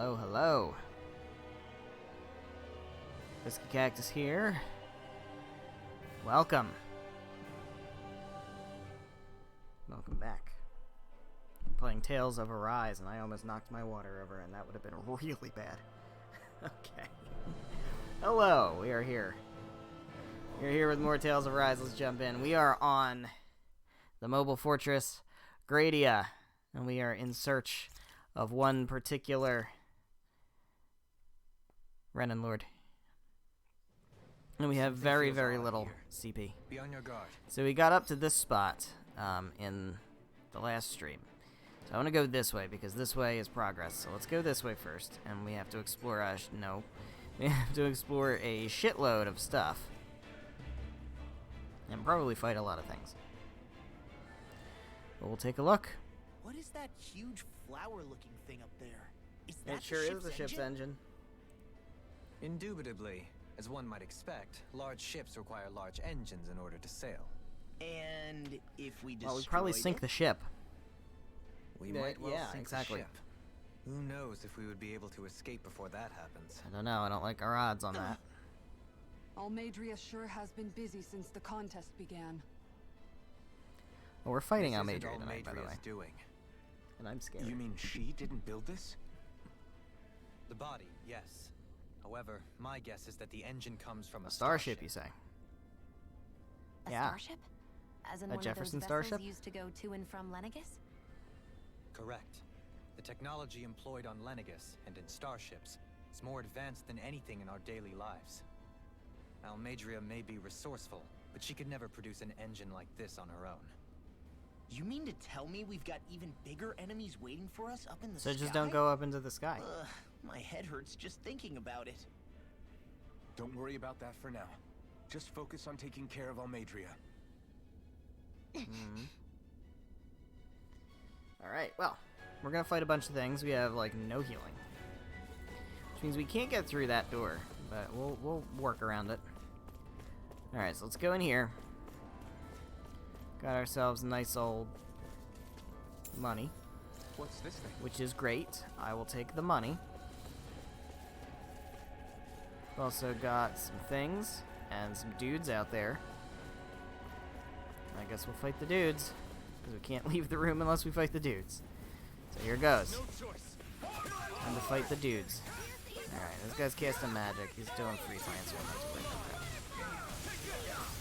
Hello, hello. Whiskey Cactus here. Welcome. Welcome back. I'm playing Tales of Arise, and I almost knocked my water over, and that would have been really bad. Okay. Hello, we are here. We're here with more Tales of Arise. Let's jump in. We are on the mobile fortress, Gradia, and we are in search of one particular Renan Lord. And we have very, very little CP. Be on your guard. So we got up to this spot in the last stream. So I want to go this way because this way is progress. So let's go this way first, and we have to explore. We have to explore a shitload of stuff, and probably fight a lot of things. But we'll take a look. What is that huge flower-looking thing up there? Is that It sure is the ship's engine. Indubitably. As one might expect, large ships require large engines in order to sail. And if we destroy Well, we'd probably sink the ship. We might well sink exactly. the ship. Who knows if we would be able to escape before that happens. I don't know. I don't like our odds on that. Almadria sure has been busy since the contest began. Well, we're fighting This Almadria isn't tonight, by the way. Almadria's doing. And I'm scared. You mean she didn't build this? The body, yes. However, my guess is that the engine comes from a Starship, you say? A Yeah. starship? As in A one Jefferson of those vessels starship? used to go to and from Lenegus? Correct. The technology employed on Lenegus and in starships is more advanced than anything in our daily lives. Almadria may be resourceful, but she could never produce an engine like this on her own. You mean to tell me we've got even bigger enemies waiting for us up in the So sky? just don't go up into the sky. My head hurts just thinking about it. Don't worry about that for now. Just focus on taking care of Almadria. Alright, well, we're gonna fight a bunch of things. We have, like, no healing. Which means we can't get through that door, but we'll work around it. Alright, so let's go in here. Got ourselves a nice old money, What's this thing? which is great. I will take the money. We've also got some things and some dudes out there. I guess we'll fight the dudes, because we can't leave the room unless we fight the dudes. So here goes. Time to fight the dudes. Alright, this guy's casting magic. He's doing freeze lance.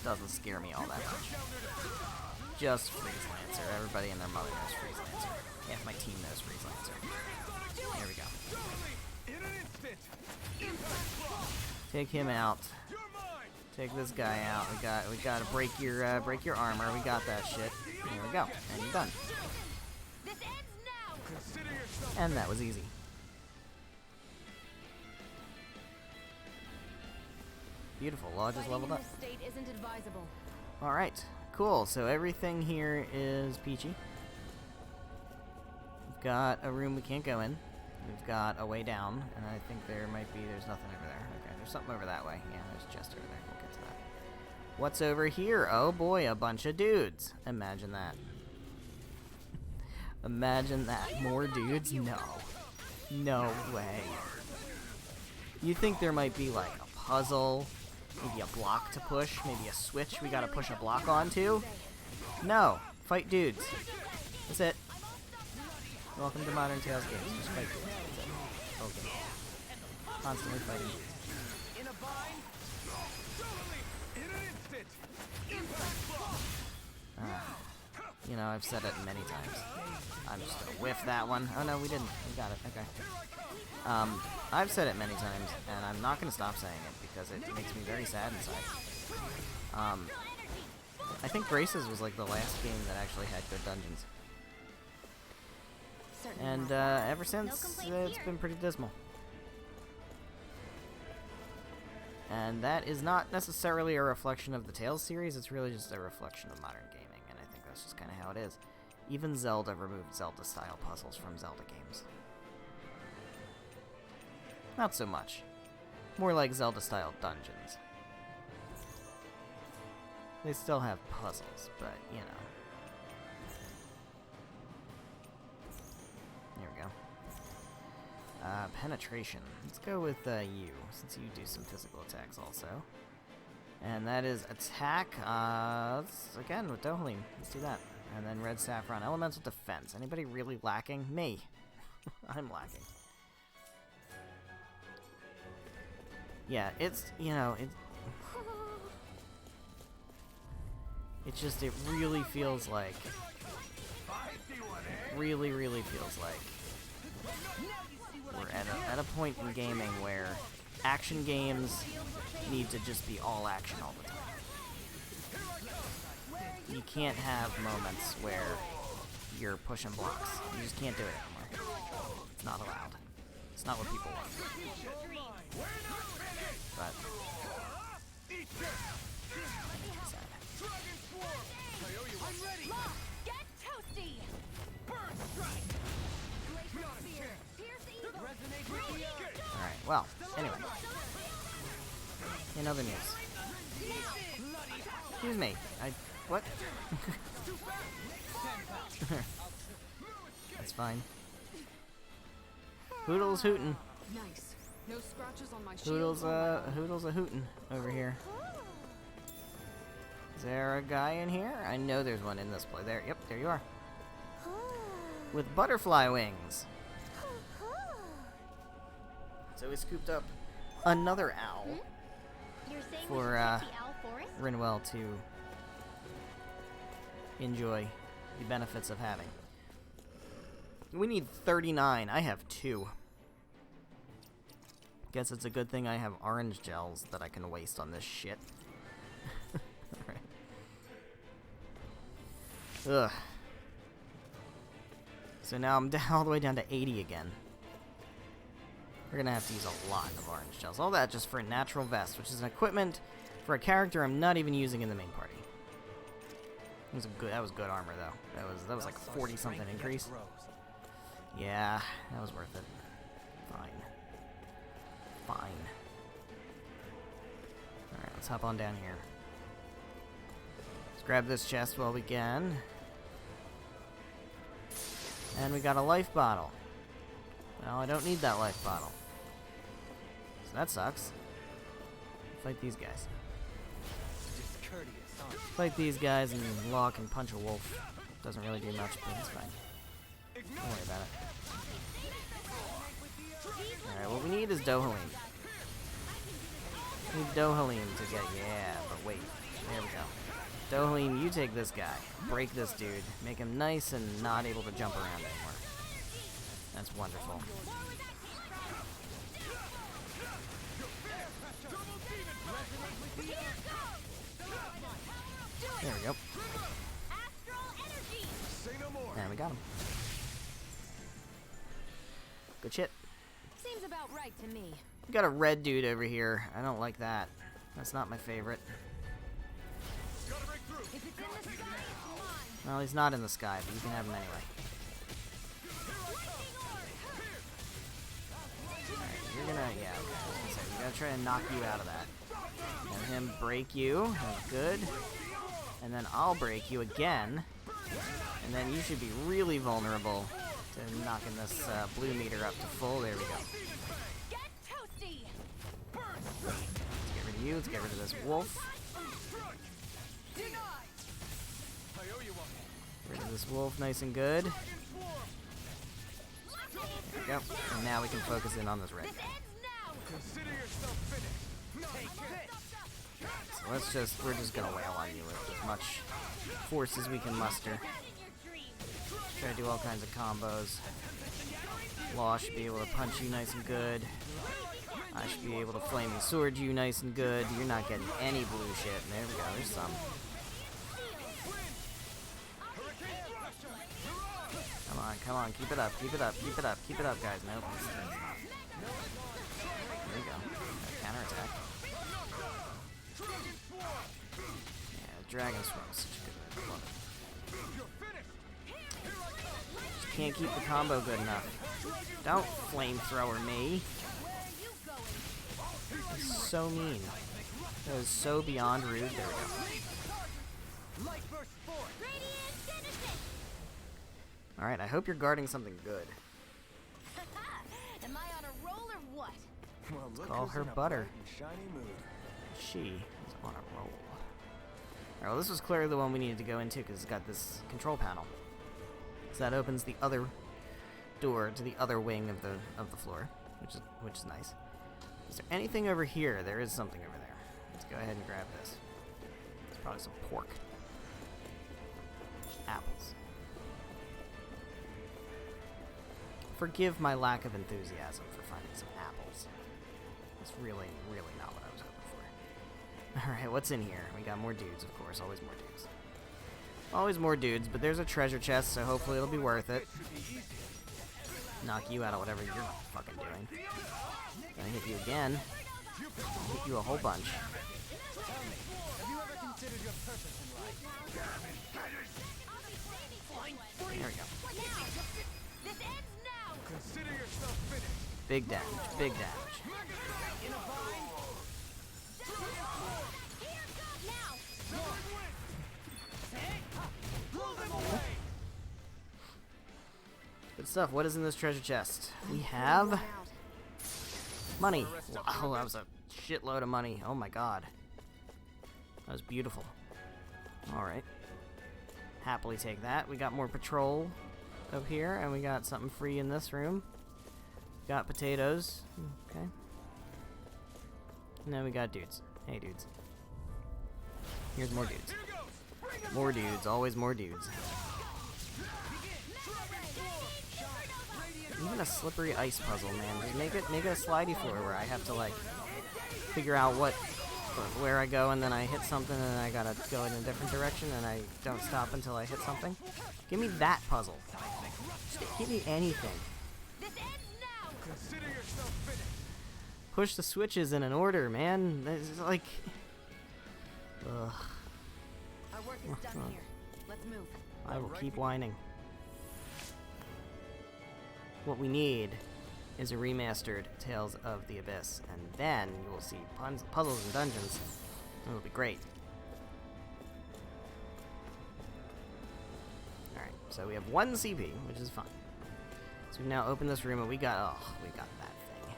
Doesn't scare me all that much. Just freeze lancer. Everybody and their mother knows freeze lancer. Half my team knows freeze lancer. There we go. Take him out. Take this guy out. We gotta break your armor. We got that shit. There we go. And you're done. This ends now! And that was easy. Beautiful. Law just leveled up. This state isn't advisable. Alright, cool. So everything here is peachy. We've got a room we can't go in. We've got a way down, and I think there's nothing over there. Okay, there's something over that way. Yeah, there's a chest over there. We'll get to that. What's over here? Oh boy, a bunch of dudes. Imagine that. Imagine that. More dudes? No. No way. You think there might be like a puzzle? Maybe a block to push, maybe a switch we gotta push a block onto? No! Fight dudes. That's it. Welcome to Modern Tales games. Just fight dudes. That's it. Okay. Constantly fighting dudes. You know, I've said it many times. I'm just gonna whiff that one. Oh no, we didn't. We got it. Okay. I've said it many times, and I'm not gonna stop saying it because it makes me very sad inside. I think Graces was like the last game that actually had good dungeons. And ever since, it's been pretty dismal. And that is not necessarily a reflection of the Tales series, it's really just a reflection of modern gaming, and I think that's just kind of how it is. Even Zelda removed Zelda-style puzzles from Zelda games. Not so much. More like Zelda-style dungeons. They still have puzzles, but, you know. There we go. penetration. Let's go with you, since you do some physical attacks also. And that is attack, again, with Dohalim. Let's do that. And then red saffron. Elemental defense. Anybody really lacking? Me. I'm lacking. Yeah, it's, you know, it's just, it really feels like, really feels like we're at a point in gaming where action games need to just be all action all the time. You can't have moments where you're pushing blocks. You just can't do it anymore. It's not allowed. It's not what people want. But sad. Get toasty! Alright, well, anyway. In other news. Excuse me. What? That's fine. Hoodle's hootin'. Nice. No scratches on my shield. Hoodle's a hootin' over here. Is there a guy in here? I know there's one in this place. There, yep, there you are. With butterfly wings. So we scooped up another owl You're saying for we should check the owl forest? Rinwell to enjoy the benefits of having. We need 39. I have 2. Guess it's a good thing I have orange gels that I can waste on this shit. Alright. Ugh. So now I'm all the way down to 80 again. We're gonna have to use a lot of orange gels. All that just for a natural vest, which is an equipment for a character I'm not even using in the main party. That was good armor though. That was like 40 something increase. Yeah, that was worth it. Fine. Alright, let's hop on down here. Let's grab this chest while we can. And we got a life bottle. Well, I don't need that life bottle. So that sucks. Fight these guys. Fight these guys and lock and punch a wolf. Doesn't really do much, but it's fine. Don't worry about it. Alright, what we need is Dohalim. We need Dohalim to get, yeah, but wait. There we go. Dohalim, you take this guy. Break this dude. Make him nice and not able to jump around anymore. That's wonderful. There we go. And we got him. Good shit. Seems about right to me. We got a red dude over here. I don't like that. That's not my favorite. If it's in the sky, it's mine. Well, he's not in the sky, but you can have him anyway. Alright, you're gonna, yeah, okay. I was gonna say, we gotta try to knock you out of that. Let him break you. That's good. And then I'll break you again. And then you should be really vulnerable to knocking this blue meter up to full. There we go. Get toasty! Let's get rid of you. Let's get rid of this wolf. Get rid of this wolf nice and good. There we go. And now we can focus in on this red guy. So we're just gonna wail on you with as much force as we can muster. Try to do all kinds of combos. Law should be able to punch you nice and good. I should be able to flaming sword you nice and good. You're not getting any blue shit. And there we go, there's some. Come on, keep it up, guys. Nope, it's not. There we go. Counterattack. Yeah, Dragon Swim is such a good move. Love it. Just can't keep the combo good enough. Don't flamethrower me. That's so mean. That was so beyond rude. There we go. Alright, I hope you're guarding something good. Am I on a roll Well, look call who's her in a Butter. bright and shiny mood. She is on a roll. Alright, well, this was clearly the one we needed to go into because it's got this control panel. So that opens the other door to the other wing of the floor, which is nice. Is there anything over here? There is something over there. Let's go ahead and grab this. It's probably some pork. Apples. Forgive my lack of enthusiasm for finding some apples. It's really, really not what I was hoping for. Alright, what's in here? We got more dudes, of course. Always more dudes. Always more dudes, but there's a treasure chest, so hopefully it'll be worth it. Knock you out of whatever you're fucking doing. Gonna hit you again. Hit you a whole bunch. There we go. Big damage, big damage. Good stuff. What is in this treasure chest? We have money. Wow, that was a shitload of money. Oh my god. That was beautiful. Alright. Happily take that. We got more patrol up here, and we got something free in this room. Got potatoes. Okay. And then we got dudes. Hey, dudes. Here's more dudes. More dudes. Always more dudes. Even a slippery ice puzzle, man. Just make it a slidey floor where I have to, like, figure out where I go, and then I hit something, and then I gotta go in a different direction, and I don't stop until I hit something. Give me that puzzle. Just give me anything. Push the switches in an order, man. It's like... Ugh. Our work is done here. Let's move. I will keep whining. What we need is a remastered Tales of the Abyss, and then you will see puzzles and dungeons. It'll be great. Alright, so we have 1 CP, which is fine. So we've now opened this room, and we got that thing.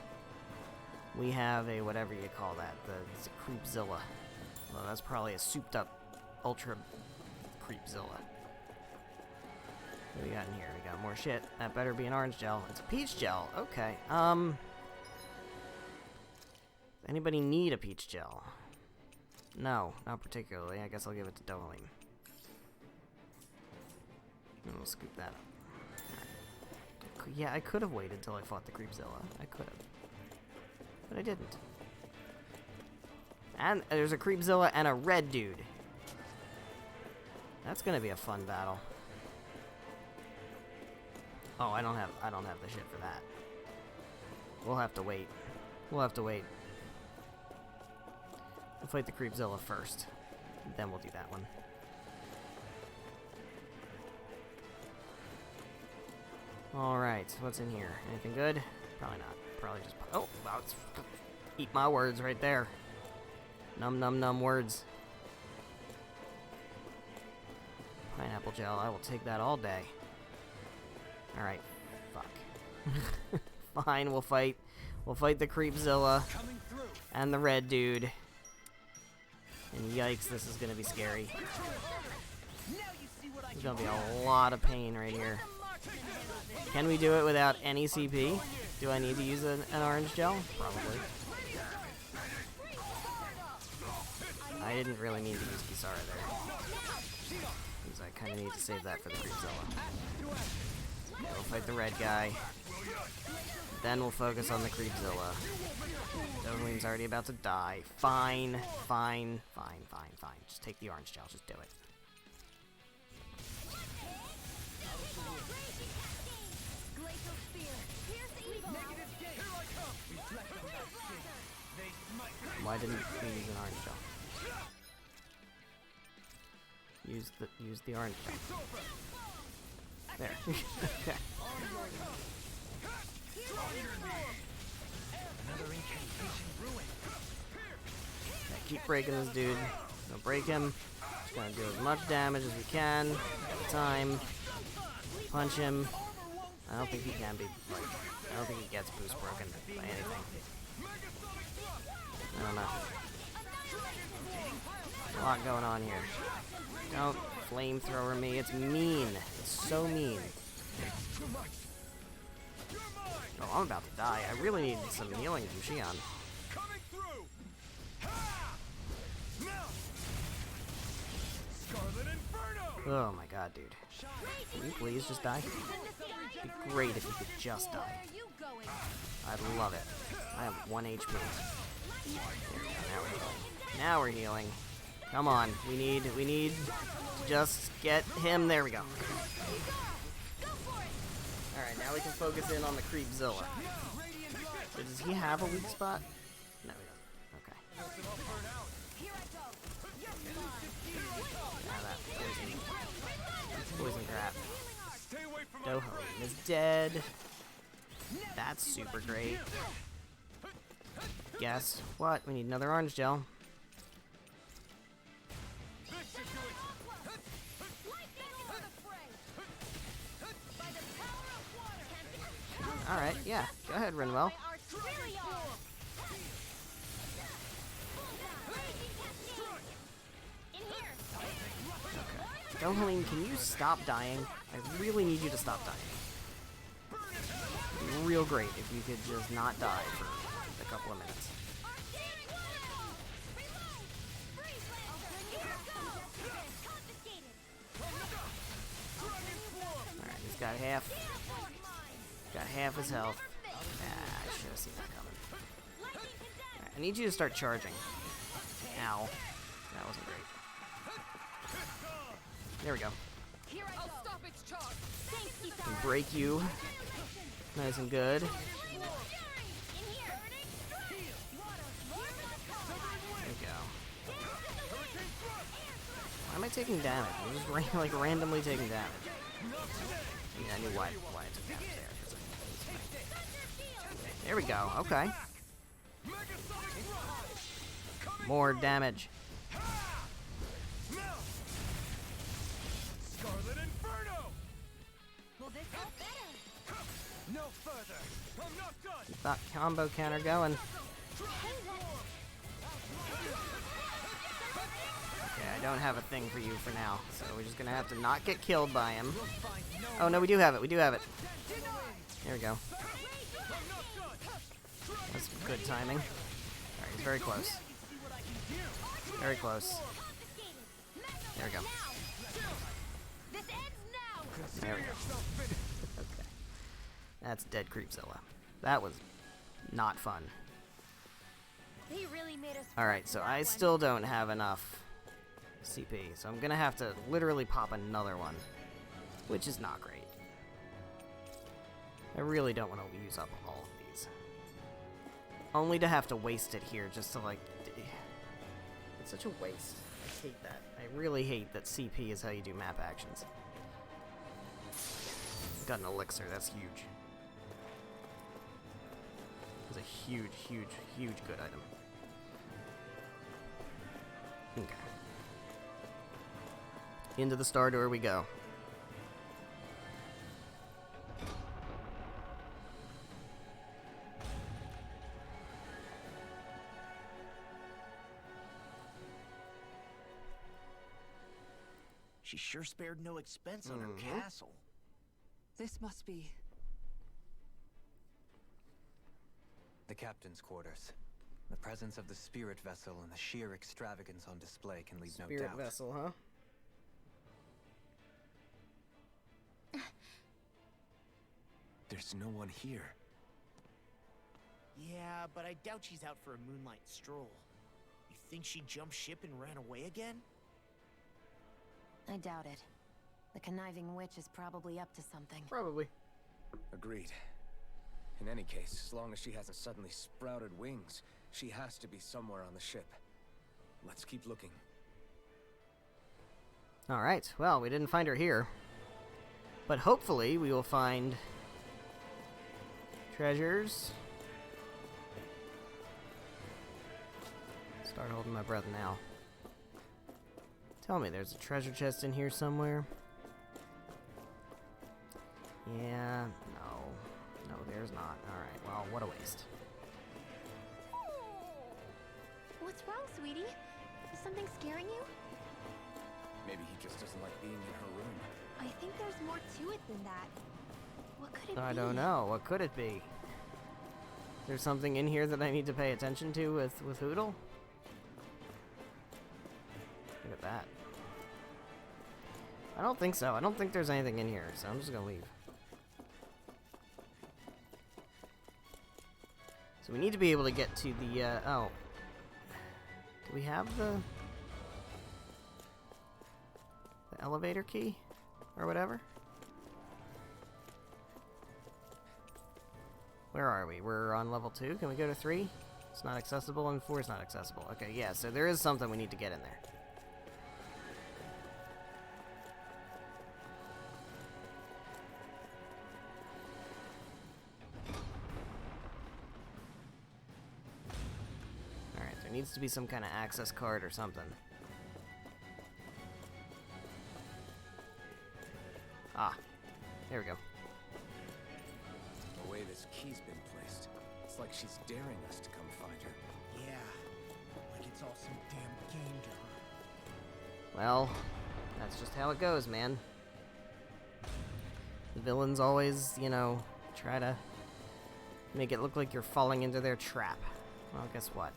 We have a, whatever you call that, it's a Creepzilla. Well, that's probably a souped up Ultra Creepzilla. What do we got in here? We got more shit. That better be an orange gel. It's a peach gel. Okay. Anybody need a peach gel? No, not particularly. I guess I'll give it to Dohalim. And we'll scoop that up. Right. Yeah, I could have waited till I fought the Creepzilla. I could have. But I didn't. And there's a Creepzilla and a red dude. That's gonna be a fun battle. Oh, I don't have the shit for that. We'll have to wait. We'll have to wait. We'll fight the Creepzilla first. Then we'll do that one. Alright, what's in here? Anything good? Probably not. Probably just... Oh, wow, eat my words right there. Num num num words. Pineapple gel, I will take that all day. Alright, fuck. Fine, we'll fight the Creepzilla and the red dude. And yikes, this is gonna be scary. There's gonna be a lot of pain right here. Can we do it without any CP? Do I need to use an orange gel? Probably. I didn't really mean to use Kisara there. Because I kind of need to save that for the Creepzilla. We'll fight the red guy. Then we'll focus on the Creepzilla. Dohalim's already about to die. Fine. Just take the orange gel. Just do it. Why didn't we use an orange gel? Use the orange gel. There. Okay. Okay, keep breaking this dude. Don't break him. Just gonna do as much damage as we can at a time. Punch him. I don't think he can be, like, I don't think he gets boost broken by anything. I don't know. A lot going on here. Don't flamethrower me. It's mean. It's so mean. Oh, I'm about to die. I really need some healing from Shion. Oh my god, dude. Can you please just die? It'd be great if you could just die. I'd love it. I have 1 HP. There we go, now we're healing. Now we're healing. Come on, we need to just get him. There we go. Alright, now we can focus in on the Creepzilla. So does he have a weak spot? No, he doesn't. Okay. Now that poison crap. Dohom is dead. That's super great. Guess what? We need another orange gel. Alright, yeah. Go ahead, Rinwell. Okay. Dohalim, can you stop dying? I really need you to stop dying. It'd be real great if you could just not die for a couple of minutes. Alright, he's got half his health. Ah, I should have seen that coming. Alright, I need you to start charging. Ow. That wasn't great. There we go. Can break you. Nice and good. There we go. Why am I taking damage? I'm just like randomly taking damage. I mean, I knew why I took damage there. There we go. Okay. More damage. Keep that combo counter going. Okay, I don't have a thing for you for now, so we're just gonna have to not get killed by him. Oh no, we do have it. We do have it. There we go. That's good timing. Alright, he's very close. Very close. There we go. There we go. Okay. That's dead Creepzilla. That was not fun. Alright, so I still don't have enough CP, so I'm gonna have to literally pop another one, which is not great. I really don't want to use up all of these. Only to have to waste it here just to, like... It's such a waste. I hate that. I really hate that CP is how you do map actions. Got an elixir. That's huge. It's a huge, huge, huge good item. Okay. Into the star door we go. She sure spared no expense on her castle. This must be... The captain's quarters. The presence of the spirit vessel and the sheer extravagance on display can leave no doubt. Spirit vessel, huh? There's no one here. Yeah, but I doubt she's out for a moonlight stroll. You think she jumped ship and ran away again? I doubt it. The conniving witch is probably up to something. Probably. Agreed. In any case, as long as she hasn't suddenly sprouted wings, she has to be somewhere on the ship. Let's keep looking. Alright, well, we didn't find her here. But hopefully we will find... treasures. Start holding my breath now. Tell me there's a treasure chest in here somewhere. Yeah, no. No, there's not. Alright, well, what a waste. What's wrong, sweetie? Is something scaring you? Maybe he just doesn't like being in her room. I think there's more to it than that. What could it be? I don't know. What could it be? There's something in here that I need to pay attention to with Hootle? Look at that. I don't think so. I don't think there's anything in here, so I'm just gonna leave. So we need to be able to get to the, oh. Do we have the elevator key? Or whatever? Where are we? We're on level 2. Can we go to 3? It's not accessible, and 4 is not accessible. Okay, yeah, so there is something we need to get in there. Alright, there needs to be some kind of access card or something. Ah, there we go. The way this key's been placed, it's like she's daring us to come find her. Yeah, like it's all some damn game to her. Well, that's just how it goes, man. The villains always, you know, try to make it look like you're falling into their trap. Well, guess what?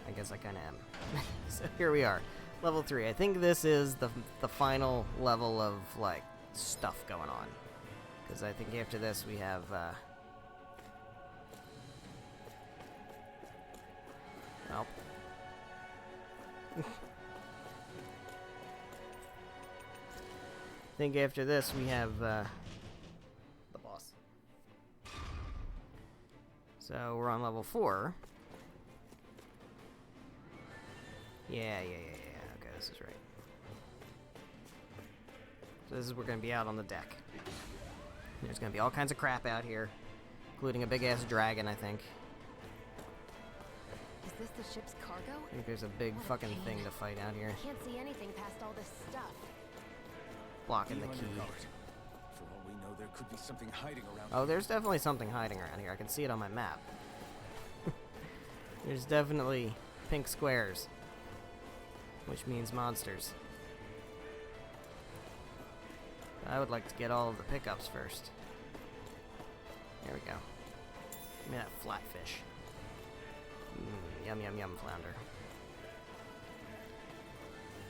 I guess I kind of am. So here we are. Level 3. I think this is the final level of, like, stuff going on. Because I think after this we have, Nope. I think after this we have, the boss. So we're on level 4. Yeah. Okay, this is right. So this is we're gonna be out on the deck. There's gonna be all kinds of crap out here, including a big-ass dragon, I think. Is this the ship's cargo? I think there's a big What a fucking pain. thing to fight out here. Can't see anything past all this stuff. Blocking the Be on key. your guard. For all we know, there could be something hiding around Oh, there's definitely something hiding around here. I can see it on my map. There's definitely pink squares, which means monsters. I would like to get all of the pickups first. There we go. Give me that flatfish. Yum, flounder.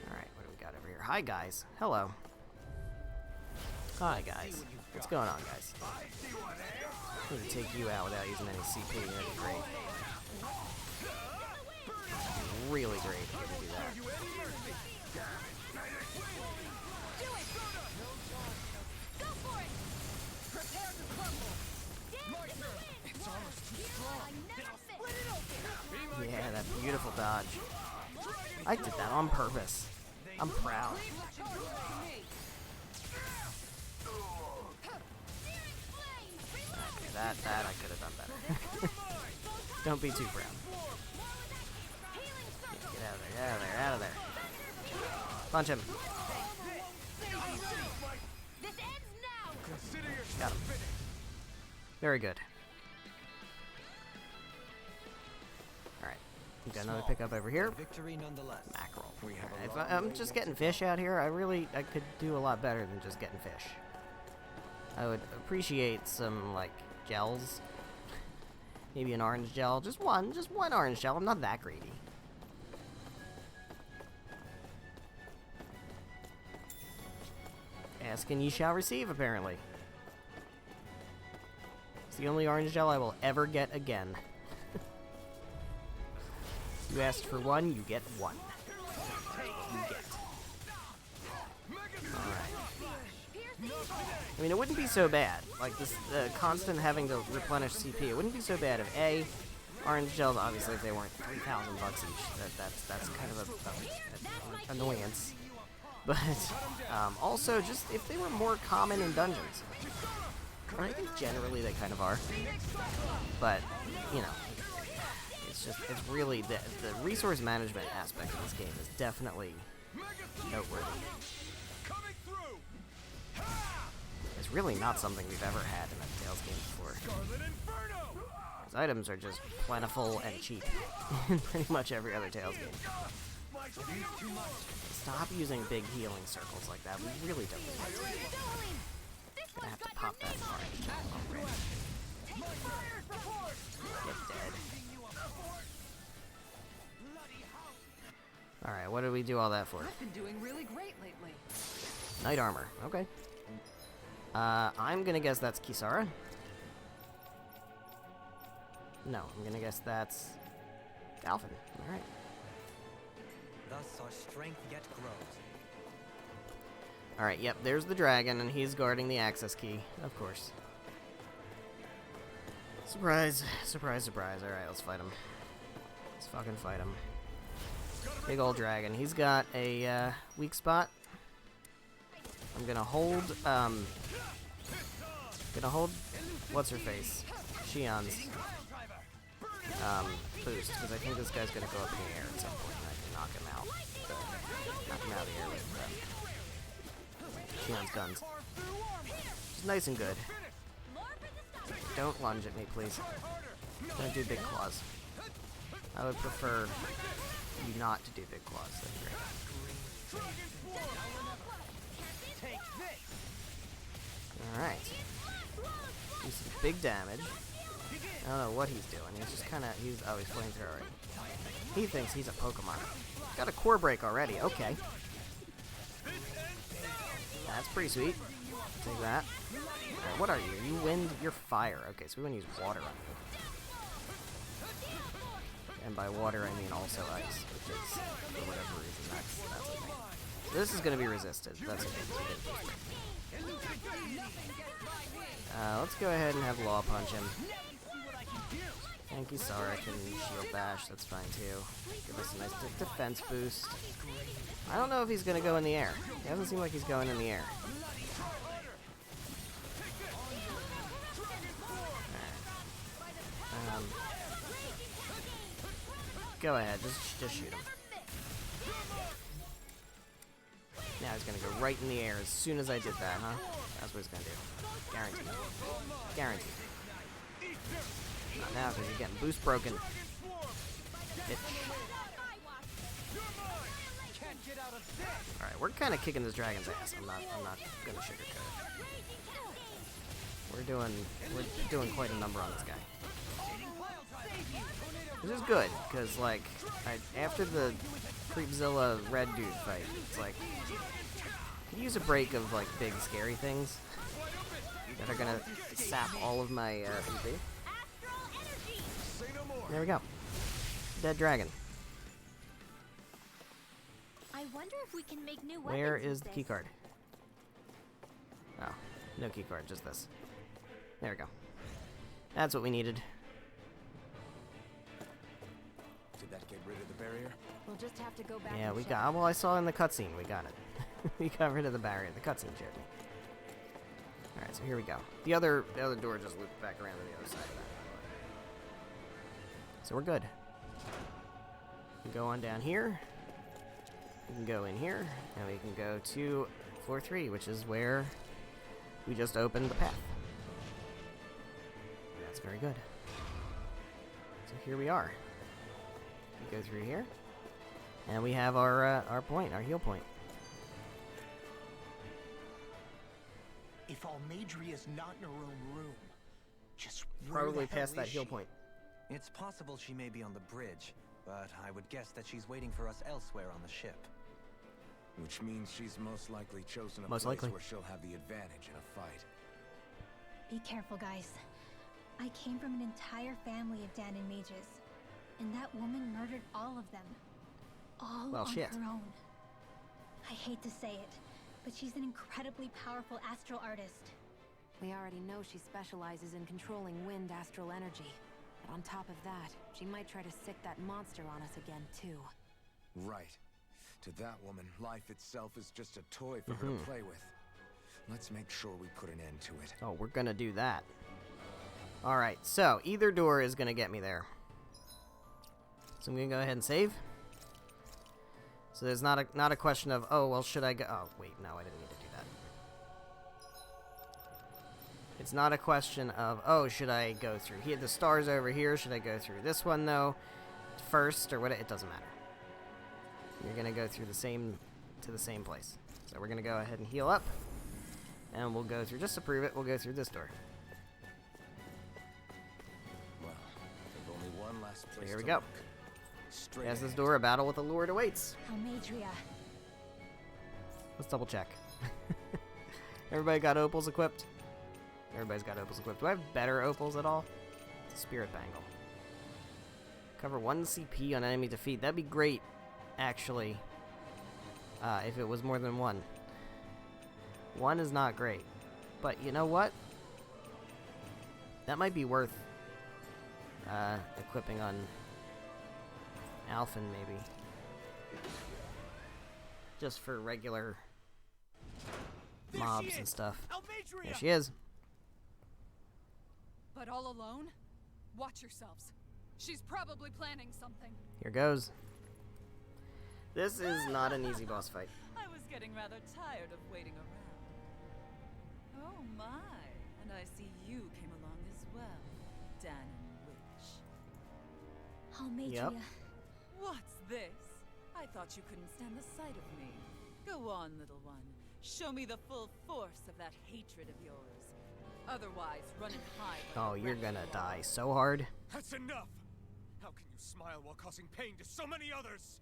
Alright, what do we got over here? Hi, guys. Hello. Hi, guys. What's going on, guys? I'm gonna take you out without using any CP. That'd be great. Really great if you could do that. Yeah, that beautiful dodge. I did that on purpose. I'm proud. Okay, that I could have done better. Don't be too proud. Yeah, get out of there. Punch him. Got him. Very good. Alright. We got another pickup over here. Victory nonetheless. Mackerel. We have a If long I'm way just yet getting to fish out here, I could do a lot better than just getting fish. I would appreciate some, like, gels. Maybe an orange gel. Just one orange gel. I'm not that greedy. Ask and ye shall receive, apparently. It's the only orange gel I will ever get again. You asked for one, you get one. You get. Alright. I mean, it wouldn't be so bad. Like, this constant having to replenish CP, it wouldn't be so bad if A, orange gels, obviously, if they weren't $3,000 each. That's kind of an annoyance. But, also, just if they were more common in dungeons. And I think generally they kind of are. But, you know, it's really, the resource management aspect of this game is definitely noteworthy. It's really not something we've ever had in a Tales game before. His items are just plentiful and cheap in pretty much every other Tales game. Stop using big healing circles like that. We really don't need it. Gonna have to pop that orange already. Get dead. Alright, what did we do all that for? I've been doing really great lately. Knight armor. Okay. I'm gonna guess that's Kisara. No, I'm gonna guess that's Alphen. Alright. Thus our strength yet grows. Alright, yep, there's the dragon, and he's guarding the access key, of course. Surprise, surprise, surprise. Alright, let's fight him. Let's fucking fight him. Big old dragon. He's got a weak spot. I'm gonna hold, what's her face? Shion's boost, because I think this guy's gonna go up in the air at some point, and I can knock him out. Knock him out of the air with Shion's guns. It's nice and good. Don't lunge at me, please. I'm gonna do big claws. I would prefer you not to do big claws. That'd be great. Alright. Do some big damage. I don't know what he's doing. He's just kind of, he's flamethrowing. He thinks he's a Pokemon. Got a core break already. Okay. That's pretty sweet. Take that. Alright, what are you? Are you wind? You're fire. Okay, so we want to use water on you. And by water, I mean also ice, which is, for whatever reason, that's a thing. So this is going to be resisted. That's okay. Let's go ahead and have Law Punch him. Thank you, Sara can Shield Bash. That's fine, too. Give us a nice defense boost. I don't know if he's going to go in the air. He doesn't seem like he's going in the air. Alright. Go ahead, just shoot him. Now he's gonna go right in the air as soon as I did that, huh? That's what he's gonna do. Guaranteed. Guaranteed. Not now, because he's getting boost broken. Bitch. Alright, we're kind of kicking this dragon's ass. I'm not gonna sugarcoat it. We're doing quite a number on this guy. Which is good, because, like, after the Creepzilla Red Dude fight, it's like, could use a break of, like, big, scary things that are gonna sap all of my MP. There we go. Dead dragon. I wonder if we can make new weapons. Where is with the this. keycard? Oh, no keycard, just this. There we go. That's what we needed. Did that get rid of the barrier? We'll just have to go back. Yeah, and we check. got. Well, I saw in the cutscene we got it. We got rid of the barrier. The cutscene showed me. All right, so here we go. The other door just looped back around to the other side of that. So we're good. We can go on down here. We can go in here, and we can go to floor 3, which is where we just opened the path. That's very good. So here we are. We go through here, and we have our point, our heal point. If Almadria's not in her own room, just where Probably the hell past that is heal she? point. It's possible she may be on the bridge, but I would guess that she's waiting for us elsewhere on the ship. Which means she's most likely chosen a Most place likely. where she'll have the advantage in a fight. Be careful, guys. I came from an entire family of Danon mages, and that woman murdered all of them. All Well, on shit. her own. I hate to say it, but she's an incredibly powerful astral artist. We already know she specializes in controlling wind astral energy. But on top of that, she might try to sick that monster on us again, too. Right. To that woman, life itself is just a toy for her to play with. Let's make sure we put an end to it. Oh, we're gonna do that. Alright, so either door is gonna get me there. So I'm gonna go ahead and save. So there's not a question of, oh, well, should I go? Oh, wait, no, I didn't need to do that. It's not a question of, oh, should I go through here? The star's over here. Should I go through this one, though, first, or what? It doesn't matter. You're going to go through to the same place. So we're going to go ahead and heal up. And we'll go through, just to prove it, we'll go through this door. Well, there's only one last place Here we to go. look. Straight Past this ahead. door, a battle with the Lord awaits. Almadria. Let's double check. Everybody got opals equipped? Everybody's got opals equipped. Do I have better opals at all? It's a spirit bangle. Cover 1 CP on enemy defeat. That'd be great, actually, if it was more than 1. 1 is not great. But you know what? That might be worth equipping on Alphen, maybe. Just for regular mobs and stuff. There she is. But all alone? Watch yourselves. She's probably planning something. Here goes. This is not an easy boss fight. I was getting rather tired of waiting around. Oh my, and I see you came along as well, Dan and Witch. Almadria. Yep. What's this? I thought you couldn't stand the sight of me. Go on, little one. Show me the full force of that hatred of yours. Otherwise, run and hide. like Oh, a you're rat gonna you are. die so hard. That's enough! How can you smile while causing pain to so many others?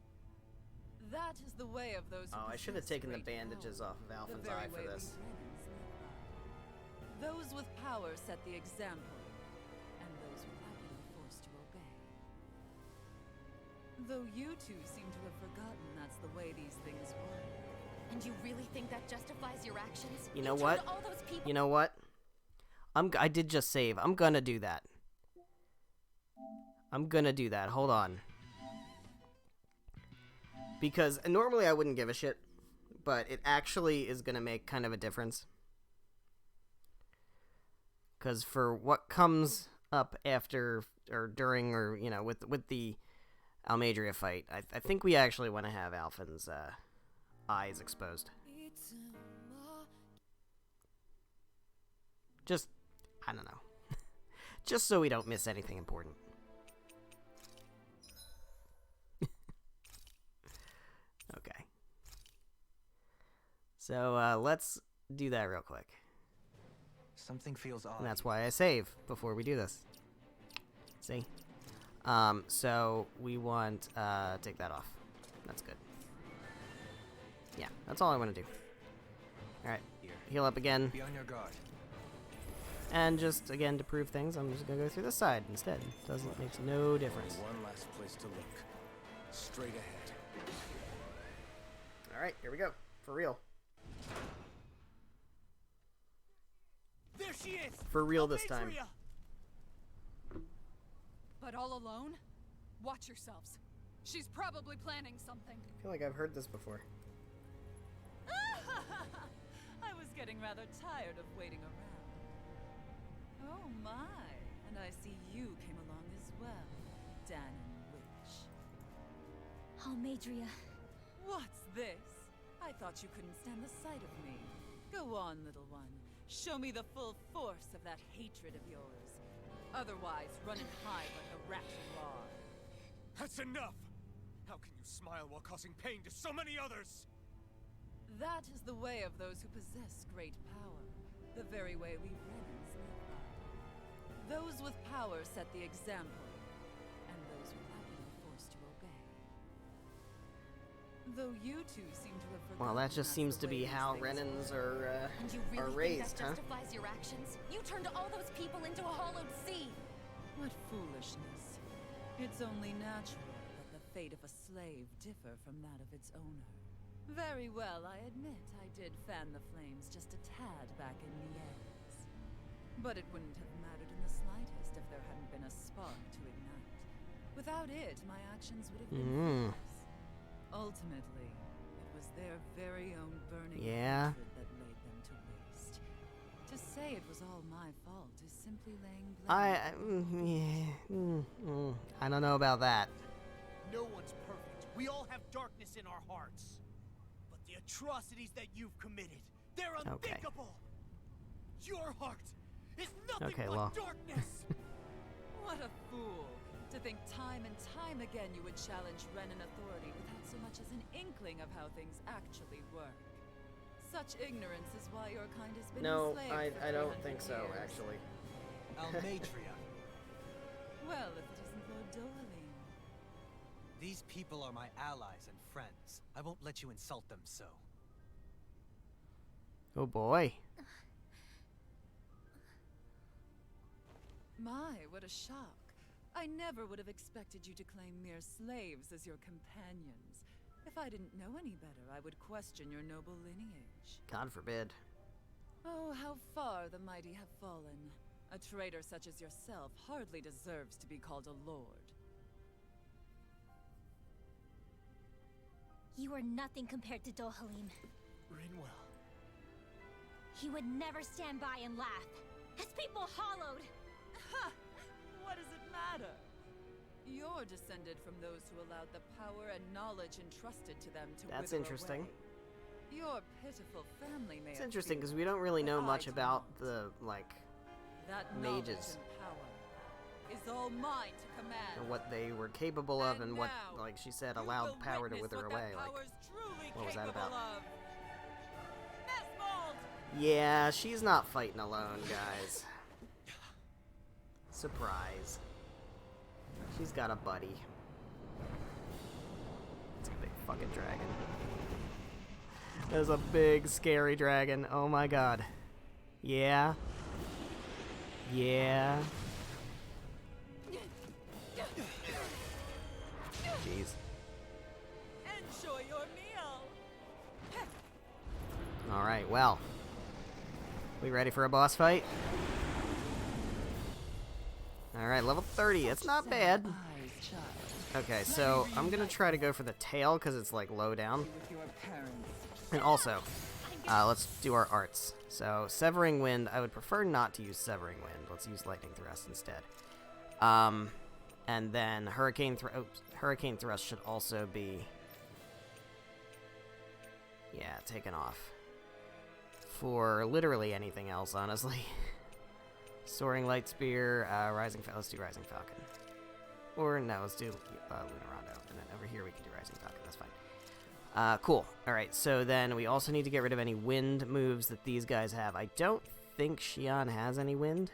That is the way of those who Oh, I should have possess taken the great bandages power. off of The Alphen's very eye for way we this. Renans live by. Those with power set the example, and those without it are forced to obey. Though you two seem to have forgotten that's the way these things work. And you really think that justifies your actions? You know turned what? all those people. You know what? I did just save. I'm gonna do that. I'm gonna do that. Hold on. Because normally I wouldn't give a shit, but it actually is gonna make kind of a difference. Because for what comes up after or during or you know with the Almadria fight, I think we actually want to have Alphen's eyes exposed. Just, I don't know. Just so we don't miss anything important. Okay. So, let's do that real quick. Something feels odd. And that's why I save before we do this. See? So we want, take that off. That's good. Yeah, that's all I want to do. Alright, Here. heal up again. Be on your guard. And just, again, to prove things, I'm just gonna go through this side instead. Makes no difference. Only one last place to look. Straight ahead. Alright, here we go. For real. There she is. For real this time. Almadria! But all alone? Watch yourselves. She's probably planning something. I feel like I've heard this before. I was getting rather tired of waiting around. Oh my, and I see you came along as well, Dan and Witch. Almadria. What's this? I thought you couldn't stand the sight of me. Go on, little one. Show me the full force of that hatred of yours. Otherwise, run and hide like the rat you are. That's enough! How can you smile while causing pain to so many others? That is the way of those who possess great power. The very way we Renans live by. Those with power set the example, and those without it are forced to obey. Though you two seem to have forgotten. Well, that just that's seems the to way be these how things Renans work. And you are really think raised, that huh? justifies your actions? You turned all those people into a hollowed sea. What foolishness. It's only natural that the fate of a slave differ from that of its owner. Very well, I admit I did fan the flames just a tad back in Niez. But it wouldn't have mattered in the slightest if there hadn't been a spark to ignite. Without it, my actions would have been fruitless. Ultimately, it was their very own burning Yeah. hatred that laid them to waste. To say it was all my fault is simply laying blame. I don't know about that. No one's perfect. We all have darkness in our hearts. But the atrocities that you've committed, they're Okay. unthinkable. Your heart, is nothing Okay, but well. darkness. What a fool! To think time and time again you would challenge Renan authority without so much as an inkling of how things actually work. Such ignorance is why your kind has been No, enslaved for I don't 300 think so, years. actually. Almadria. Well, if it isn't Lord Dohalim. These people are my allies and friends. I won't let you insult them so. Oh boy. My, what a shock. I never would have expected you to claim mere slaves as your companions. If I didn't know any better, I would question your noble lineage. God forbid. Oh, how far the mighty have fallen. A traitor such as yourself hardly deserves to be called a lord. You are nothing compared to Dohalim. Rinwell. He would never stand by and laugh. His people hollowed. Ha! What does it matter? You're descended from those who allowed the power and knowledge entrusted to them to That's wither interesting. away. Your pitiful family may It's have interesting because feared, we don't really but know I much do about not. the, like, That mages. knowledge and power is all mine to command. and what they were capable of and what, now, like she said, you allowed will power to witness wither what away. that Like, power's truly what was that capable about? of. Nesmold! yeah, she's not fighting alone, guys. Surprise. She's got a buddy. It's a big fucking dragon. There's a big, scary dragon. Oh my god. Yeah. Yeah. Jeez. Enjoy your meal! Alright, well. We ready for a boss fight? Alright, level 30. It's not bad. Eyes, child. Okay, so I'm gonna try to go for the tail because it's like low down. With your parents. And also, let's do our arts. So, Severing Wind, I would prefer not to use Severing Wind. Let's use Lightning Thrust instead. And then Hurricane Thrust should also be, yeah, taken off. For literally anything else, honestly. Soaring Light Spear, Rising Falcon. Let's do Rising Falcon. Or no, let's do Lunar Rondo. And then over here we can do Rising Falcon. That's fine. Cool. Alright, so then we also need to get rid of any wind moves that these guys have. I don't think Xion has any wind.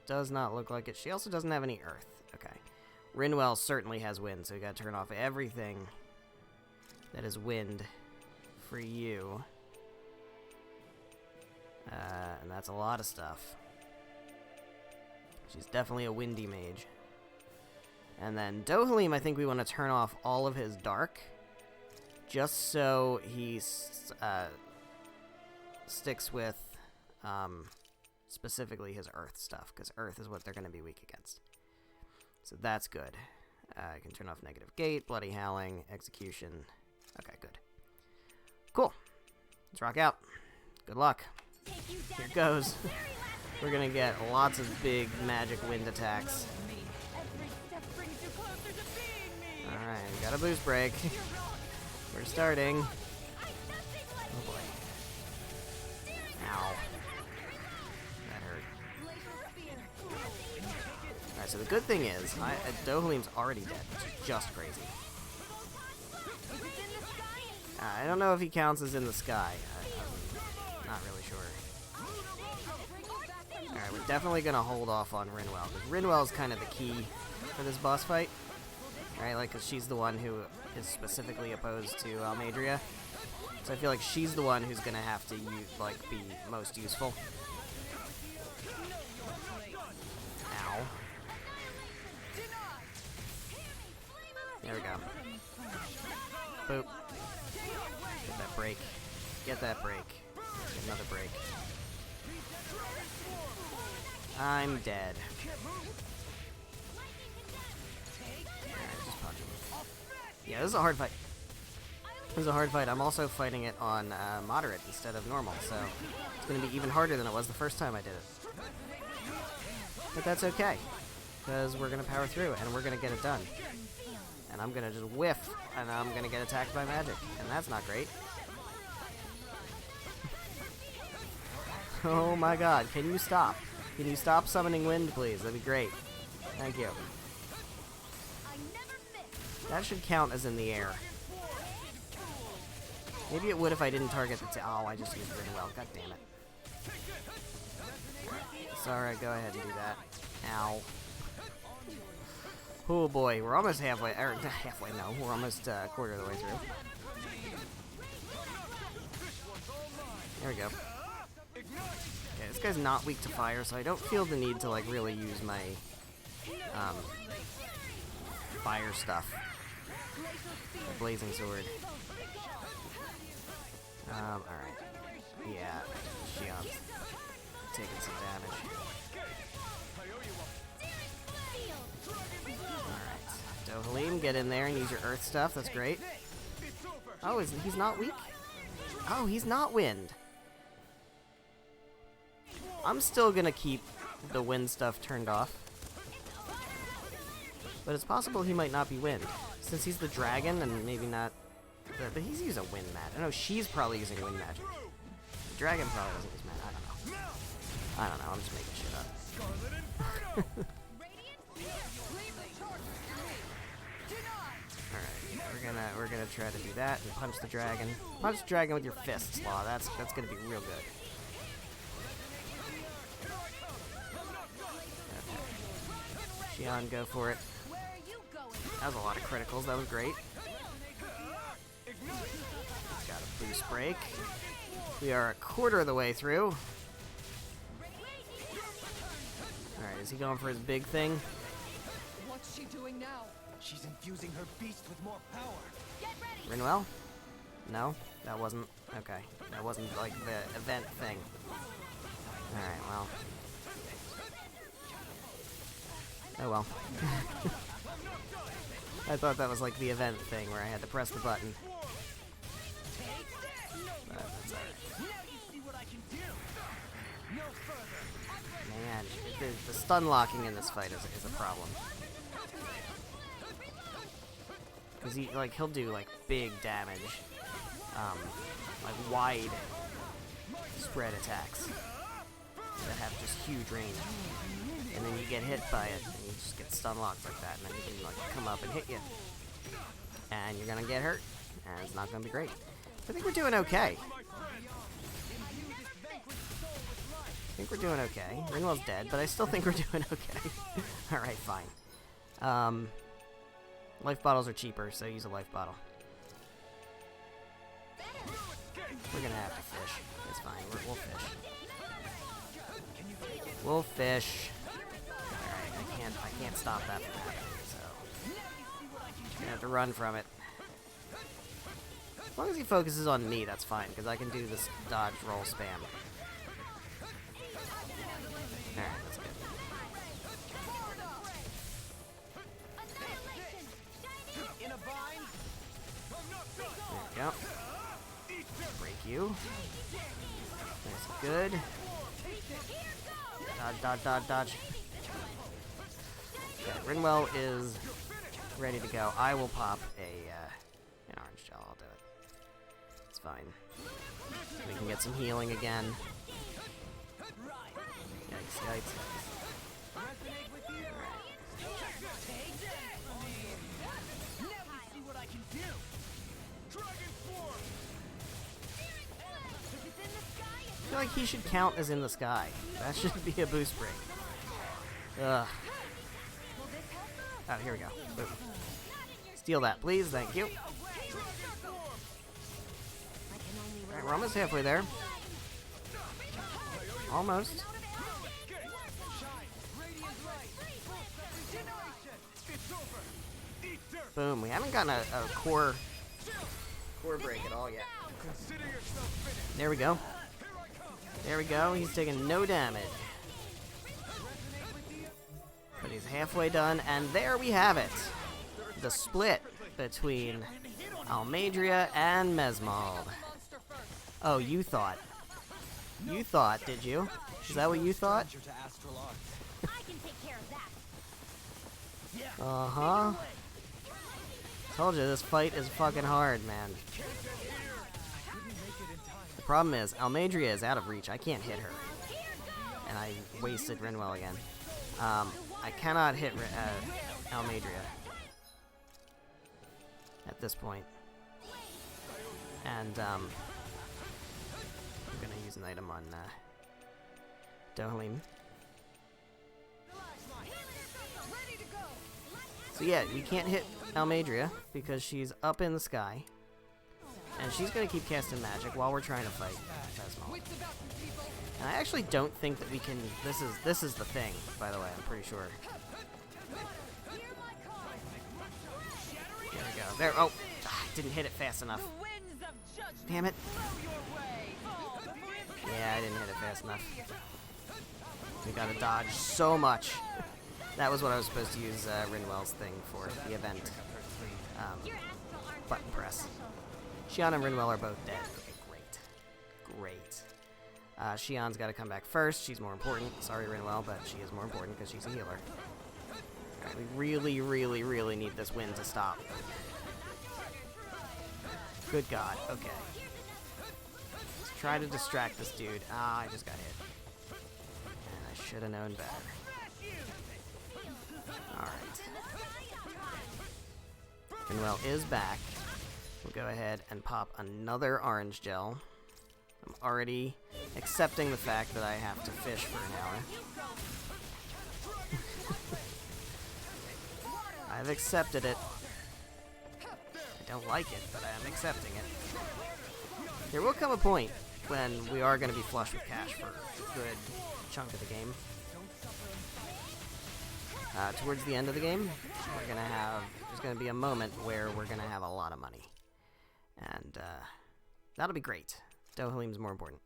Does not look like it. She also doesn't have any earth. Okay. Rinwell certainly has wind, so we gotta turn off everything that is wind for you. And that's a lot of stuff. She's definitely a windy mage. And then Dohalim, I think we want to turn off all of his dark, just so he sticks with specifically his earth stuff, because earth is what they're going to be weak against. So that's good. I can turn off Negative Gate, Bloody Howling, Execution. Okay, good. Cool. Let's rock out. Good luck. Here goes. We're going to get lots of big magic wind attacks. Every step brings you closer to being me! Alright, we got a boost break. We're starting. Oh boy. Ow. That hurt. Alright, so the good thing is, Dohalim's already dead, which is just crazy. I don't know if he counts as in the sky. I'm not really sure. Alright, we're definitely going to hold off on Rinwell, because Rinwell's kind of the key for this boss fight. Right, like, because she's the one who is specifically opposed to Almadria. So I feel like she's the one who's going to have to, be most useful. Ow. There we go. Boop. Get that break. Get that break. Get another break. I'm dead. Just punch him. Yeah, this is a hard fight. This is a hard fight. I'm also fighting it on moderate instead of normal, so it's going to be even harder than it was the first time I did it. But that's okay, because we're going to power through and we're going to get it done. And I'm going to just whiff, and I'm going to get attacked by magic, and that's not great. Oh my god, can you stop? Can you stop summoning wind, please? That'd be great. Thank you. That should count as in the air. Maybe it would if I didn't target the oh, I just used Rinwell. God damn it. Sorry, go ahead and do that. Ow. Oh boy, we're almost halfway. Or, halfway, no. We're almost a quarter of the way through. There we go. Okay, this guy's not weak to fire, so I don't feel the need to, like, really use my, fire stuff. The blazing sword. Alright. Yeah, Shion's taking some damage. Alright. Dohalim, get in there and use your earth stuff, that's great. Oh, he's not weak? Oh, he's not wind. I'm still gonna keep the wind stuff turned off. But it's possible he might not be wind. Since he's the dragon and maybe not... But he's using wind magic. I know she's probably using wind magic. The dragon probably doesn't use magic. I don't know. I'm just making shit up. Alright, we're gonna try to do that and punch the dragon. Punch the dragon with your fists, Law. That's gonna be real good. Okay. Shion, go for it. That was a lot of criticals. That was great. Got a boost break. We are a quarter of the way through. Alright, is he going for his big thing? What's she doing now? She's infusing her beast with more power. Rinwell? No? That wasn't... Okay. That wasn't, like, the event thing. Alright, well. Oh well. I thought that was like the event thing where I had to press the button. But that's alright. Man, the stun locking in this fight is a problem. Because he'll do like big damage. Like wide spread attacks that have just huge range. And then you get hit by it, and you just get stun locked like that, and then you can like come up and hit you. And you're gonna get hurt, and it's not gonna be great. I think we're doing okay. Rinwell's dead, but I still think we're doing okay. Alright, fine. Life bottles are cheaper, so use a life bottle. We're gonna have to fish. It's fine, we'll fish. We'll fish. Alright, I can't stop that from happening, so I'm gonna have to run from it. As long as he focuses on me, that's fine, because I can do this dodge roll spam. Alright, that's good. There we go. Break you. That's good. Dodge. Okay, Rinwell is ready to go. I will pop an orange gel. I'll do it. It's fine. We can get some healing again. Yikes. I feel like he should count as in the sky. That should be a boost break. Ugh. Oh, here we go. Boom. Steal that, please. Thank you. Alright, we're almost halfway there. Almost. Boom. We haven't gotten a core break at all yet. There we go. He's taking no damage. But he's halfway done, and there we have it. The split between Almadria and Mesmald. Oh, you thought. You thought, did you? Is that what you thought? Uh-huh. Told you, this fight is fucking hard, man. The problem is, Almadria is out of reach. I can't hit her. And I wasted Rinwell again. I cannot hit Almadria at this point. And, I'm gonna use an item on, Dohalim. So yeah, you can't hit Almadria because she's up in the sky. And she's gonna keep casting magic while we're trying to fight Phasma. And I actually don't think that we can... This is the thing, by the way, I'm pretty sure. There we go. There, oh! Didn't hit it fast enough. Damn it. Yeah, I didn't hit it fast enough. We gotta dodge so much. That was what I was supposed to use Rinwell's thing for, the event. Button press. Xion and Rinwell are both dead. Okay, great. Great. Xion's gotta come back first. She's more important. Sorry, Rinwell, but she is more important because she's a healer. Alright, we really, really, really need this wind to stop. Good God. Okay. Let's try to distract this dude. Ah, I just got hit. And I should have known better. Alright. Rinwell is back. We'll go ahead and pop another orange gel. I'm already accepting the fact that I have to fish for an hour. I've accepted it. I don't like it, but I am accepting it. There will come a point when we are going to be flush with cash for a good chunk of the game. Towards the end of the game, there's going to be a moment where we're going to have a lot of money. And, that'll be great. Dohalim's more important.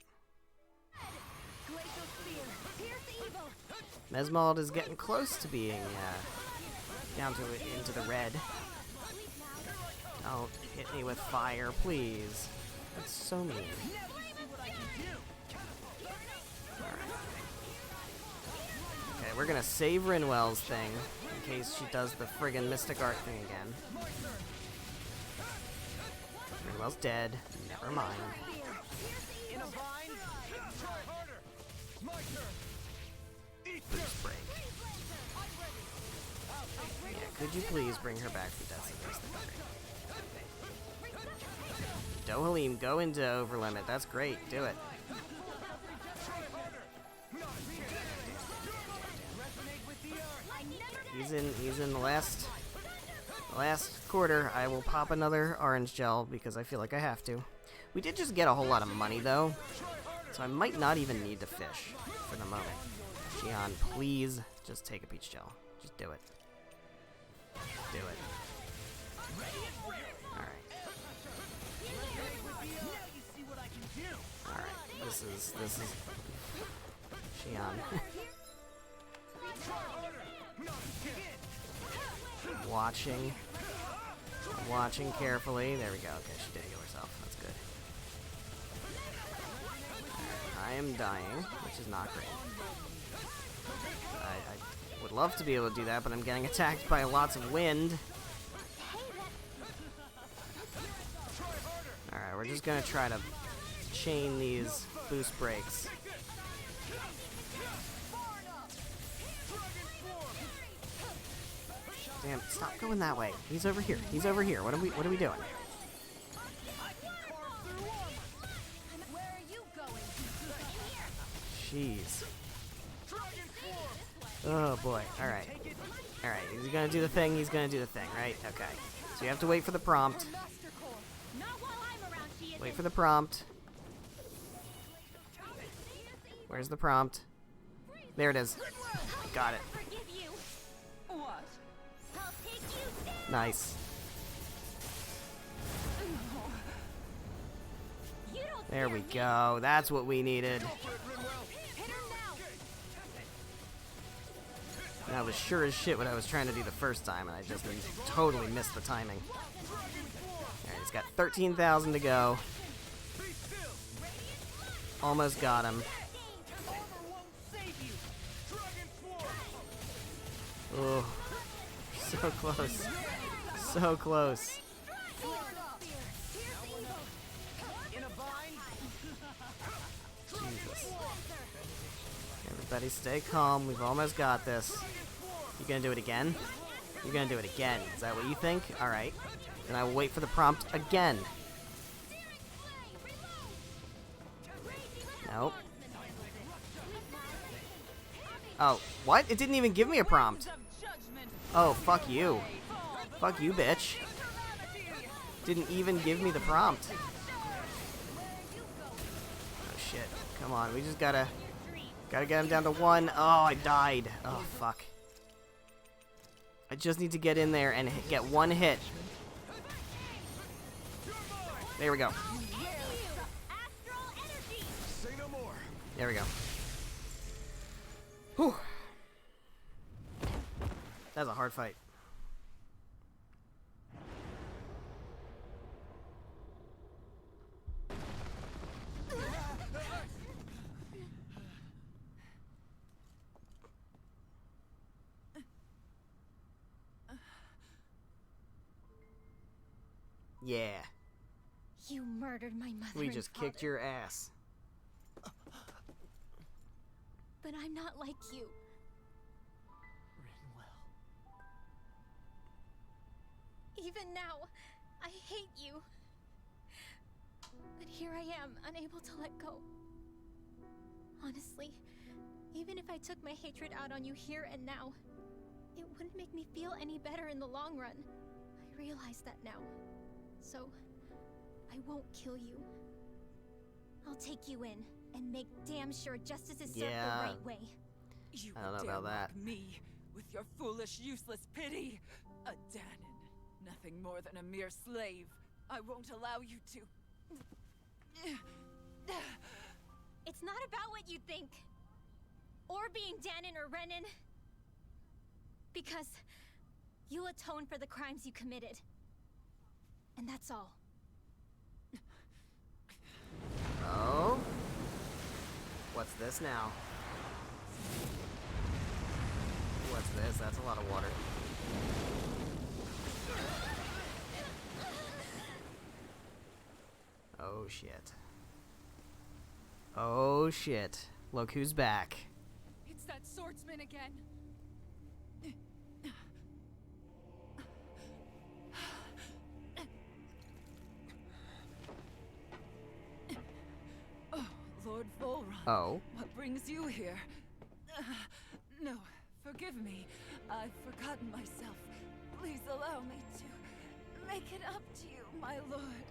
Mesmald is getting close to being, down to into the red. Don't hit me with fire, please. That's so mean. Okay, we're gonna save Rinwell's thing in case she does the friggin' Mystic Art thing again. Rinwell's dead. Never mind. Boost break. Yeah, could you please bring her back from Death Sentence? Dohalim, go into Overlimit. That's great. Do it. He's in the last quarter. I will pop another orange gel because I feel like I have to. We did just get a whole lot of money though, so I might not even need to fish for the moment. Xion, please just take a peach gel. Just do it. Do it. Alright. Alright, this is Xion. Watching carefully. There we go. Okay, she did heal herself. That's good. Right, I am dying, which is not great. I would love to be able to do that, but I'm getting attacked by lots of wind. Alright, we're just gonna try to chain these boost breaks. Damn, stop going that way. He's over here. He's over here. What are we doing? Jeez. Oh boy. Alright. Alright, he's gonna do the thing, right? Okay. So you have to wait for the prompt. Wait for the prompt. Where's the prompt? There it is. Got it. Nice. There we go. That's what we needed. That was sure as shit what I was trying to do the first time, and I just totally missed the timing. Alright, he's got 13,000 to go. Almost got him. Oh, so close. So close. Everybody stay calm. We've almost got this. You gonna do it again? You're gonna do it again. Is that what you think? Alright. Then I will wait for the prompt again. Nope. Oh, what? It didn't even give me a prompt. Oh, fuck you. Fuck you, bitch. Didn't even give me the prompt. Oh, shit. Come on, we just gotta get him down to 1. Oh, I died. Oh, fuck. I just need to get in there and get 1 hit. There we go. There we go. Whew. That was a hard fight. Yeah. You murdered my mother. We and just father. kicked your ass. But I'm not like you. Rinwell. Even now, I hate you. But here I am, unable to let go. Honestly, even if I took my hatred out on you here and now, it wouldn't make me feel any better in the long run. I realize that now. So, I won't kill you. I'll take you in and make damn sure justice is served the right way. You I don't know dare about that. mock me with your foolish, useless pity. A Danon, nothing more than a mere slave. I won't allow you to. It's not about what you think, or being Danon or Renan. Because you'll atone for the crimes you committed. And that's all. Oh? What's this now? What's this? That's a lot of water. Oh shit. Oh shit. Look who's back. It's that swordsman again. Oh, Lord Volron. Oh. What brings you here? No, forgive me. I've forgotten myself. Please allow me to make it up to you, my lord.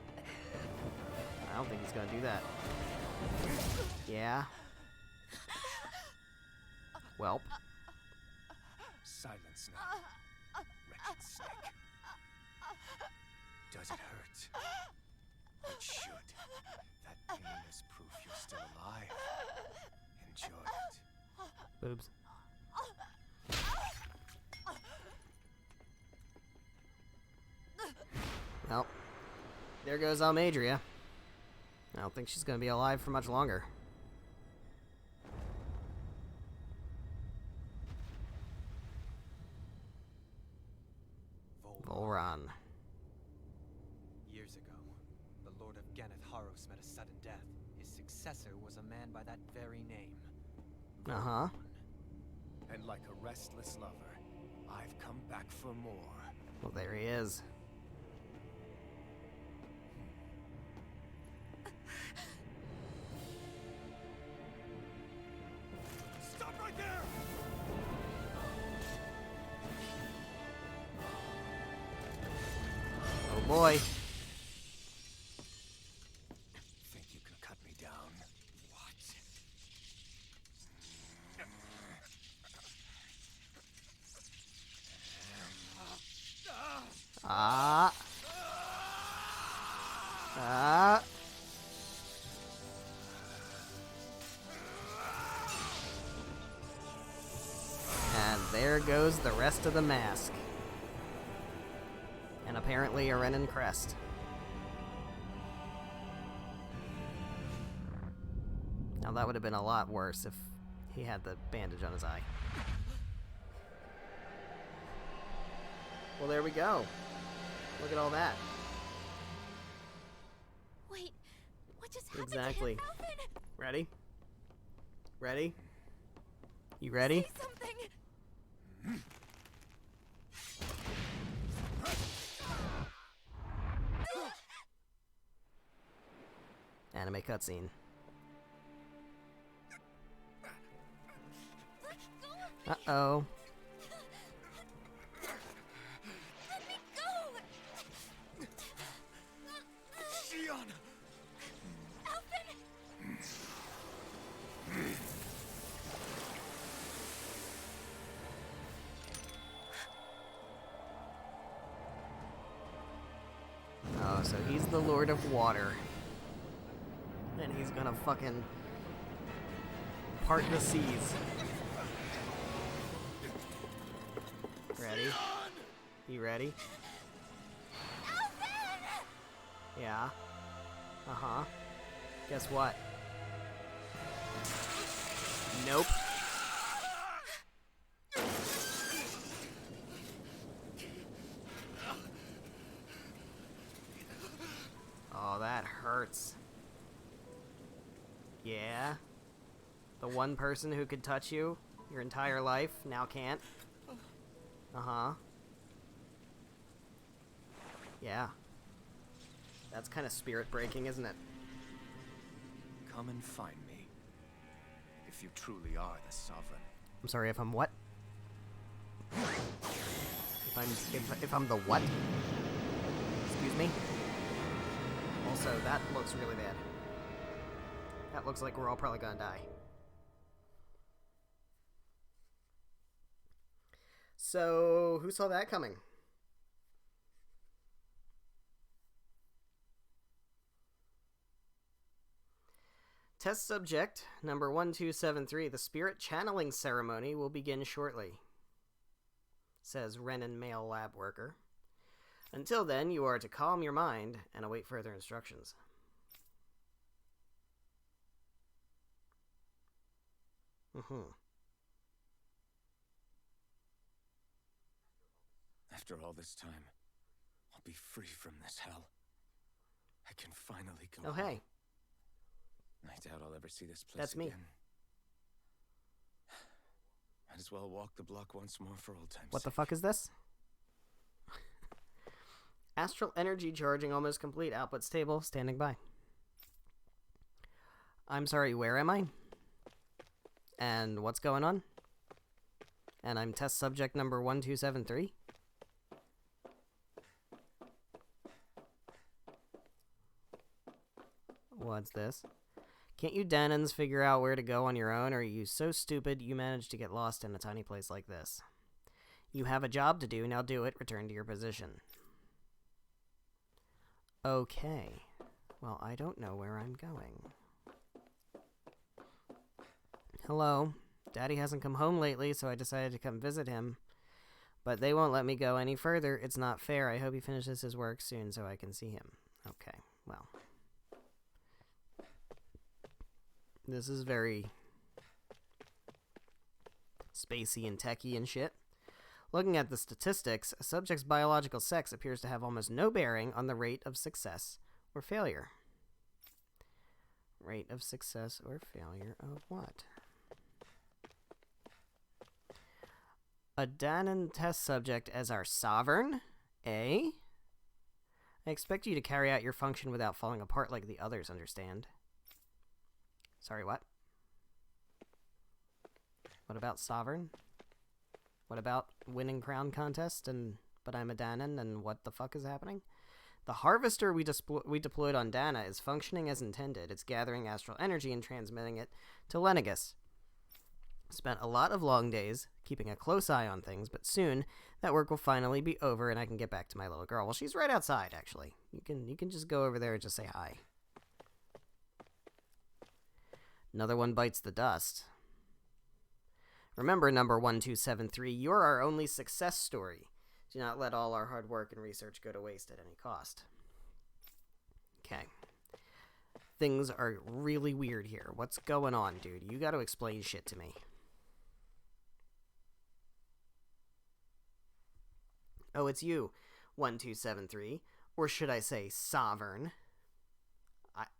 I don't think he's gonna do that. Yeah. Welp. Silence now, wretched snake. Does it hurt? It should. That pain is proof you're still alive. Enjoy it. Boobs. Well, there goes Almadria. I don't think she's gonna be alive for much longer. Volron. Years ago, the Lord of Ganeth Haros met a sudden death. His successor was a man by that very name. Uh-huh. And like a restless lover, I've come back for more. Well, there he is. Stop right there! Oh boy. Think you can cut me down? What? Ah. Ah. And there goes the rest of the mask. And apparently a Renan crest. Now that would have been a lot worse if he had the bandage on his eye. Well, there we go. Look at all that. Wait, what just happened Exactly. to him, Alvin? Ready? Ready? You ready? Say something. Anime cutscene. Uh-oh. Let me go. Shion! Alvin. Oh, so he's the Lord of Water. And he's gonna fucking part the seas. Ready? You ready? Yeah. Uh-huh. Guess what? Nope. Oh, that hurts. Yeah? The one person who could touch you your entire life now can't? Uh-huh. Yeah. That's kind of spirit-breaking, isn't it? Come and find me. If you truly are the Sovereign. I'm sorry, if I'm what? If I'm the what? Excuse me? Also, that looks really bad. That looks like we're all probably gonna die. So, who saw that coming? Test subject number 1273. The spirit channeling ceremony will begin shortly, says Renan male lab worker. Until then, you are to calm your mind and await further instructions. After all this time, I'll be free from this hell. I can finally go Oh, home. hey. I doubt I'll ever see this place That's me. again. Might as well walk the block once more for old time's What the sake. fuck is this? Astral energy charging almost complete. Output stable. Standing by. I'm sorry, where am I? And what's going on? And I'm test subject number 1273. What's this? Can't you Danans figure out where to go on your own, or are you so stupid you managed to get lost in a tiny place like this? You have a job to do, now do it. Return to your position. Okay. Well, I don't know where I'm going. Hello. Daddy hasn't come home lately, so I decided to come visit him. But they won't let me go any further. It's not fair. I hope he finishes his work soon so I can see him. Okay, well. This is very spacey and techy and shit. Looking at the statistics, a subject's biological sex appears to have almost no bearing on the rate of success or failure. Rate of success or failure of what? A Danan test subject as our sovereign? Eh? I expect you to carry out your function without falling apart like the others, understand? Sorry, what? What about sovereign? What about winning crown contest but I'm a Danan and what the fuck is happening? The harvester we deployed on Dana is functioning as intended. It's gathering astral energy and transmitting it to Lenegus. Spent a lot of long days keeping a close eye on things, but soon that work will finally be over and I can get back to my little girl. Well, she's right outside, actually. You can just go over there and just say hi. Another one bites the dust. Remember, number 1273, you're our only success story. Do not let all our hard work and research go to waste at any cost. Okay. Things are really weird here. What's going on, dude? You gotta explain shit to me. Oh, it's you, 1273. Or should I say Sovereign?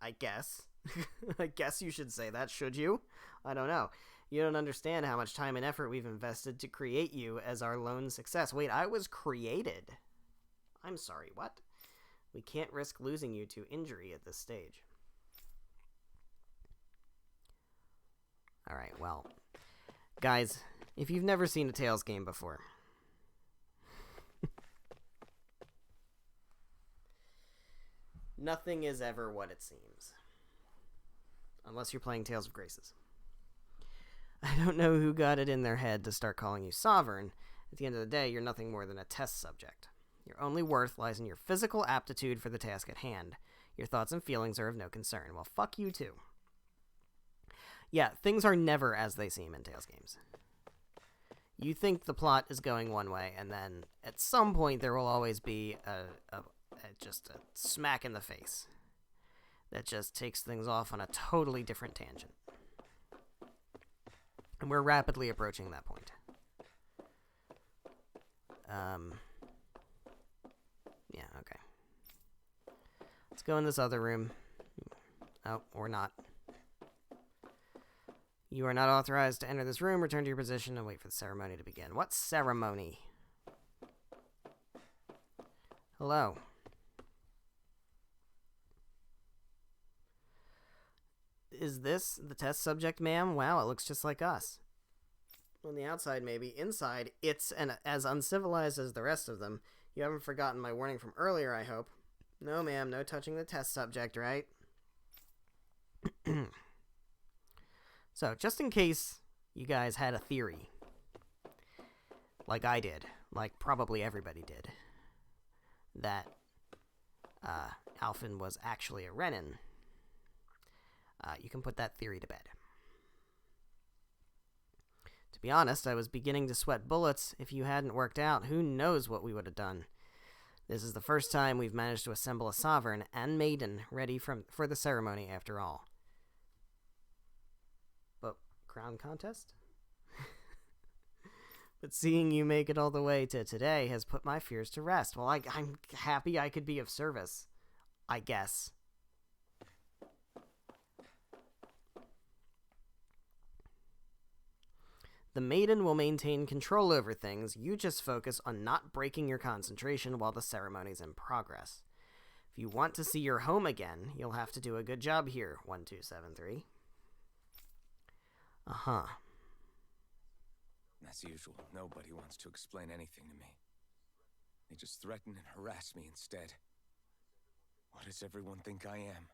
I guess. I guess you should say that, should you? I don't know. You don't understand how much time and effort we've invested to create you as our lone success. Wait, I was created. I'm sorry, what? We can't risk losing you to injury at this stage. Alright, well. Guys, if you've never seen a Tales game before, nothing is ever what it seems. Unless you're playing Tales of Graces. I don't know who got it in their head to start calling you sovereign. At the end of the day, you're nothing more than a test subject. Your only worth lies in your physical aptitude for the task at hand. Your thoughts and feelings are of no concern. Well, fuck you too. Yeah, things are never as they seem in Tales games. You think the plot is going one way, and then at some point there will always be just a smack in the face that just takes things off on a totally different tangent. And we're rapidly approaching that point. Yeah, okay. Let's go in this other room. Oh, or not. You are not authorized to enter this room. Return to your position and wait for the ceremony to begin. What ceremony? Hello. Is this the test subject, ma'am? Wow, it looks just like us. On the outside, maybe. Inside, it's as uncivilized as the rest of them. You haven't forgotten my warning from earlier, I hope. No, ma'am, no touching the test subject, right? So, just in case you guys had a theory, like I did, like probably everybody did, that Alphen was actually a Renin, you can put that theory to bed. To be honest, I was beginning to sweat bullets. If you hadn't worked out, who knows what we would have done. This is the first time we've managed to assemble a sovereign and maiden ready for the ceremony after all. But crown contest? But seeing you make it all the way to today has put my fears to rest. Well, I'm happy I could be of service, I guess. The maiden will maintain control over things. You just focus on not breaking your concentration while the ceremony's in progress. If you want to see your home again, you'll have to do a good job here, 1273. Uh-huh. As usual, nobody wants to explain anything to me. They just threaten and harass me instead. What does everyone think I am?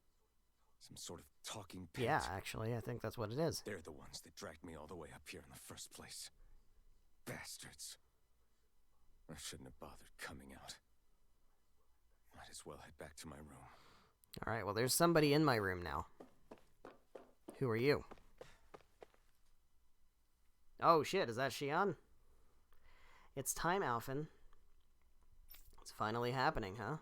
Some sort of talking pet? Yeah, actually, I think that's what it is. They're the ones that dragged me all the way up here in the first place. Bastards. I shouldn't have bothered coming out. Might as well head back to my room. Alright, well, there's somebody in my room now. Who are you? Oh, shit, is that Xian? It's time, Alphen. It's finally happening, huh?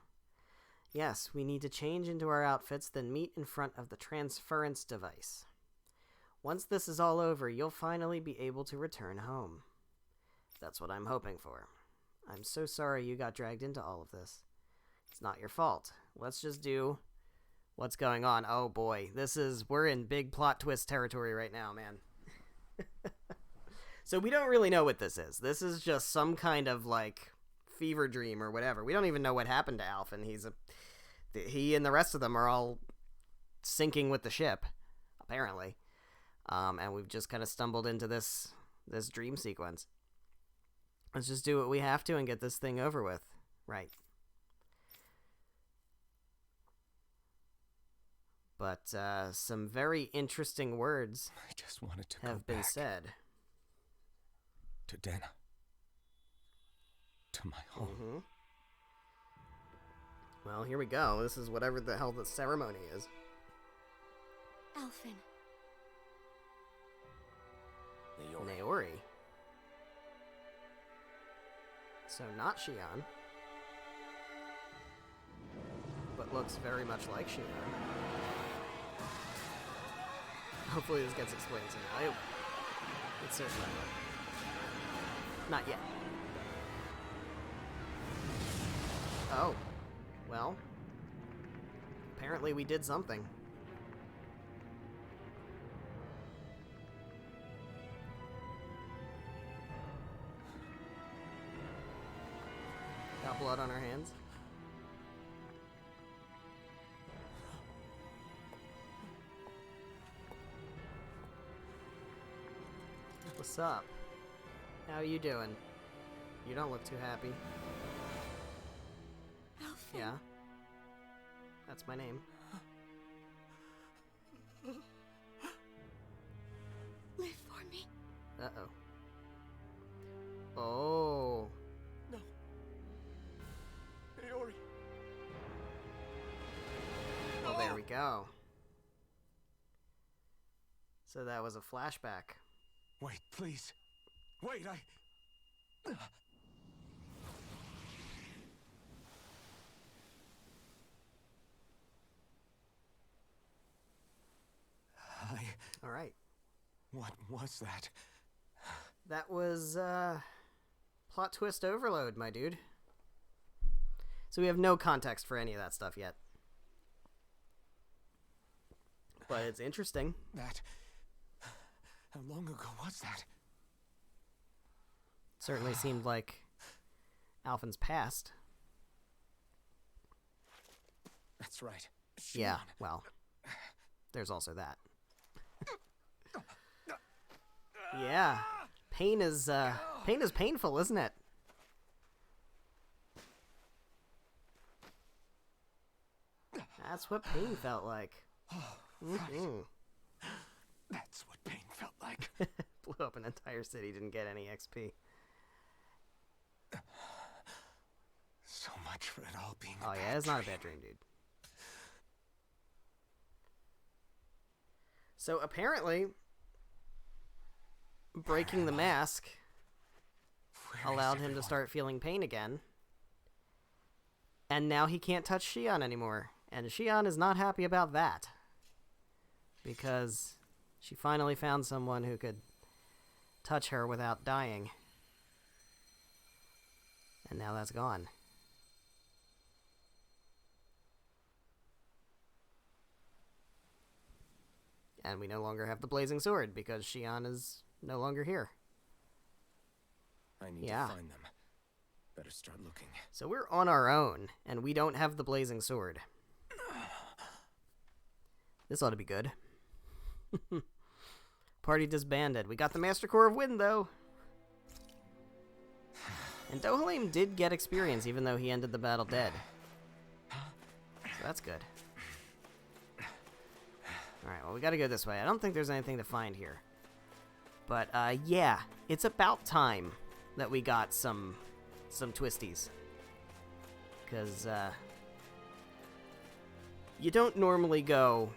Yes, we need to change into our outfits, then meet in front of the transference device. Once this is all over, you'll finally be able to return home. That's what I'm hoping for. I'm so sorry you got dragged into all of this. It's not your fault. Let's just do what's going on. Oh boy, we're in big plot twist territory right now, man. So we don't really know what this is. This is just some kind of, like, fever dream or whatever. We don't even know what happened to Alphen. He and the rest of them are all sinking with the ship, apparently. And we've just kind of stumbled into this dream sequence. Let's just do what we have to and get this thing over with. Right. But some very interesting words I just wanted to have been said. To Dena. To my home. Mm-hmm. Well, here we go. This is whatever the hell the ceremony is. Alphen. Naori. So not Xian. But looks very much like Xian. Hopefully this gets explained somehow. It's certainly not yet. Oh. Well. Apparently we did something. got blood on our hands. What's up? How you doing? You don't look too happy. Alpha. Yeah. That's my name. Live for me. Uh-oh. Oh. No. Aori. Well, there we go. So that was a flashback. Wait, please. Wait, All right. What was that? That was, plot twist overload, my dude. So we have no context for any of that stuff yet. But it's interesting. That... How long ago was that? Certainly seemed like Alphen's past. That's right. Yeah, well, there's also that. Yeah. Pain is painful, isn't it? That's what pain felt like. Mm-hmm. That's what pain felt like. Blew up an entire city, didn't get any XP. So much for it all being Oh yeah, it's not a bad dream, dude. So apparently, breaking the mask allowed him to start feeling pain again. And now he can't touch Shion anymore. And Shion is not happy about that. Because she finally found someone who could touch her without dying. And now that's gone. And we no longer have the blazing sword because Shion is no longer here. I need to find them. Better start looking. So we're on our own, and we don't have the blazing sword. This ought to be good. Party disbanded. We got the Master Core of Wind, though. And Dohalim did get experience, even though he ended the battle dead. So that's good. Alright, well, we gotta go this way. I don't think there's anything to find here. But, yeah. It's about time that we got some twisties. Because, you don't normally go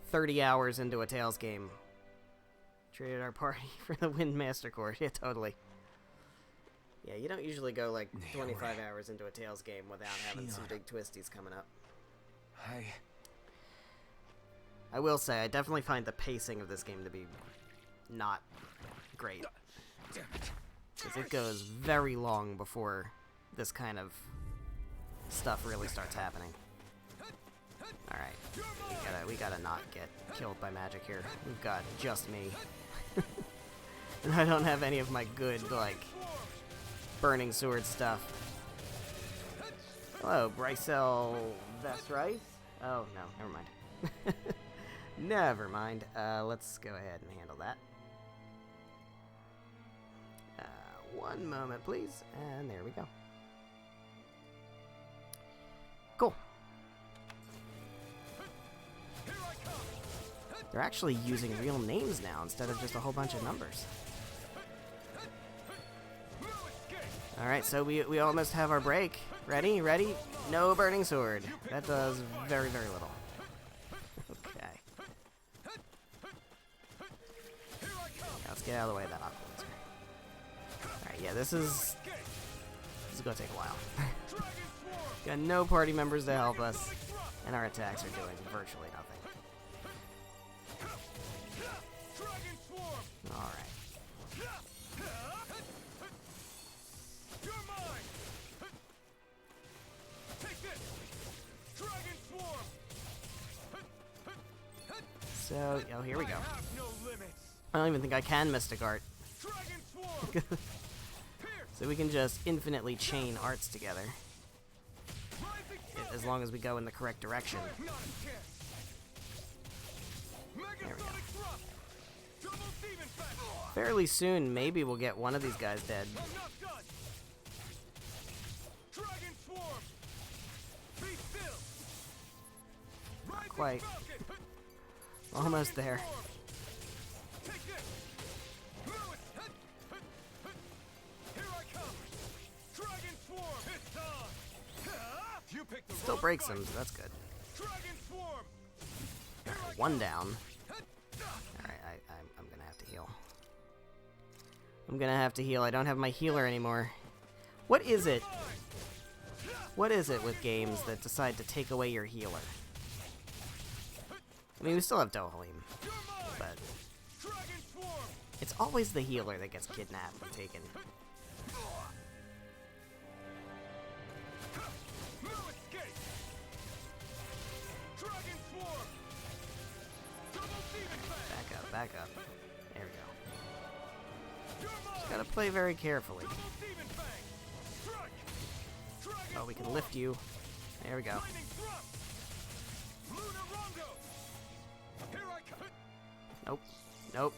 30 hours into a Tales game. Traded our party for the Wind Master Core. Yeah, totally. Yeah, you don't usually go, like, 25 hours into a Tales game without having some big twisties coming up. I will say, I definitely find the pacing of this game to be not great. Because it goes very long before this kind of stuff really starts happening. Alright, we gotta not get killed by magic here. We've got just me. And I don't have any of my good, like, burning sword stuff. Hello, Brycel Vesrice? Oh, no, never mind. Never mind. Let's go ahead and handle that. One moment, please. And there we go. Cool. They're actually using real names now instead of just a whole bunch of numbers. Alright, so we almost have our break. Ready? Ready? No burning sword. That does very, very little. Okay. Let's get out of the way of that aqua. Alright, yeah, this is gonna take a while. Got no party members to help us, and our attacks are doing virtually nothing. Alright. So, oh, here we go. I don't even think I can Mystic Art. So we can just infinitely chain arts together. as long as we go in the correct direction. There we go. Fairly soon, maybe we'll get one of these guys dead. Not quite. Almost there. Still breaks him, so that's good. Alright, one down. Alright, I'm gonna have to heal. I'm gonna have to heal. I don't have my healer anymore. What is it? What is it with games that decide to take away your healer? I mean, we still have Dohalim, but it's always the healer that gets kidnapped and taken. Back up. There we go. Just gotta play very carefully. Oh, we can lift you. There we go. Nope. Nope.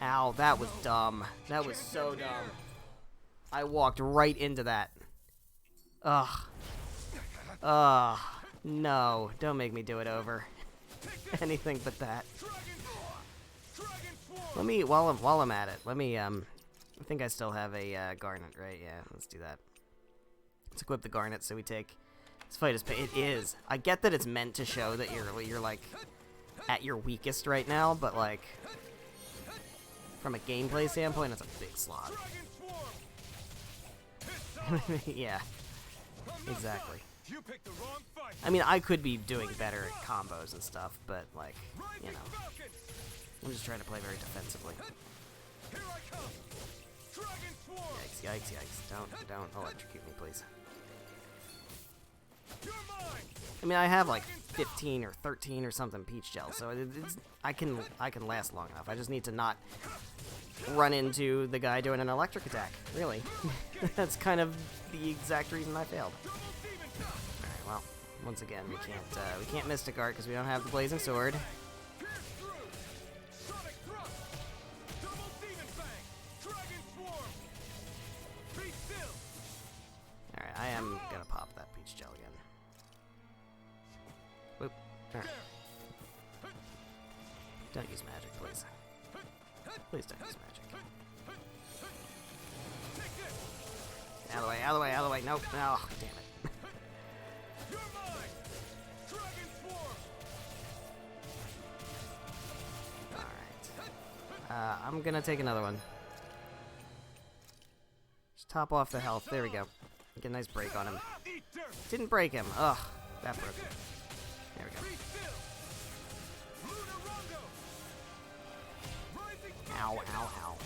Ow, that was dumb. That was so dumb. I walked right into that. Ugh. Ugh. No, don't make me do it over. Anything but that. Let me, while I'm at it, let me, I think I still have a, garnet, right? Yeah, let's do that. Let's equip the garnet so we take... This fight is... It is. I get that it's meant to show that you're like, at your weakest right now, but, like, from a gameplay standpoint, it's a big slog. Yeah. Exactly. I mean, I could be doing better at combos and stuff, but, like, you know, I'm just trying to play very defensively. Yikes, yikes, yikes. Don't electrocute me, please. I mean, I have, like, 15 or 13 or something peach gel, so I can last long enough. I just need to not run into the guy doing an electric attack, really. That's kind of the exact reason I failed. Alright, well, once again, we can't Mystic Art because we don't have the Blazing Sword. Alright, I am gonna pop that peach gel again. Whoop. Alright. Don't use magic, please. Please don't use magic. Out of the way, out of the way, out of the way. Nope. Oh, damn it. Alright. I'm gonna take another one. Just top off the health. There we go. Get a nice break on him. Didn't break him. Ugh. That broke him. There we go. Ow, ow, ow.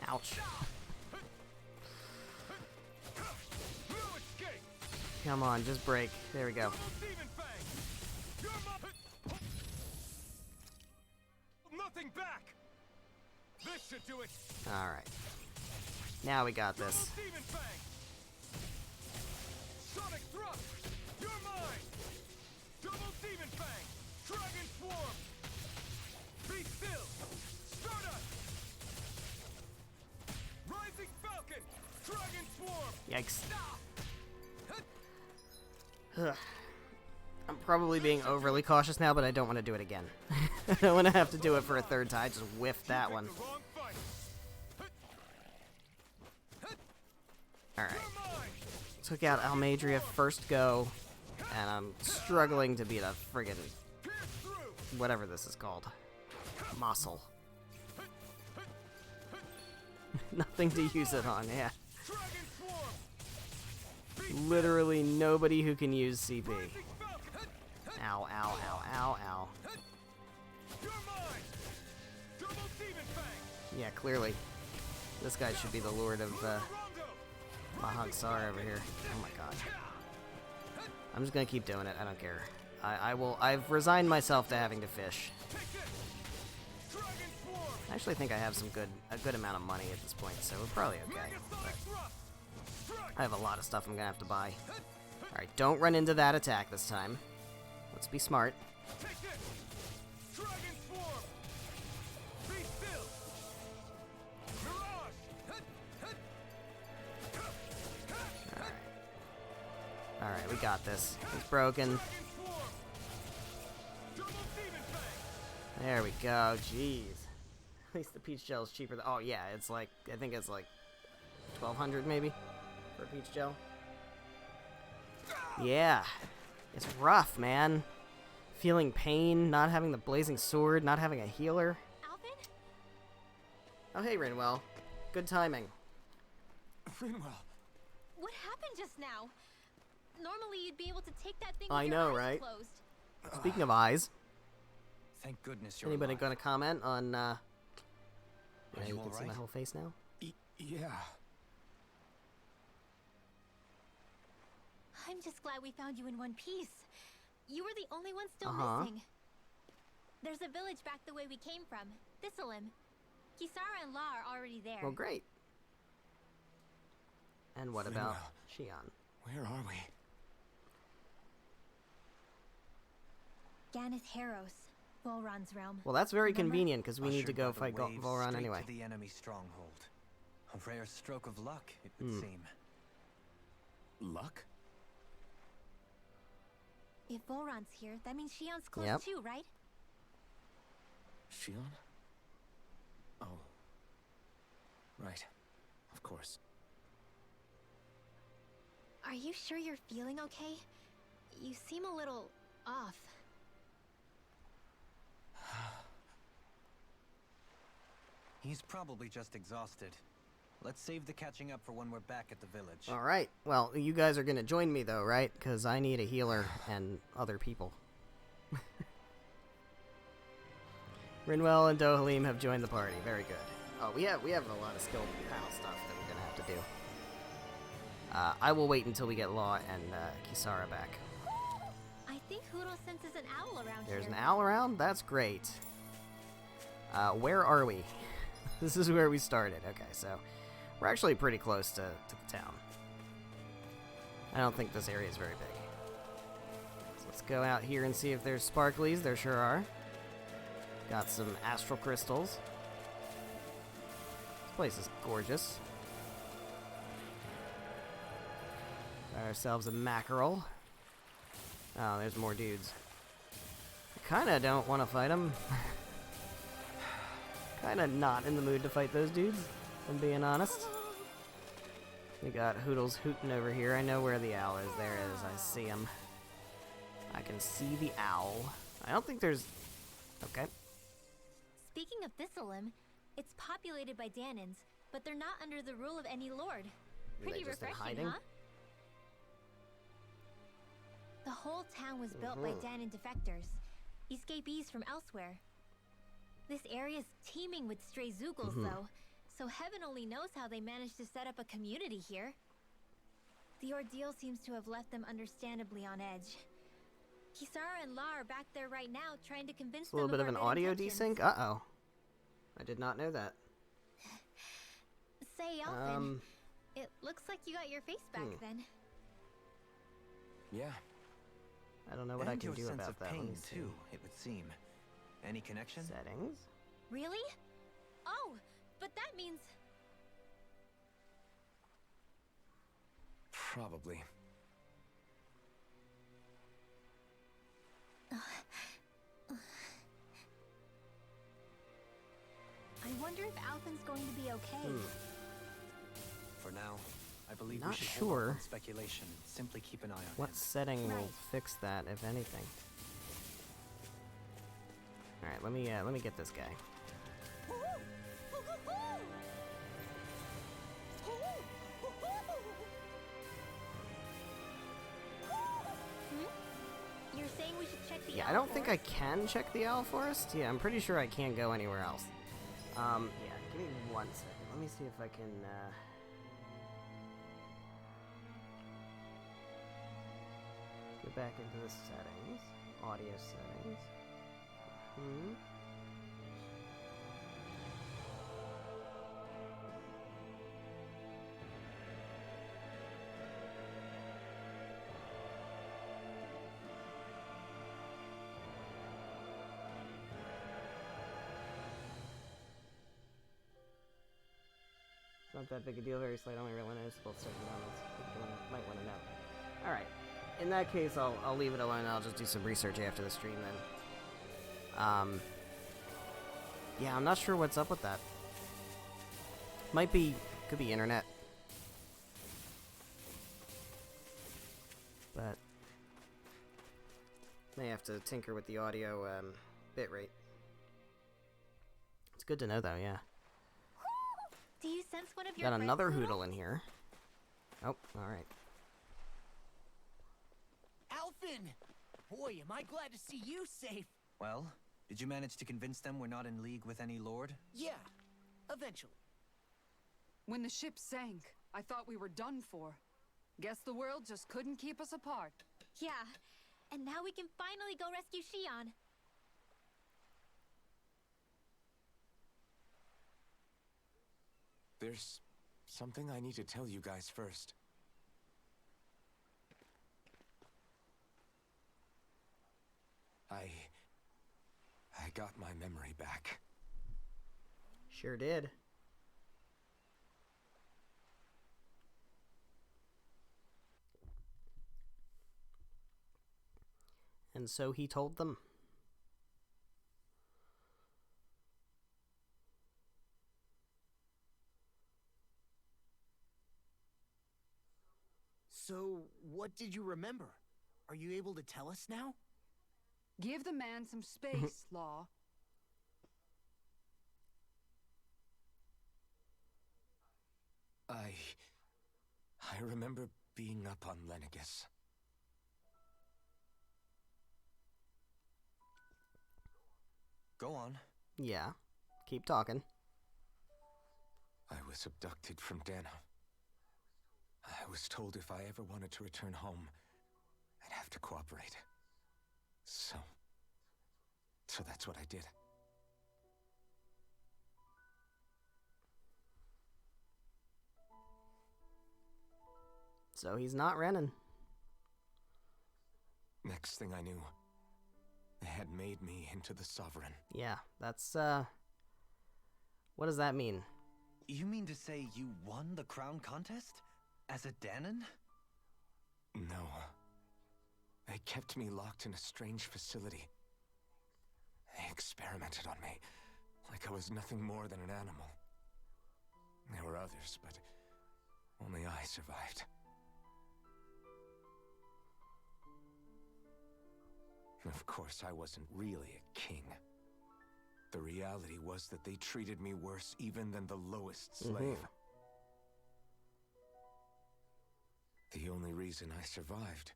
Ouch. Come on, just break. There we go. Nothing back. This should do it. All right. Now we got this. Sonic thrust. You're mine. Double Demon Fang. Dragon Swarm. Be still. Stardust. Rising Falcon. Dragon Swarm. Yikes. Ugh. I'm probably being overly cautious now, but I don't want to do it again. I don't want to have to do it for a third time. I just whiffed that one. Alright. Took out Almadria first go, and I'm struggling to beat a friggin' whatever this is called. Mossel. Nothing to use it on, yeah. Literally nobody who can use CP. Ow, ow, ow, ow, ow. Yeah, clearly. This guy should be the Lord of Mahag Sar over here. Oh my god. I'm just gonna keep doing it, I don't care. I've resigned myself to having to fish. I actually think I have a good amount of money at this point, so we're probably okay. But I have a lot of stuff I'm gonna have to buy. Alright, don't run into that attack this time. Let's be smart. Alright, we got this. It's broken. There we go. Jeez. At least the peach gel is cheaper. Oh yeah, it's like, I think it's like 1,200 maybe for a peach gel. Yeah. It's rough, man. Feeling pain, not having the blazing sword, not having a healer. Alvin? Oh hey, Rinwell. Good timing. Rinwell. What happened just now? Normally you'd be able to take that thing I with know, your eyes right? closed. Speaking of eyes, Thank goodness you're anybody alive. gonna comment on, yeah, you you can see alright? my whole face now? Yeah. I'm just glad we found you in one piece. You were the only one still missing. There's a village back the way we came from. Thistleim. Kisara and La are already there. Well, great. And what about Shion? Where are we? Ganeth Haros, Volron's realm. Well, that's very Remember? convenient, because we need to Ushered go by the fight waves Volron straight anyway. to the enemy stronghold. A rare stroke of luck, it would seem. Luck? If Volron's here, that means Shion's close Yep. too, right? Shion? Oh. Right. Of course. Are you sure you're feeling okay? You seem a little off. He's probably just exhausted. Let's save the catching up for when we're back at the village. Alright, well, you guys are gonna join me though, right? Because I need a healer and other people. Rinwell and Dohalim have joined the party. Very good. Oh, we have a lot of skill panel stuff that we're gonna have to do. I will wait until we get Law and Kisara back. I think Hoodle senses an owl around There's here. an owl around? That's great. Where are we? This is where we started. Okay, so we're actually pretty close to the town. I don't think this area is very big. So let's go out here and see if there's sparklies. There sure are. Got some astral crystals. This place is gorgeous. Got ourselves a mackerel. Oh, there's more dudes. I kinda don't want to fight them. Kinda not in the mood to fight those dudes, if I'm being honest. We got Hoodles hooting over here. I know where the owl is. There it is. I see him. I can see the owl. I don't think there's... Okay. Speaking of Thistleim, it's populated by Danins, but they're not under the rule of any lord. Are they Pretty just in refreshing, hiding? huh? The whole town was built by Danin defectors, escapees from elsewhere. This area's teeming with stray Zoogles, though, so heaven only knows how they managed to set up a community here. The ordeal seems to have left them understandably on edge. Kisara and La are back there right now, trying to convince It's a little them bit of an our good audio intentions. desync? Uh-oh. I did not know that. Say, Alvin, it looks like you got your face back then. Yeah. I don't know what I And can your do sense about of that. Let pain me see. too, it would seem. Any connection? Settings? Really? Oh, but that means... Probably. I wonder if Alvin's going to be okay. For now, I believe Not we should sure. hold off on speculation. Simply keep an eye on What him. setting will Right. fix that, if anything? Alright, let me get this guy. You're saying we should check the Yeah, owl I don't think I forest? can check the Owl Forest. Yeah, I'm pretty sure I can't go anywhere else. Yeah, give me 1 second. Let me see if I can, go back into the settings. Audio settings. Hmm. It's not that big a deal, very slight, only really noticeable certain moments. People might want to know. Alright. In that case, I'll leave it alone and I'll just do some research after the stream then. Yeah, I'm not sure what's up with that. Could be internet. But may have to tinker with the audio bitrate. It's good to know though, yeah. Do you sense one of your Got another friends, Hoodle in here. Oh, alright. Alphen! Boy, am I glad to see you safe. Well, did you manage to convince them we're not in league with any lord? Yeah, eventually. When the ship sank, I thought we were done for. Guess the world just couldn't keep us apart. Yeah, and now we can finally go rescue Shion. There's something I need to tell you guys first. I got my memory back. Sure did. And so he told them. So, what did you remember? Are you able to tell us now? Give the man some space, Law. I remember being up on Lenegis. Go on. Yeah. Keep talking. I was abducted from Dana. I was told if I ever wanted to return home, I'd have to cooperate. So that's what I did. So he's not Renan. Next thing I knew, they had made me into the Sovereign. Yeah, that's, what does that mean? You mean to say you won the crown contest? As a Danon? No. They kept me locked in a strange facility. They experimented on me, like I was nothing more than an animal. There were others, but only I survived. Of course, I wasn't really a king. The reality was that they treated me worse even than the lowest slave. The only reason I survived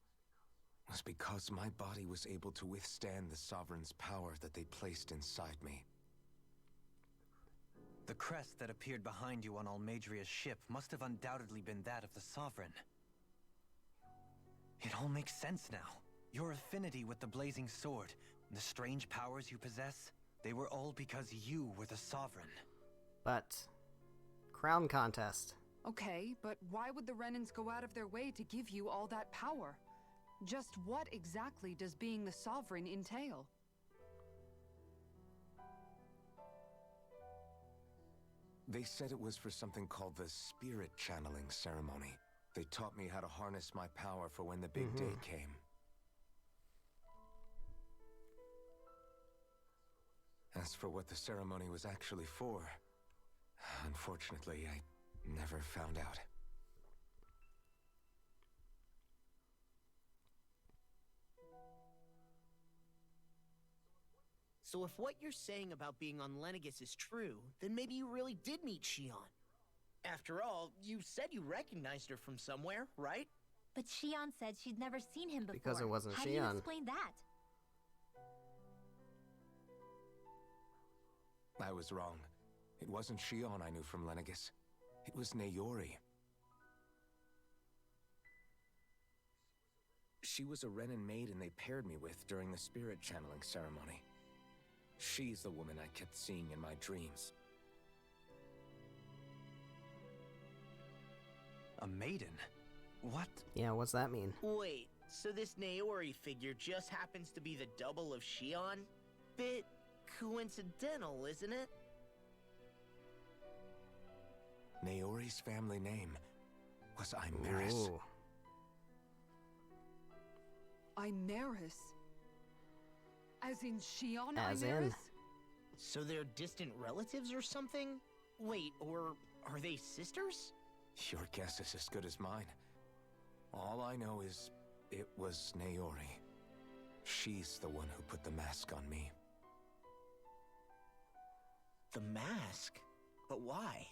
was because my body was able to withstand the Sovereign's power that they placed inside me. The crest that appeared behind you on Almadria's ship must have undoubtedly been that of the Sovereign. It all makes sense now. Your affinity with the Blazing Sword, and the strange powers you possess, they were all because you were the Sovereign. But crown contest. Okay, but why would the Renans go out of their way to give you all that power? Just what exactly does being the Sovereign entail? They said it was for something called the Spirit Channeling Ceremony. They taught me how to harness my power for when the big day came. As for what the ceremony was actually for, unfortunately, I never found out. So if what you're saying about being on Lenegis is true, then maybe you really did meet Shion. After all, you said you recognized her from somewhere, right? But Shion said she'd never seen him before. Because it wasn't How do you Shion. explain that? I was wrong. It wasn't Shion I knew from Lenegis. It was Naori. She was a Renin maiden they paired me with during the spirit channeling ceremony. She's the woman I kept seeing in my dreams. A maiden? What? Yeah, what's that mean? Wait, so this Naori figure just happens to be the double of Shion? Bit coincidental, isn't it? Naori's family name was Imeris. Ooh. Imeris? As in Shion As in. Imeris? So they're distant relatives or something? Wait, or are they sisters? Your guess is as good as mine. All I know is it was Naori. She's the one who put the mask on me. The mask? But why?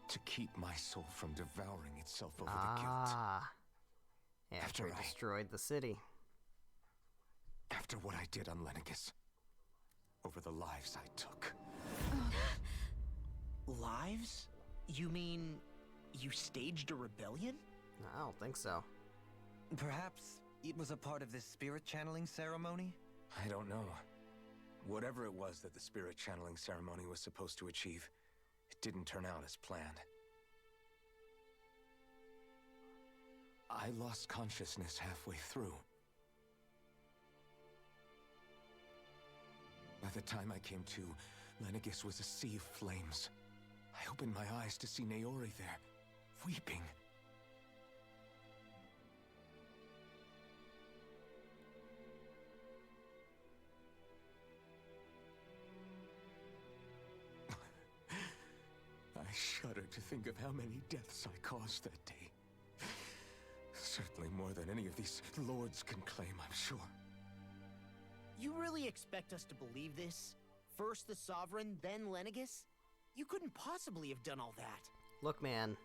To keep my soul from devouring itself over the guilt. Ah. After After it I- destroyed the city. After what I did on Lenegus. Over the lives I took. Lives? You mean you staged a rebellion? I don't think so. Perhaps it was a part of this spirit channeling ceremony? I don't know. Whatever it was that the spirit channeling ceremony was supposed to achieve, it didn't turn out as planned. I lost consciousness halfway through. By the time I came to, Lenegus was a sea of flames. I opened my eyes to see Naori there, weeping. I shudder to think of how many deaths I caused that day. Certainly more than any of these lords can claim, I'm sure. You really expect us to believe this? First the Sovereign, then Lenegus? You couldn't possibly have done all that. Look, man.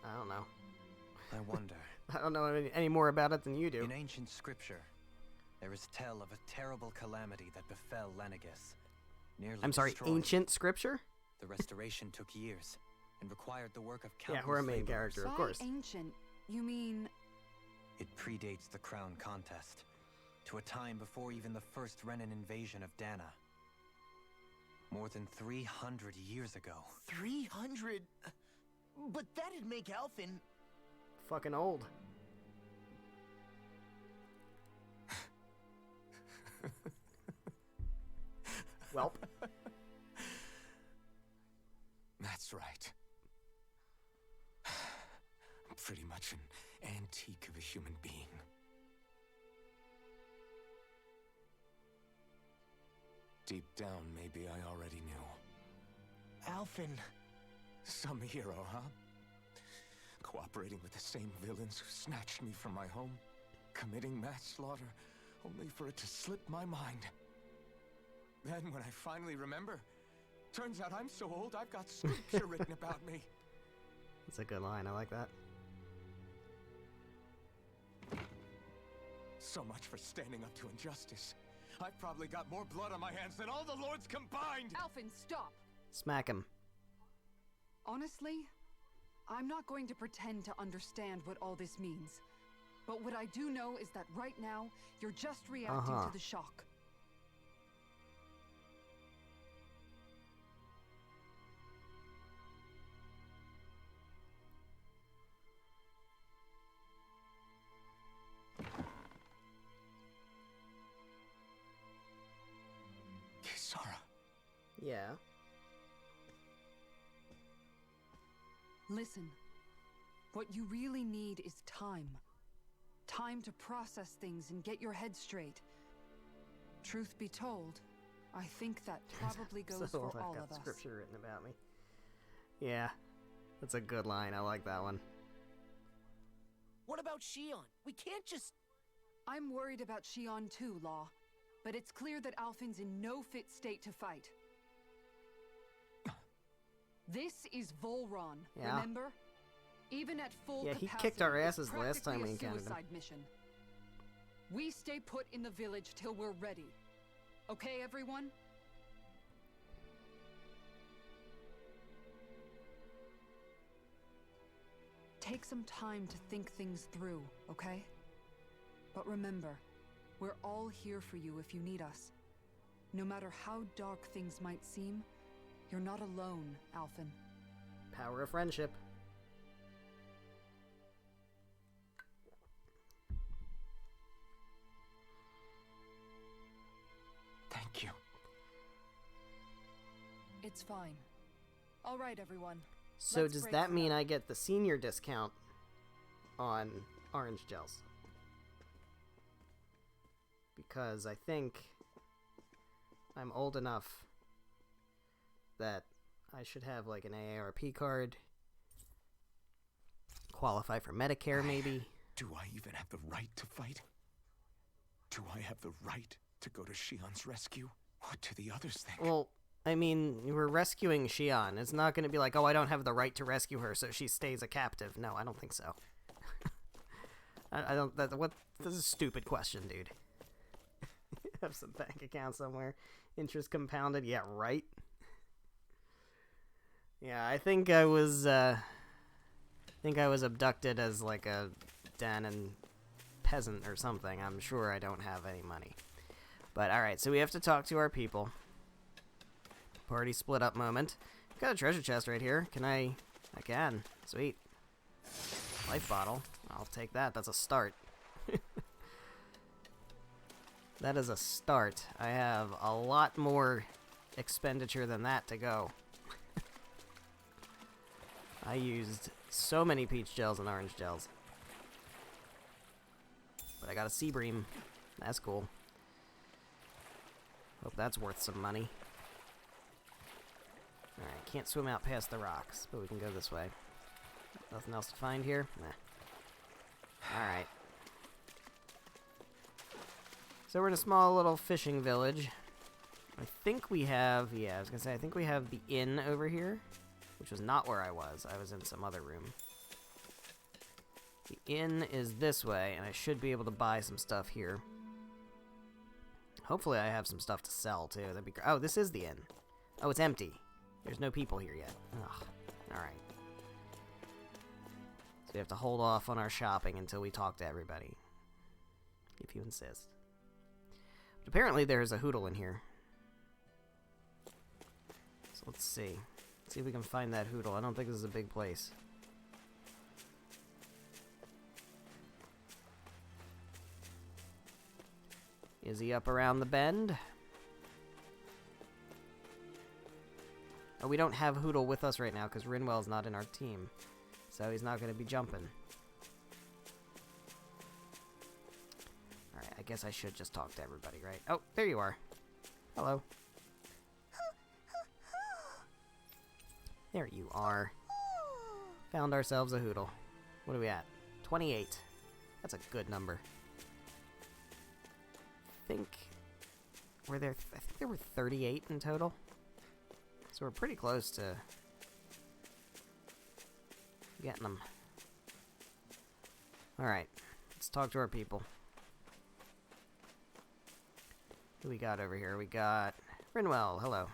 I don't know. I wonder. I don't know any more about it than you do. In ancient scripture, there is tell of a terrible calamity that befell Lenegus. Nearly I'm sorry, destroyed. ancient scripture? The restoration took years and required the work of Yeah, countless we're a main laborers. character, of By course. ancient, you mean... It predates the crown contest, to a time before even the first Renin invasion of Dana. More than 300 years ago. 300? But that'd make Alphen... Fucking old. Welp. That's right. I'm pretty much an antique of a human being. Deep down, maybe I already knew. Alphen... Some hero, huh? Cooperating with the same villains who snatched me from my home, committing mass slaughter, only for it to slip my mind. Then when I finally remember, turns out I'm so old I've got scripture written about me. That's a good line. I like that. So much for standing up to injustice. I've probably got more blood on my hands than all the lords combined! Alphen, stop! Smack him. Honestly, I'm not going to pretend to understand what all this means. But what I do know is that right now, you're just reacting to the shock. Kisara. Yeah. Listen, what you really need is time. Time to process things and get your head straight. Truth be told, I think that probably goes So for I've all got of us. scripture written about me. Yeah. That's a good line. I like that one. What about Shion? We can't just... I'm worried about Shion too, Law. But it's clear that Alphen's in no fit state to fight. This is Volron, Yeah. remember? Even at full Yeah, capacity, he kicked our it's asses last time we practically a encountered him. suicide mission. We stay put in the village till we're ready. Okay, everyone? take some time to think things through, okay? But remember, we're all here for you if you need us. No matter how dark things might seem, you're not alone, Alphen. Power of friendship. Thank you. It's fine. All right, everyone. So Let's does break that for mean now. I get the senior discount on orange gels? Because I think I'm old enough that I should have like an AARP card. Qualify for Medicare, maybe. Do I even have the right to fight? Do I have the right to go to Shion's rescue? What do the others think? Well, I mean, we're rescuing Shion. It's not going to be like, oh, I don't have the right to rescue her, so she stays a captive. No, I don't think so. I don't. This is a stupid question, dude. Have some bank account somewhere. Interest compounded. Yeah, right. Yeah, I think I was abducted as like a Danon peasant or something. I'm sure I don't have any money. But alright, so we have to talk to our people. Party split up moment. Got a treasure chest right here. Can I can. Sweet. Life bottle. I'll take that. That's a start. That is a start. I have a lot more expenditure than that to go. I used so many peach gels and orange gels. But I got a sea bream. That's cool. Hope that's worth some money. Alright, can't swim out past the rocks, but we can go this way. Nothing else to find here? Nah. Alright. So we're in a small little fishing village. I think we have, yeah, I was gonna say, I think we have the inn over here, which was not where I was. I was in some other room. The inn is this way, and I should be able to buy some stuff here. Hopefully I have some stuff to sell, too. That'd be great. Oh, this is the inn. Oh, it's empty. There's no people here yet. Ugh. Alright. So we have to hold off on our shopping until we talk to everybody. If you insist. But apparently there's a hoodle in here. So let's see. Let's see if we can find that hoodle. I don't think this is a big place. Is he up around the bend? Oh, we don't have Hoodle with us right now because Rinwell's not in our team. So he's not going to be jumping. Alright, I guess I should just talk to everybody, right? Oh, there you are. Hello. There you are. Found ourselves a Hoodle. What are we at? 28. That's a good number. I think there were 38 in total. So we're pretty close to getting them. Alright, let's talk to our people. Who we got over here? We got Rinwell, hello.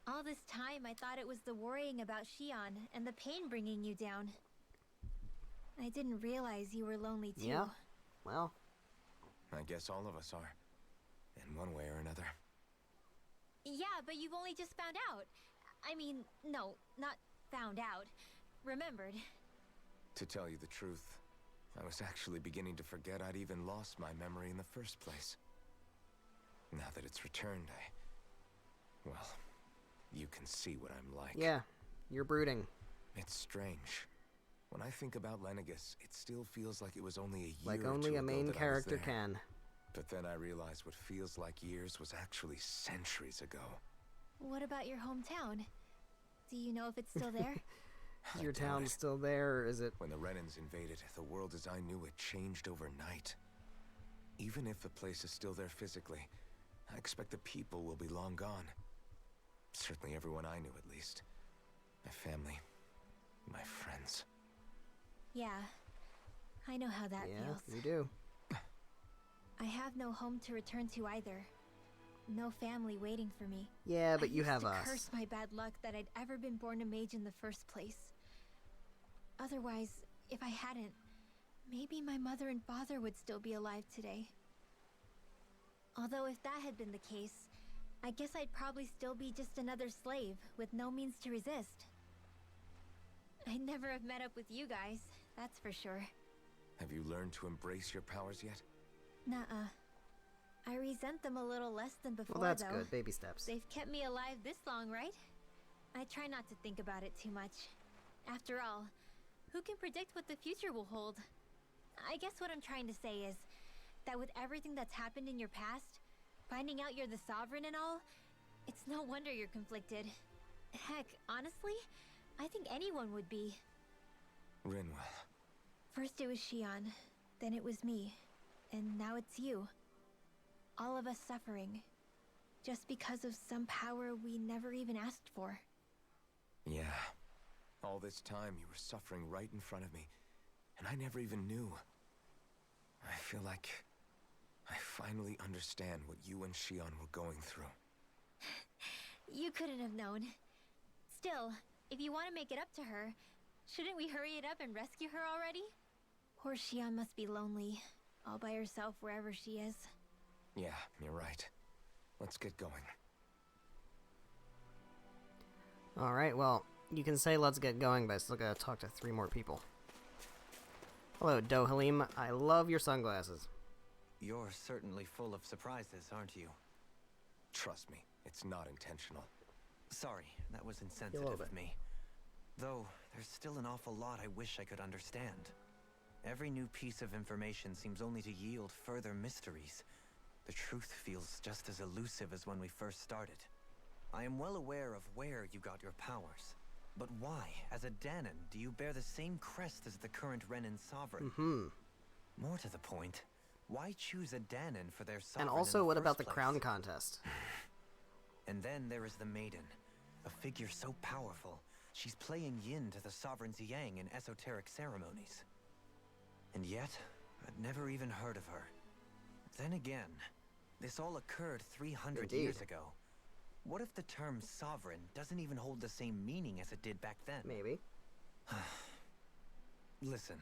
All this time, I thought it was the worrying about Shion and the pain bringing you down. I didn't realize you were lonely too. Yeah? Well, I guess all of us are. In one way or another. Yeah, but you've only just found out. I mean, no, not found out. Remembered. To tell you the truth, I was actually beginning to forget I'd even lost my memory in the first place. Now that it's returned, well, you can see what I'm like. yeah, you're brooding. It's strange. When I think about Lenegis, it still feels like it was only a year Like or only two a ago main that I was character there. can. But then I realized what feels like years was actually centuries ago. What about your hometown? Do you know if it's still there? Is your I doubt town it. still there, or is it? When the Renans invaded, the world as I knew it changed overnight. Even if the place is still there physically, I expect the people will be long gone. Certainly everyone I knew, at least. My family, my friends. Yeah, I know how that Yeah, feels. you do. I have no home to return to either. No family waiting for me. Yeah, but I you have used to us. curse my bad luck that I'd ever been born a mage in the first place. Otherwise, if I hadn't, maybe my mother and father would still be alive today. Although if that had been the case, I guess I'd probably still be just another slave with no means to resist. I'd never have met up with you guys, that's for sure. Have you learned to embrace your powers yet? Nuh-uh. I resent them a little less than before, Well, that's though. good. Baby steps. They've kept me alive this long, right? I try not to think about it too much. After all, who can predict what the future will hold? I guess what I'm trying to say is that with everything that's happened in your past, finding out you're the Sovereign and all, it's no wonder you're conflicted. Heck, honestly, I think anyone would be. Rinwell. First it was Shion, then it was me, and now it's you. All of us suffering, just because of some power we never even asked for. Yeah. All this time you were suffering right in front of me, and I never even knew. I feel like I finally understand what you and Shion were going through. You couldn't have known. Still, if you want to make it up to her, shouldn't we hurry it up and rescue her already? Poor Shion must be lonely, all by herself wherever she is. Yeah, you're right. Let's get going. Alright, well, you can say let's get going, but I still gotta talk to 3 more people. Hello, Dohalim. I love your sunglasses. You're certainly full of surprises, aren't you? Trust me, it's not intentional. Sorry, that was A insensitive little bit. of me. Though, there's still an awful lot I wish I could understand. Every new piece of information seems only to yield further mysteries. The truth feels just as elusive as when we first started. I am well aware of where you got your powers. But why, as a Danon, do you bear the same crest as the current Renin Sovereign? More to the point, why choose a Danon for their sovereign And also, in what about the first crown place? contest? And then there is the Maiden, a figure so powerful, she's playing yin to the Sovereign's yang in esoteric ceremonies. And yet, I'd never even heard of her. Then again, this all occurred 300 Indeed. years ago. What if the term sovereign doesn't even hold the same meaning as it did back then? Maybe. Listen,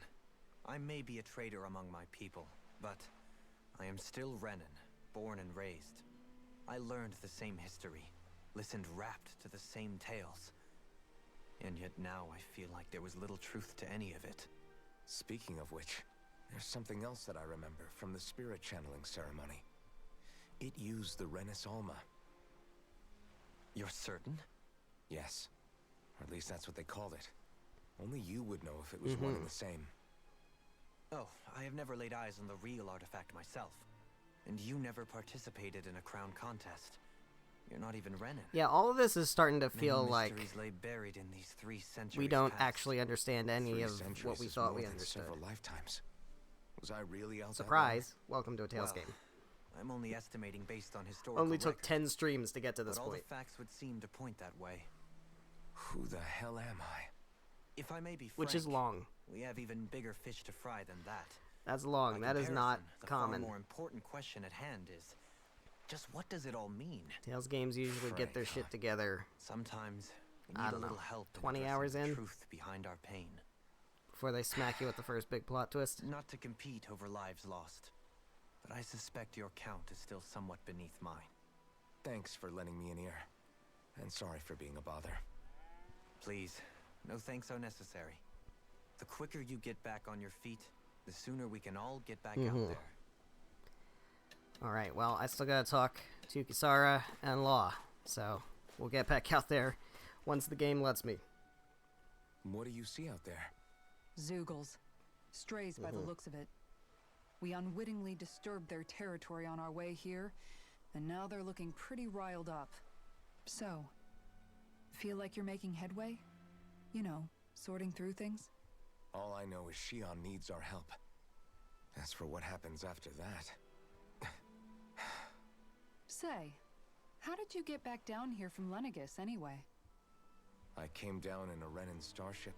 I may be a traitor among my people, but I am still Renin, born and raised. I learned the same history, listened rapt to the same tales. And yet now I feel like there was little truth to any of it. Speaking of which, there's something else that I remember from the spirit channeling ceremony. It used the Renis Alma. You're certain? Yes. Or at least that's what they called it. Only you would know if it was one and the same. Oh, I have never laid eyes on the real artifact myself. And you never participated in a crown contest. You're not even Renin. Yeah, all of this is starting to Many feel like mysteries lay buried in these 3 centuries we don't past. actually understand any 3 of centuries what we is thought more we than understood. several lifetimes. Was I really out Surprise! Welcome to a Tales Well, game. I'm only estimating based on historical Only took record, 10 streams to get to this but all point. the facts would seem to point that way. Who the hell am I? If I may be frank, Which is long. we have even bigger fish to fry than that. That's long. By That is not comparison, the common. far more important question at hand is, just what does it all mean? Tales games usually get their shit together Sometimes we I need a don't little know, help in 20 addressing hours the in? truth behind our pain. before they smack you with the first big plot twist. Not to compete over lives lost, but I suspect your count is still somewhat beneath mine. Thanks for lending me an ear. And sorry for being a bother. Please, no thanks are necessary. The quicker you get back on your feet, the sooner we can all get back out there. Alright, well, I still gotta talk to Kisara and Law, so we'll get back out there once the game lets me. What do you see out there? Zeugles. Strays by the looks of it. We unwittingly disturbed their territory on our way here, and now they're looking pretty riled up. So, feel like you're making headway? You know, sorting through things? All I know is Shion needs our help. As for what happens after that... Say, how did you get back down here from Lenegis, anyway? I came down in a Renin starship.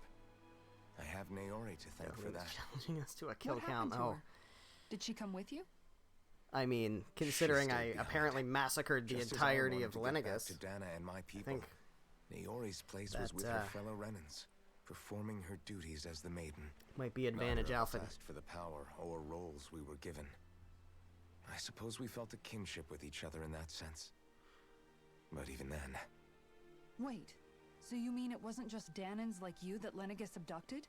I have Naori to thank for that. Challenging us to a kill What count. happened to Oh, her? Did she come with you? I mean, considering stayed I behind. apparently massacred the Just as I entirety wanted of to get back Lenegis, to Dana and my people, think Naori's place that, was with her fellow Renins. performing her duties as the maiden. Might be advantage Neither of us Alphen. asked for the power or roles we were given. I suppose we felt a kinship with each other in that sense. But even then, Wait, so you mean it wasn't just Danans like you that Lenegis abducted?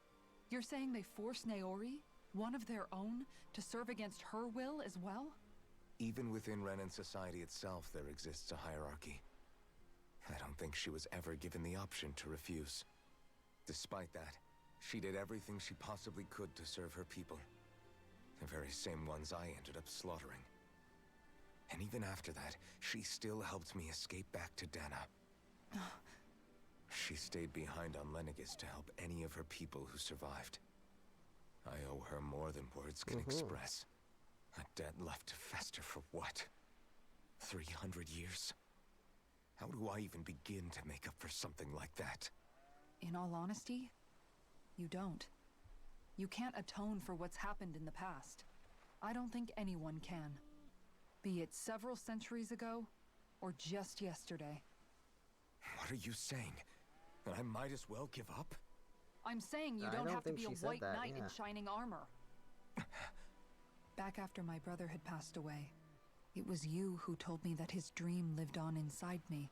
You're saying they forced Naori, one of their own, to serve against her will as well? even within Renan society itself, there exists a hierarchy. I don't think she was ever given the option to refuse. Despite that, she did everything she possibly could to serve her people. The very same ones I ended up slaughtering. And even after that, she still helped me escape back to Dana. She stayed behind on Lenegis to help any of her people who survived. I owe her more than words can express. A debt left to fester for what? 300 years? How do I even begin to make up for something like that? In all honesty, you don't. You can't atone for what's happened in the past. I don't think anyone can. Be it several centuries ago, or just yesterday. What are you saying? That I might as well give up? I'm saying you I don't don't have to think be she a said white that, knight yeah. in shining armor. Back after my brother had passed away, it was you who told me that his dream lived on inside me.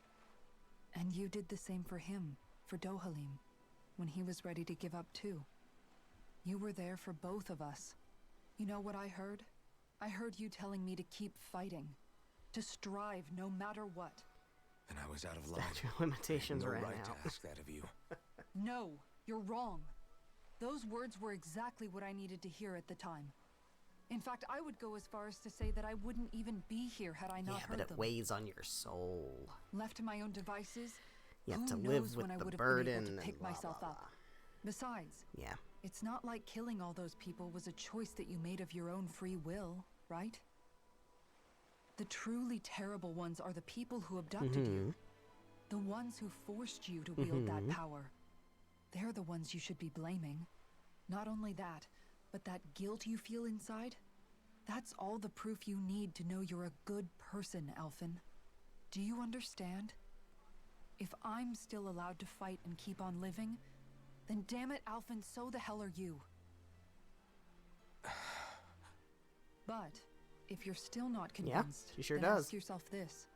And you did the same for him, for Dohalim, when he was ready to give up too. You were there for both of us. You know what I heard? I heard you telling me to keep fighting, to strive no matter what. And I was out of line. Statute of limitations no ran right out. to ask that of you. No, you're wrong. Those words were exactly what I needed to hear at the time. In fact, I would go as far as to say that I wouldn't even be here had I not Yeah, heard but it them. weighs on your soul. Left to my own devices, You have who to knows live when with I the would have been burden able to and pick blah, myself blah, up. blah. Besides, Yeah. it's not like killing all those people was a choice that you made of your own free will, right? The truly terrible ones are the people who abducted you. The ones who forced you to wield that power. They're the ones you should be blaming. Not only that, but that guilt you feel inside, that's all the proof you need to know you're a good person, Alphen. Do you understand? If I'm still allowed to fight and keep on living, then damn it, Alphen, so the hell are you. But if you're still not convinced, she sure then does. ask yourself this.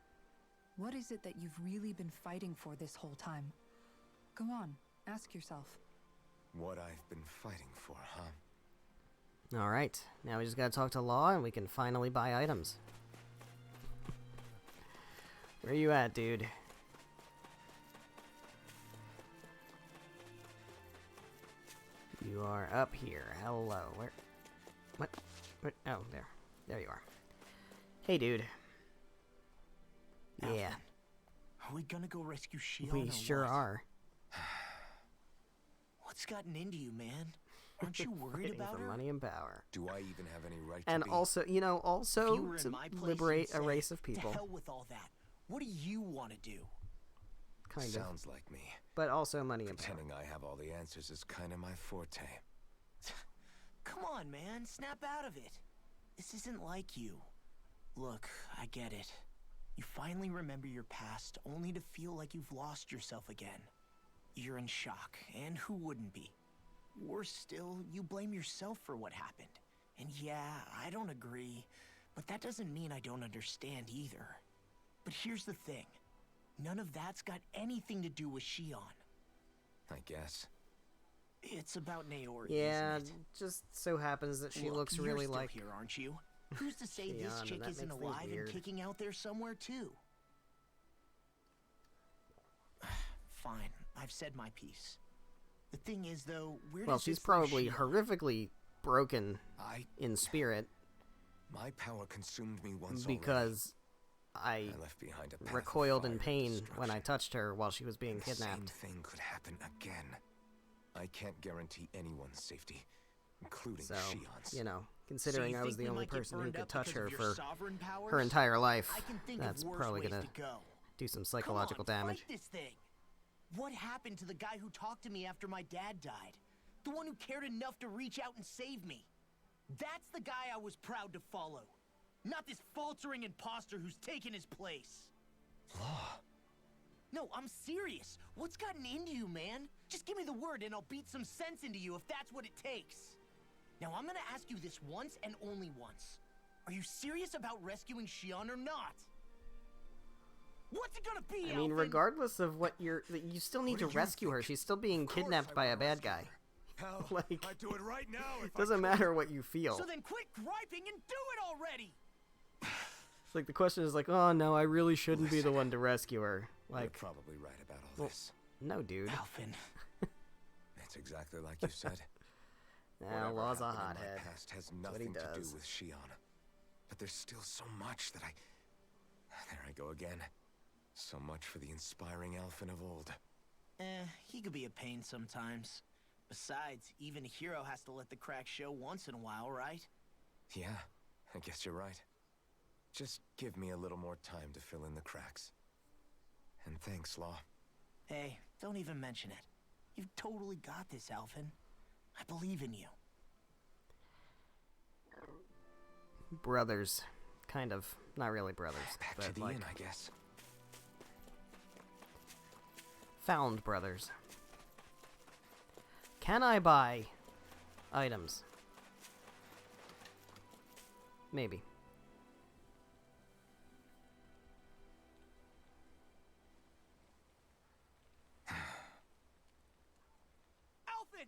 What is it that you've really been fighting for this whole time? Go on, ask yourself. What I've been fighting for, huh? Alright, now we just gotta talk to Law and we can finally buy items. Where you at, dude? You are up here. Hello. Where? What? Oh, there. There you are. Hey, dude. Yeah, Are we gonna go rescue Shion? we or sure what? are. What's gotten into you, man? Aren't you worried Fighting about for her? money and power. Do I even have any right And to be? also, you know, If also you were in to my place, liberate you'd a say, race of To people. hell with all that. What do you want to do? Kind of. Sounds like me. But also money and power. Pretending I have all the answers is kind of my forte. Come on, man. Snap out of it. This isn't like you. Look, I get it. You finally remember your past, only to feel like you've lost yourself again. You're in shock, and who wouldn't be? Worse still, you blame yourself for what happened. And yeah, I don't agree, but that doesn't mean I don't understand either. But here's the thing. None of that's got anything to do with Shion. I guess. It's about Naori, Yeah, isn't it? just so happens that she Look, looks you're really still like. here, aren't you? Who's to say this Shion, and chick that isn't makes things alive and weird. kicking out there somewhere too? Fine, I've said my piece. The thing is, though, where Well, does she's it leave probably Shion? horrifically broken in spirit My power consumed me once because already. I left behind a path of recoiled in fire and pain when I destruction. touched her while she was being The same kidnapped. thing could happen again. I can't guarantee anyone's safety, including So, Shion's. you know, So considering you I was think the we only might get person who burned could up touch because her of your for sovereign powers? her entire life, I can think that's of worse probably ways gonna to go. do some Come psychological on, damage. Fight this thing. What happened to the guy who talked to me after my dad died? The one who cared enough to reach out and save me. That's the guy I was proud to follow. Not this faltering imposter who's taken his place. Law. No, I'm serious. What's gotten into you, man? Just give me the word and I'll beat some sense into you if that's what it takes. Now I'm gonna ask you this once and only once. Are you serious about rescuing Xion or not? What's it gonna be, I mean, Alphen? regardless of what you still need to rescue her. She's still being kidnapped by a bad guy. Hell, Like, I'd do it right now if doesn't I matter what you feel. So then quit griping and do it already! It's like the question is like, oh no, I really shouldn't be the one to rescue her. You're Like, probably right about all well, this. no, dude. Alphen. It's exactly like you said. Now, Whatever Law's a happened in hothead. my past has That's what he nothing to do does. with Xion. But there's still so much that There I go again. So much for the inspiring Alphen of old. He could be a pain sometimes. Besides, even a hero has to let the cracks show once in a while, right? Yeah, I guess you're right. Just give me a little more time to fill in the cracks. And thanks, Law. Hey, don't even mention it. You've totally got this, Alphen. I believe in you. Brothers. Kind of. Not really brothers. Back but to the like, inn, I guess. found brothers. Can I buy items? Maybe. Alphen!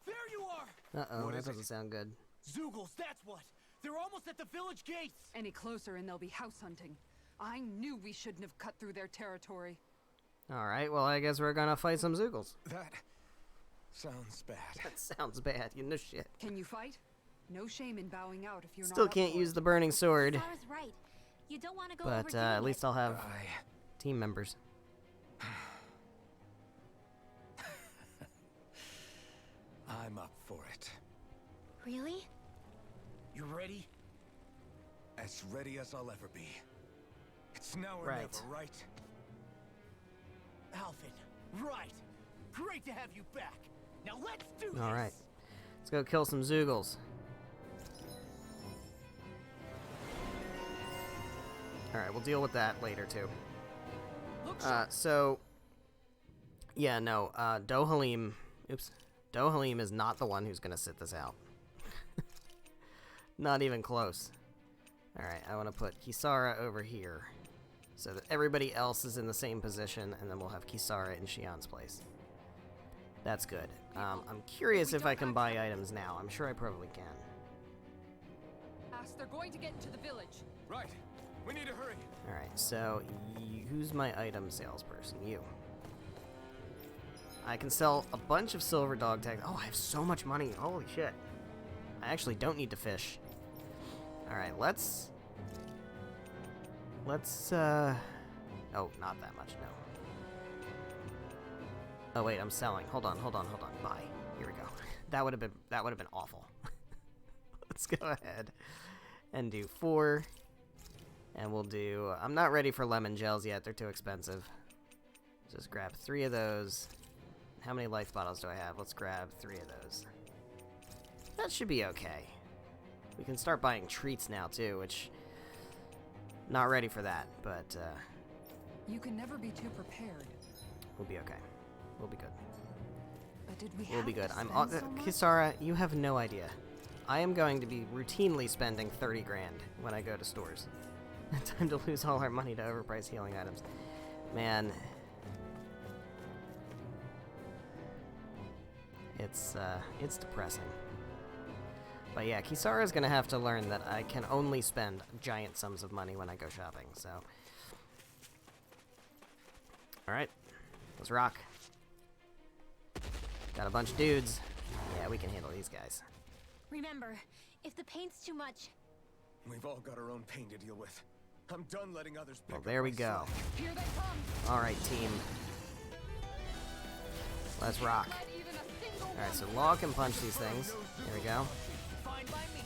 There you are! Uh-oh, What that is it? doesn't sound good. Zoogles, that's what! They're almost at the village gates! Any closer and they'll be house hunting. I knew we shouldn't have cut through their territory. Alright, well, I guess we're gonna fight some Zoogles. That sounds bad. That sounds bad. You know shit. Can you fight? No shame in bowing out if you're Still not up can't for use it. the burning sword, Sarah's right. You don't want to go but overdoing at least it. I'll have I... team members. I'm up for it. Really? You ready? As ready as I'll ever be. It's now or Right. never, right? Alphen, right! Great to have you back! Now let's do this! Alright. Let's go kill some Zoogles. Alright, we'll deal with that later, too. So... Yeah, no, Dohalim... Oops. Dohalim is not the one who's gonna sit this out. Not even close. Alright, I want to put Kisara over here. So that everybody else is in the same position, and then we'll have Kisara in Xion's place. That's good. I'm curious if I can buy items now. I'm sure I probably can. They're going to get into the village. Right. We need to hurry. Alright, so who's my item salesperson? You. I can sell a bunch of silver dog tags. Oh, I have so much money. Holy shit. I actually don't need to fish. Alright, let's... Oh, not that much, no. Oh, wait, I'm selling. Hold on. Buy. Here we go. That would have been awful. Let's go ahead and do 4. And we'll do... I'm not ready for lemon gels yet. They're too expensive. Just grab 3 of those. How many life bottles do I have? Let's grab 3 of those. That should be okay. We can start buying treats now, too, which... Not ready for that, but You can never be too prepared. we'll be okay. We'll be good. But did we We'll have be good. to I'm spend so much? Kisara, you have no idea. I am going to be routinely spending 30 grand when I go to stores. Time to lose all our money to overpriced healing items. Man. It's depressing. But yeah, Kisara's gonna have to learn that I can only spend giant sums of money when I go shopping, so. Alright, let's rock. Got a bunch of dudes. Yeah, we can handle these guys. Remember, if the paint's too much, We've all got our own pain to deal with. I'm done letting others pick Well, up there we my go. slack. Here they come. Alright, team. Let's rock. Let even a single Alright, so Law can punch these things. There we go. Fine by me.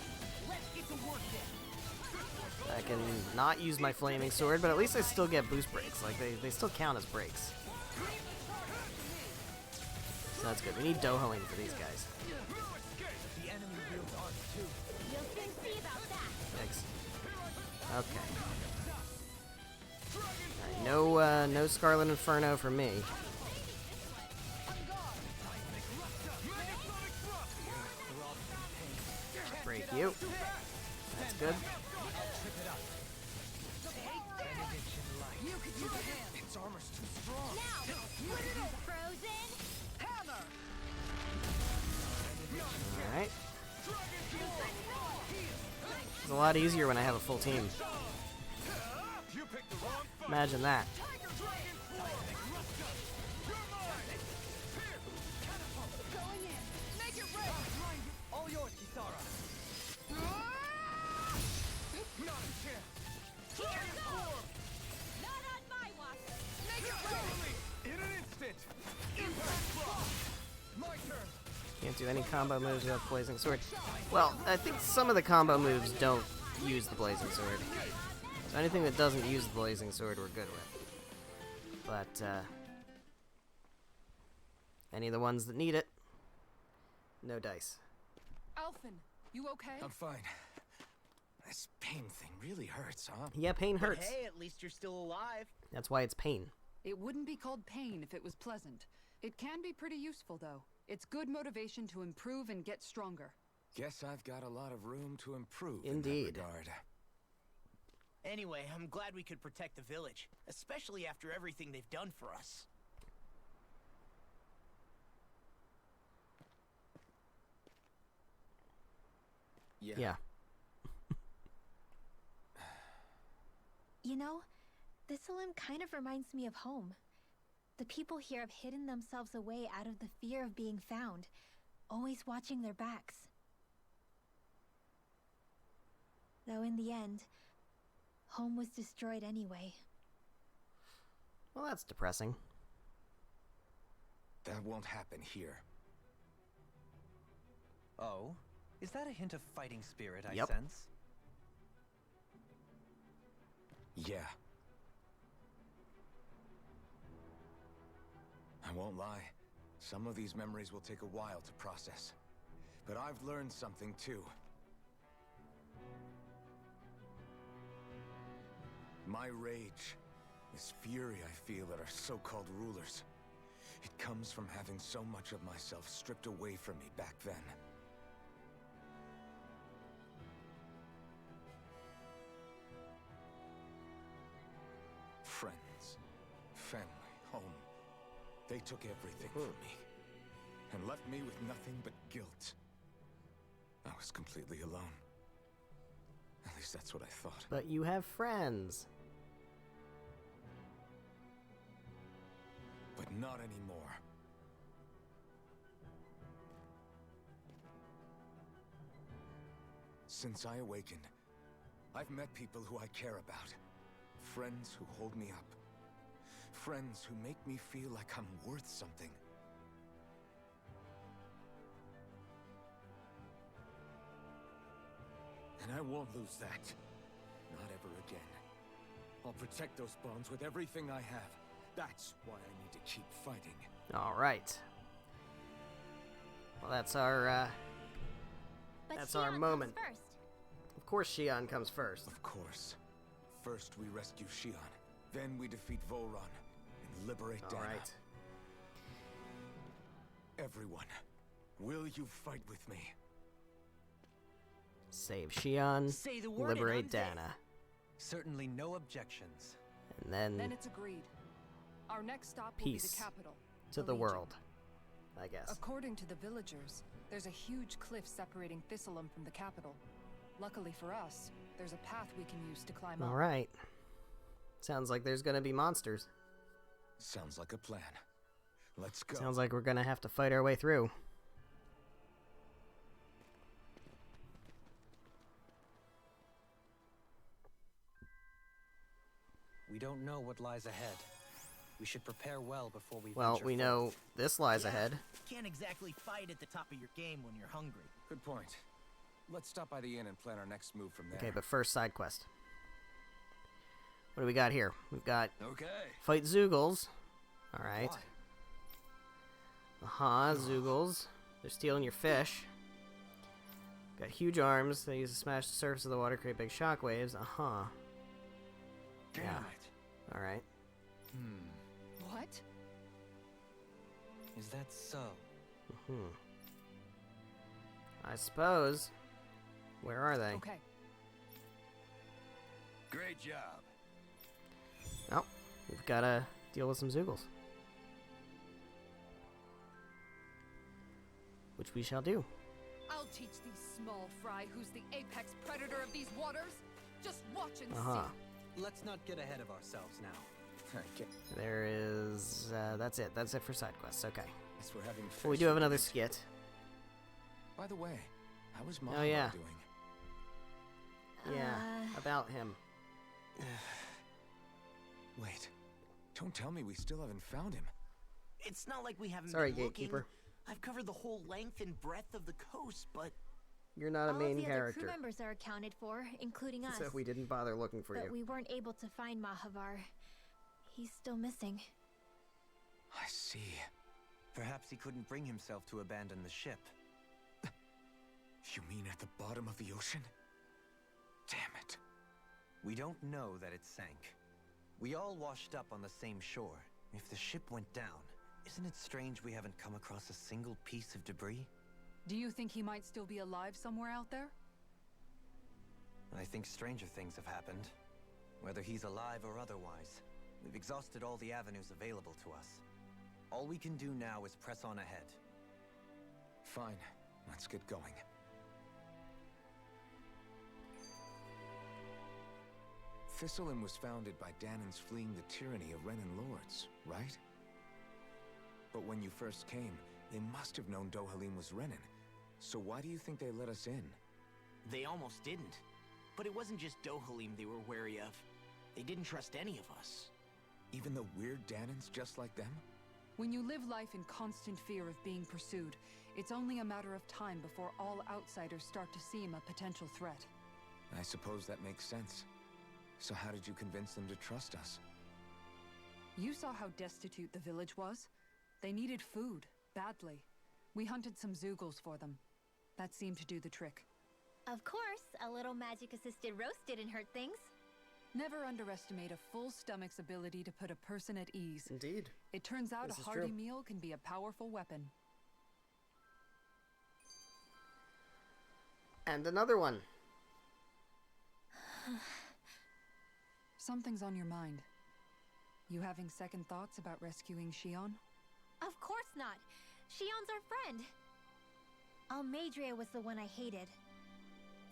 Let's get to work then. I can not use my flaming sword, but at least I still get boost breaks. Like, they still count as breaks. So that's good. We need Dohaling for these guys. The enemy wields ours too. you'll soon see about that. Thanks. Okay. Alright, no Scarlet Inferno for me. good. Its armor's too strong. Frozen. Alright. It's a lot easier when I have a full team. Imagine that. All yours, Kisara. Not on my watch. In an instant. My turn. Can't do any combo moves without the Blazing Sword. Well, I think some of the combo moves don't use the Blazing Sword. So anything that doesn't use the Blazing Sword we're good with. But, any of the ones that need it, no dice. Alphen, you okay? I'm fine. This pain thing really hurts, huh? Yeah, pain hurts. Hey, at least you're still alive. That's why it's pain. It wouldn't be called pain if it was pleasant. It can be pretty useful, though. It's good motivation to improve and get stronger. Guess I've got a lot of room to improve Indeed. in that regard. Anyway, I'm glad we could protect the village, especially after everything they've done for us. Yeah. You know, Thistleum kind of reminds me of home. The people here have hidden themselves away out of the fear of being found, always watching their backs. Though in the end, home was destroyed anyway. Well, that's depressing. That won't happen here. Oh? Is that a hint of fighting spirit I Yep. sense? Yeah. I won't lie. Some of these memories will take a while to process. But I've learned something too. My rage, this fury I feel at our so-called rulers, it comes from having so much of myself stripped away from me back then. Friends, family, home. They took everything from me and left me with nothing but guilt. I was completely alone. At least that's what I thought. But you have friends. But not anymore. Since I awakened, I've met people who I care about. Friends who hold me up. Friends who make me feel like I'm worth something. And I won't lose that. Not ever again. I'll protect those bonds with everything I have. That's why I need to keep fighting. Alright. Well, that's our, But That's our Shion moment. comes first. Of course Shion comes first. Of course. First we rescue Shion. Then we defeat Volron and liberate Dana. Alright. Everyone, will you fight with me? Save Shion, Say the word and liberate I'm dead. Dana. Certainly no objections. And then Then it's agreed. Our next stop will be Peace the capital. to the Legion. world, I guess. According to the villagers, there's a huge cliff separating Thistleum from the capital. Luckily for us, there's a path we can use to climb up. Alright. Sounds like there's gonna be monsters. Sounds like a plan. Let's go. Sounds like we're gonna have to fight our way through. We don't know what lies ahead. We should prepare well before we Well, venture we forth. know this lies Yeah, ahead. Can't exactly fight at the top of your game when you're hungry. Good point. Let's stop by the inn and plan our next move from there. Okay, but first, side quest. What do we got here? We've got Okay. fight Zoogles. Alright. Why? Zoogles. They're stealing your fish. Got huge arms. They use to smash the surface of the water, create big shockwaves. Damn Yeah. it. Alright. What? Is that so? I suppose. Where are they? Okay. Great job. Oh, we've got to deal with some Zoogles. Which we shall do. I'll teach these small fry who's the apex predator of these waters. Just watch and Uh-huh. see. Let's not get ahead of ourselves now. There is... that's it. That's it for side quests. Okay. Guess we're having Well, we fish do have for another dinner. skit. By the way, how is Mom Oh, yeah. doing? Yeah, about him. Wait, don't tell me we still haven't found him. It's not like we haven't Sorry, been looking. Gatekeeper. I've covered the whole length and breadth of the coast, but You're not a All main of the other crew character. members are accounted for, including us. So we didn't bother looking for but you. we weren't able to find Mahavar. He's still missing. I see. Perhaps he couldn't bring himself to abandon the ship. You mean at the bottom of the ocean? Damn it. We don't know that it sank. We all washed up on the same shore. If the ship went down, isn't it strange we haven't come across a single piece of debris? Do you think he might still be alive somewhere out there? I think stranger things have happened. Whether he's alive or otherwise, we've exhausted all the avenues available to us. All we can do now is press on ahead. Fine, let's get going. Thistlein was founded by Danan's fleeing the tyranny of Renan lords, right? But when you first came, they must have known Dohalim was Renan. So why do you think they let us in? they almost didn't. But it wasn't just Dohalim they were wary of. They didn't trust any of us. Even the weird Danans just like them? When you live life in constant fear of being pursued, it's only a matter of time before all outsiders start to seem a potential threat. I suppose that makes sense. So how did you convince them to trust us? You saw how destitute the village was. They needed food, badly. We hunted some Zoogles for them. That seemed to do the trick. Of course, a little magic-assisted roast didn't hurt things. Never underestimate a full stomach's ability to put a person at ease. Indeed. It turns out This a is hearty true. meal can be a powerful weapon. And another one. Something's on your mind. You having second thoughts about rescuing Shion? Of course not. Shion's our friend. Almadria was the one I hated.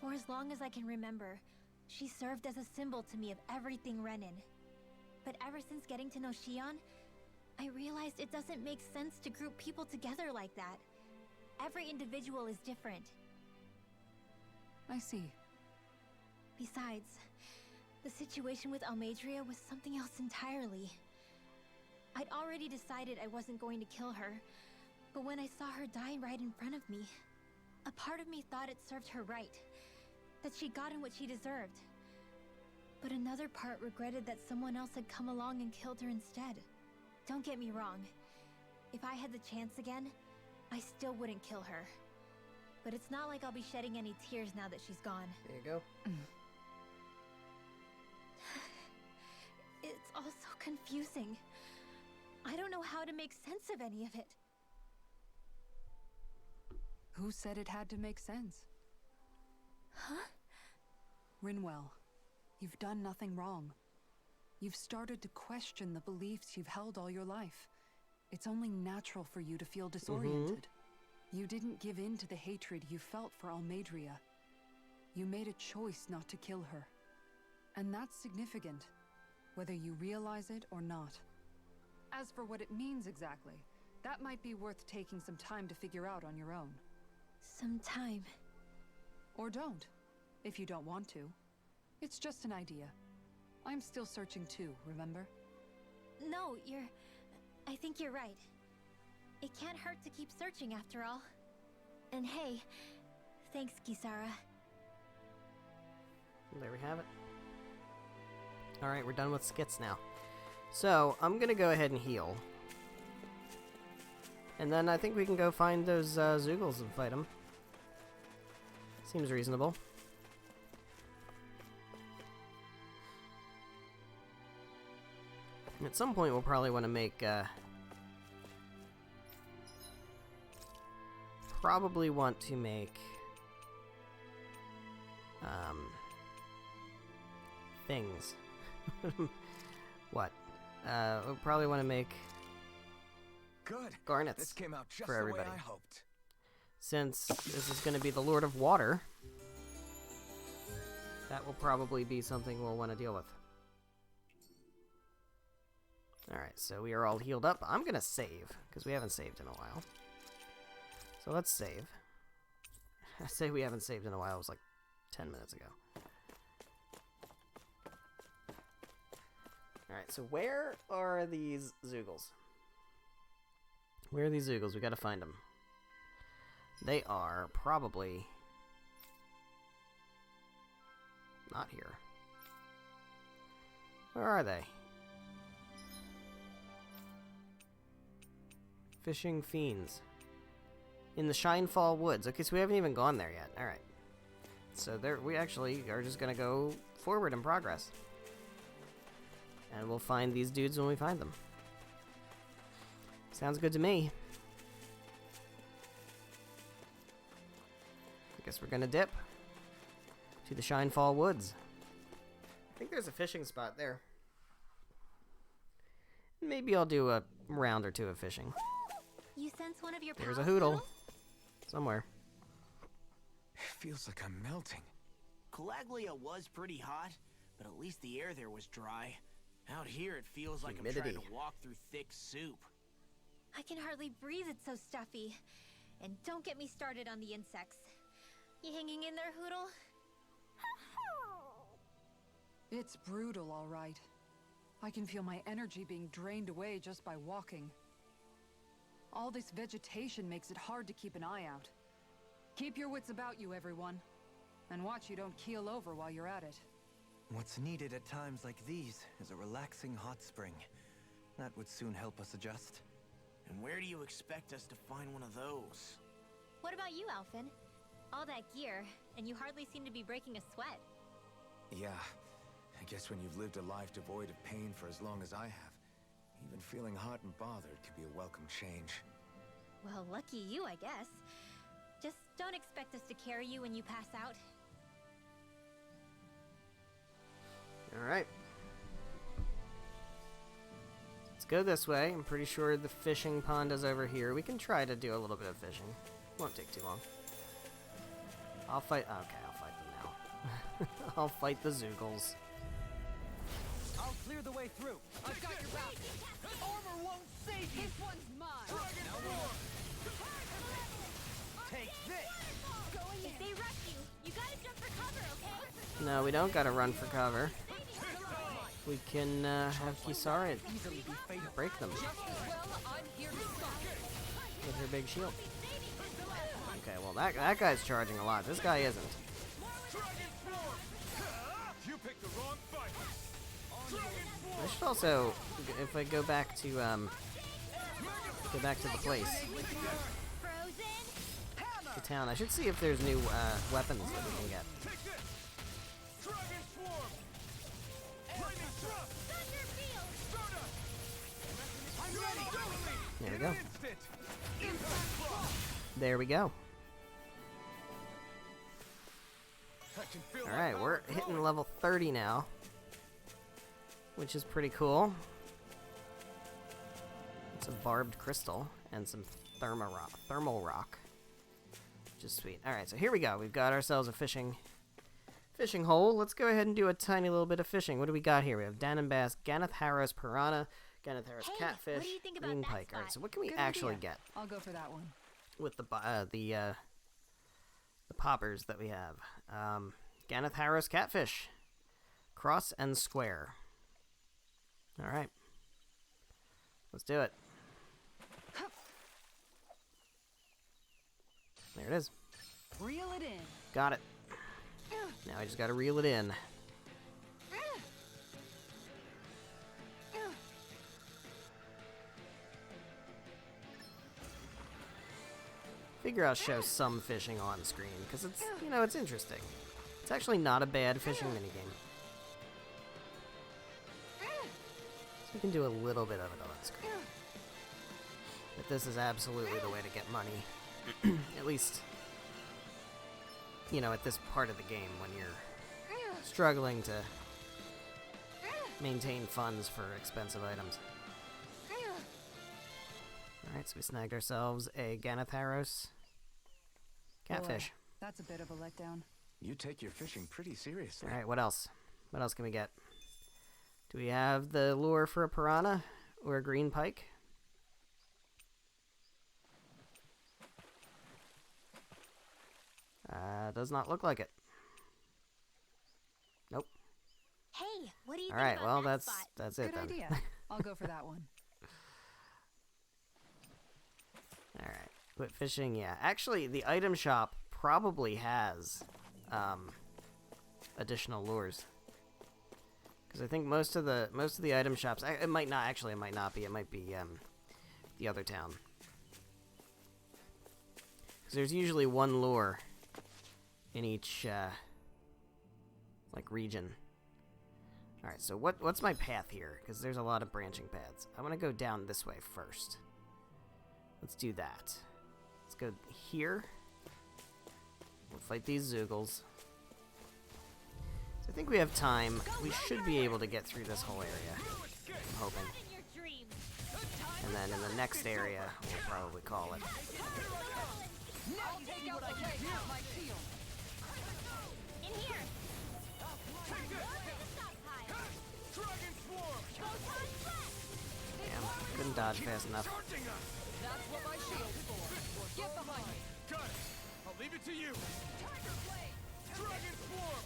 For as long as I can remember, she served as a symbol to me of everything Renan. But ever since getting to know Shion, I realized it doesn't make sense to group people together like that. Every individual is different. I see. Besides, the situation with Almadria was something else entirely. I'd already decided I wasn't going to kill her, but when I saw her die right in front of me, a part of me thought it served her right, that she'd gotten what she deserved. But another part regretted that someone else had come along and killed her instead. Don't get me wrong. If I had the chance again, I still wouldn't kill her. But it's not like I'll be shedding any tears now that she's gone. There you go. It's all so confusing. I don't know how to make sense of any of it. Who said it had to make sense? Huh? Rinwell, you've done nothing wrong. You've started to question the beliefs you've held all your life. It's only natural for you to feel disoriented. You didn't give in to the hatred you felt for Almadria. You made a choice not to kill her. And that's significant, whether you realize it or not. As for what it means exactly, that might be worth taking some time to figure out on your own. Some time. Or don't, if you don't want to. It's just an idea. I'm still searching too, remember? No, I think you're right. It can't hurt to keep searching after all. And hey, thanks, Kisara. There we have it. Alright, we're done with skits now. So, I'm gonna go ahead and heal. And then I think we can go find those Zoogles and fight them. Seems reasonable. And at some point we'll probably want to make, probably want to make, things. What? We'll probably want to make Good. garnets This came out just for the everybody. way I hoped. Since this is going to be the Lord of Water, that will probably be something we'll want to deal with. Alright, so we are all healed up. I'm going to save, because we haven't saved in a while. So let's save. I say we haven't saved in a while. It was like 10 minutes ago. Alright, so where are these Zoogles? Where are these Zoogles? We gotta find them. They are probably not here. Where are they? Fishing Fiends. In the Shinefall Woods. Okay, so we haven't even gone there yet. Alright. So there, we actually are just gonna go forward in progress. And we'll find these dudes when we find them. Sounds good to me. I guess we're gonna dip to the Shinefall Woods. I think there's a fishing spot there. Maybe I'll do a round or two of fishing. You sense one of your There's a pals, Hootle. Noodle? Somewhere. It feels like I'm melting. Calaglia was pretty hot, but at least the air there was dry. Out here, it feels like I'm Humidity. trying to walk through thick soup. I can hardly breathe, it's so stuffy. And don't get me started on the insects. You hanging in there, Hootle? It's brutal, all right. I can feel my energy being drained away just by walking. All this vegetation makes it hard to keep an eye out. Keep your wits about you, everyone. And watch you don't keel over while you're at it. What's needed at times like these is a relaxing hot spring. That would soon help us adjust. And where do you expect us to find one of those? What about you, Alphen? All that gear, and you hardly seem to be breaking a sweat. Yeah, I guess when you've lived a life devoid of pain for as long as I have, even feeling hot and bothered can be a welcome change. Well, lucky you, I guess. Just don't expect us to carry you when you pass out. Alright. Let's go this way. I'm pretty sure the fishing pond is over here. We can try to do a little bit of fishing. Won't take too long. I'll fight... Okay, I'll fight them now. I'll fight the Zoogles. I'll clear the way through. I've got your back. Armor won't save you! This one's mine. Take this! If they rush you, you gotta jump for cover, okay? No, we don't gotta run for cover. We can have Kisara break them Just as well, I'm here to stop it. with her big shield. Okay, well that guy's charging a lot. This guy isn't. You picked the wrong fight. I should also, if I go back to the place, the town, I should see if there's new weapons that we can get. There we go. There we go. Alright, we're hitting level 30 now, which is pretty cool. Some barbed crystal and some thermal rock. Which is sweet. Alright, so here we go. We've got ourselves a fishing hole. Let's go ahead and do a tiny little bit of fishing. What do we got here? We have Dannon bass, Ganeth Harrow's piranha, Ganeth Harrow's Hey, catfish, what do you think about green that pike. Alright, spot? so what can we Good actually idea. get I'll go for that one. with the poppers that we have? Ganeth Harrow's catfish, cross and square. Alright. Let's do it. There it is. Reel it in. Got it. Now I just gotta reel it in. Figure I'll show some fishing on screen, because it's, you know, it's interesting. It's actually not a bad fishing minigame. So you can do a little bit of it on screen. But this is absolutely the way to get money. At least, you know, at this part of the game when you're struggling to maintain funds for expensive items. Alright, so we snagged ourselves a Ganatharos catfish. Boy, that's a bit of a letdown. You take your fishing pretty seriously. Alright, what else? What else can we get? Do we have the lure for a piranha or a green pike? Does not look like it. Nope. Hey, what do you Alright, think about well that that's spot? that's it Good then. idea. I'll go for that one. Alright. Quit fishing, yeah. Actually, the item shop probably has additional lures. Because I think most of the item shops, it might not be. It might be the other town. Because there's usually one lure in each like region. Alright, so what's my path here? Because there's a lot of branching paths. I want to go down this way first. Let's do that. Let's go here. We'll fight these Zoogles. So I think we have time. We should be able to get through this whole area. I'm hoping. And then in the next area, we'll probably call it. Damn, couldn't dodge fast enough. That's what my shield's for. Get behind me. Got it. I'll leave it to you. Dragon Swarm.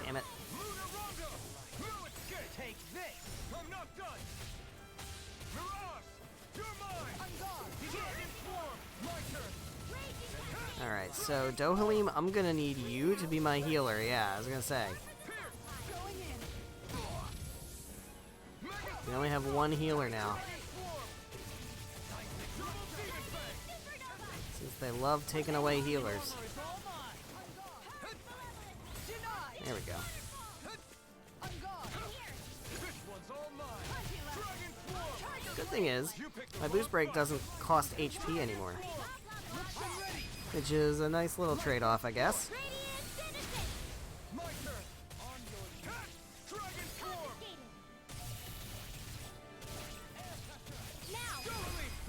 Damn it. Take this. I'm not done. Mirage, you're mine. Dragon Swarm. My turn. Alright, so Dohalim, I'm gonna need you to be my healer. Yeah, I was gonna say. We only have one healer now. Since they love taking away healers. There we go. Good thing is, my boost break doesn't cost HP anymore. Which is a nice little trade-off, I guess.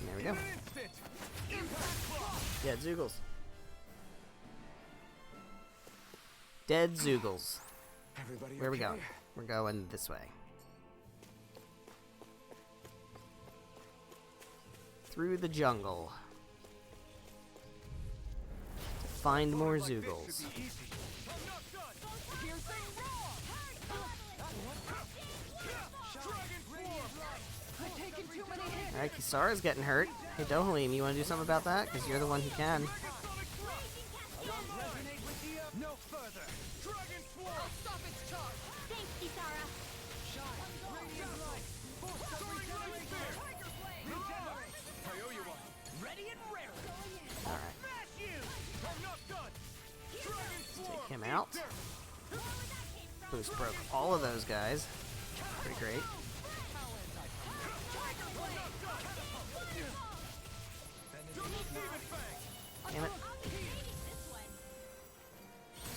There we go. Yeah, Zoogles. Dead Zoogles. Everybody Where are we okay? going? We're going this way. Through the jungle. To find more Zoogles. Alright, Kisara's getting hurt. Hey, Dohalim, you want to do something about that? Because you're the one who can. No further. Dragon Swarm. Stop its charge. Thanks, Kisara. I owe you one. Ready and raring. Alright, Smash you. I'm not done. Dragon Swarm. take him out. Boost broke all of those guys. Pretty great. Damn it.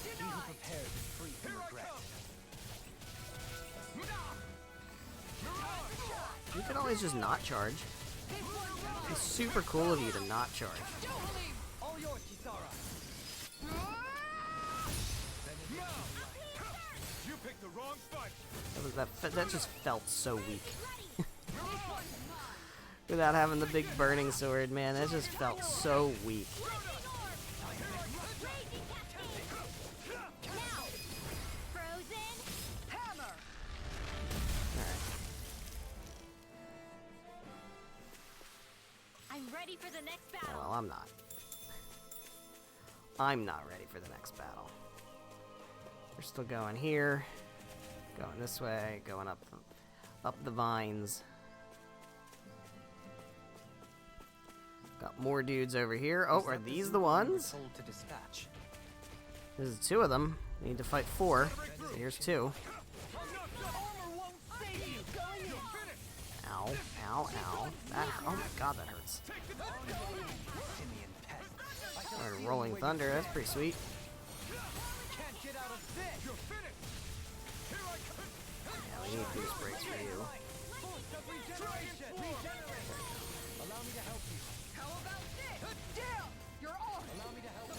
He who prepares is free from regret. You can always just not charge. It's super cool of you to not charge. All yours, Kisara. You picked the wrong fight. That just felt so weak. Without having the big burning sword, man, that just felt so weak. I'm ready for the next Yeah, battle. well, I'm not. I'm not ready for the next battle. We're still going here. Going this way. Going up the vines. Got more dudes over here. Oh, are these the ones? Told to dispatch. There's two of them. We need to fight 4. So here's 2. Ow, ow, ow. That, oh my god, that hurts. Simian pest. Alright, Rolling Thunder, that's pretty sweet. Can't get out of this. You're finished. Yeah, we need boost breaks for you. Allow me to help you. How about this? Yeah! You're on! Allow me to help you.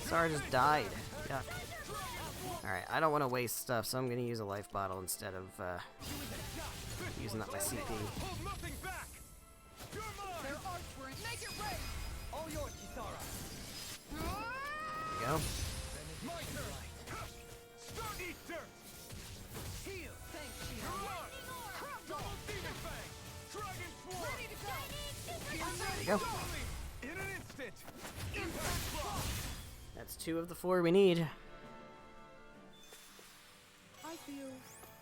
Sara just died. Yuck. Alright, I don't want to waste stuff, so I'm going to use a life bottle instead of using up my CP. Hold nothing back! You're mine! Their arts were in. Make it rain! All yours, Kisara. There we go. My turn! Start eat dirt! Heal! Thanks, You're Shion. on! Double demon fang! Dragon swarm! Ready to go! There we go. In an instant! Impact block! That's 2 of the 4 we need. I feel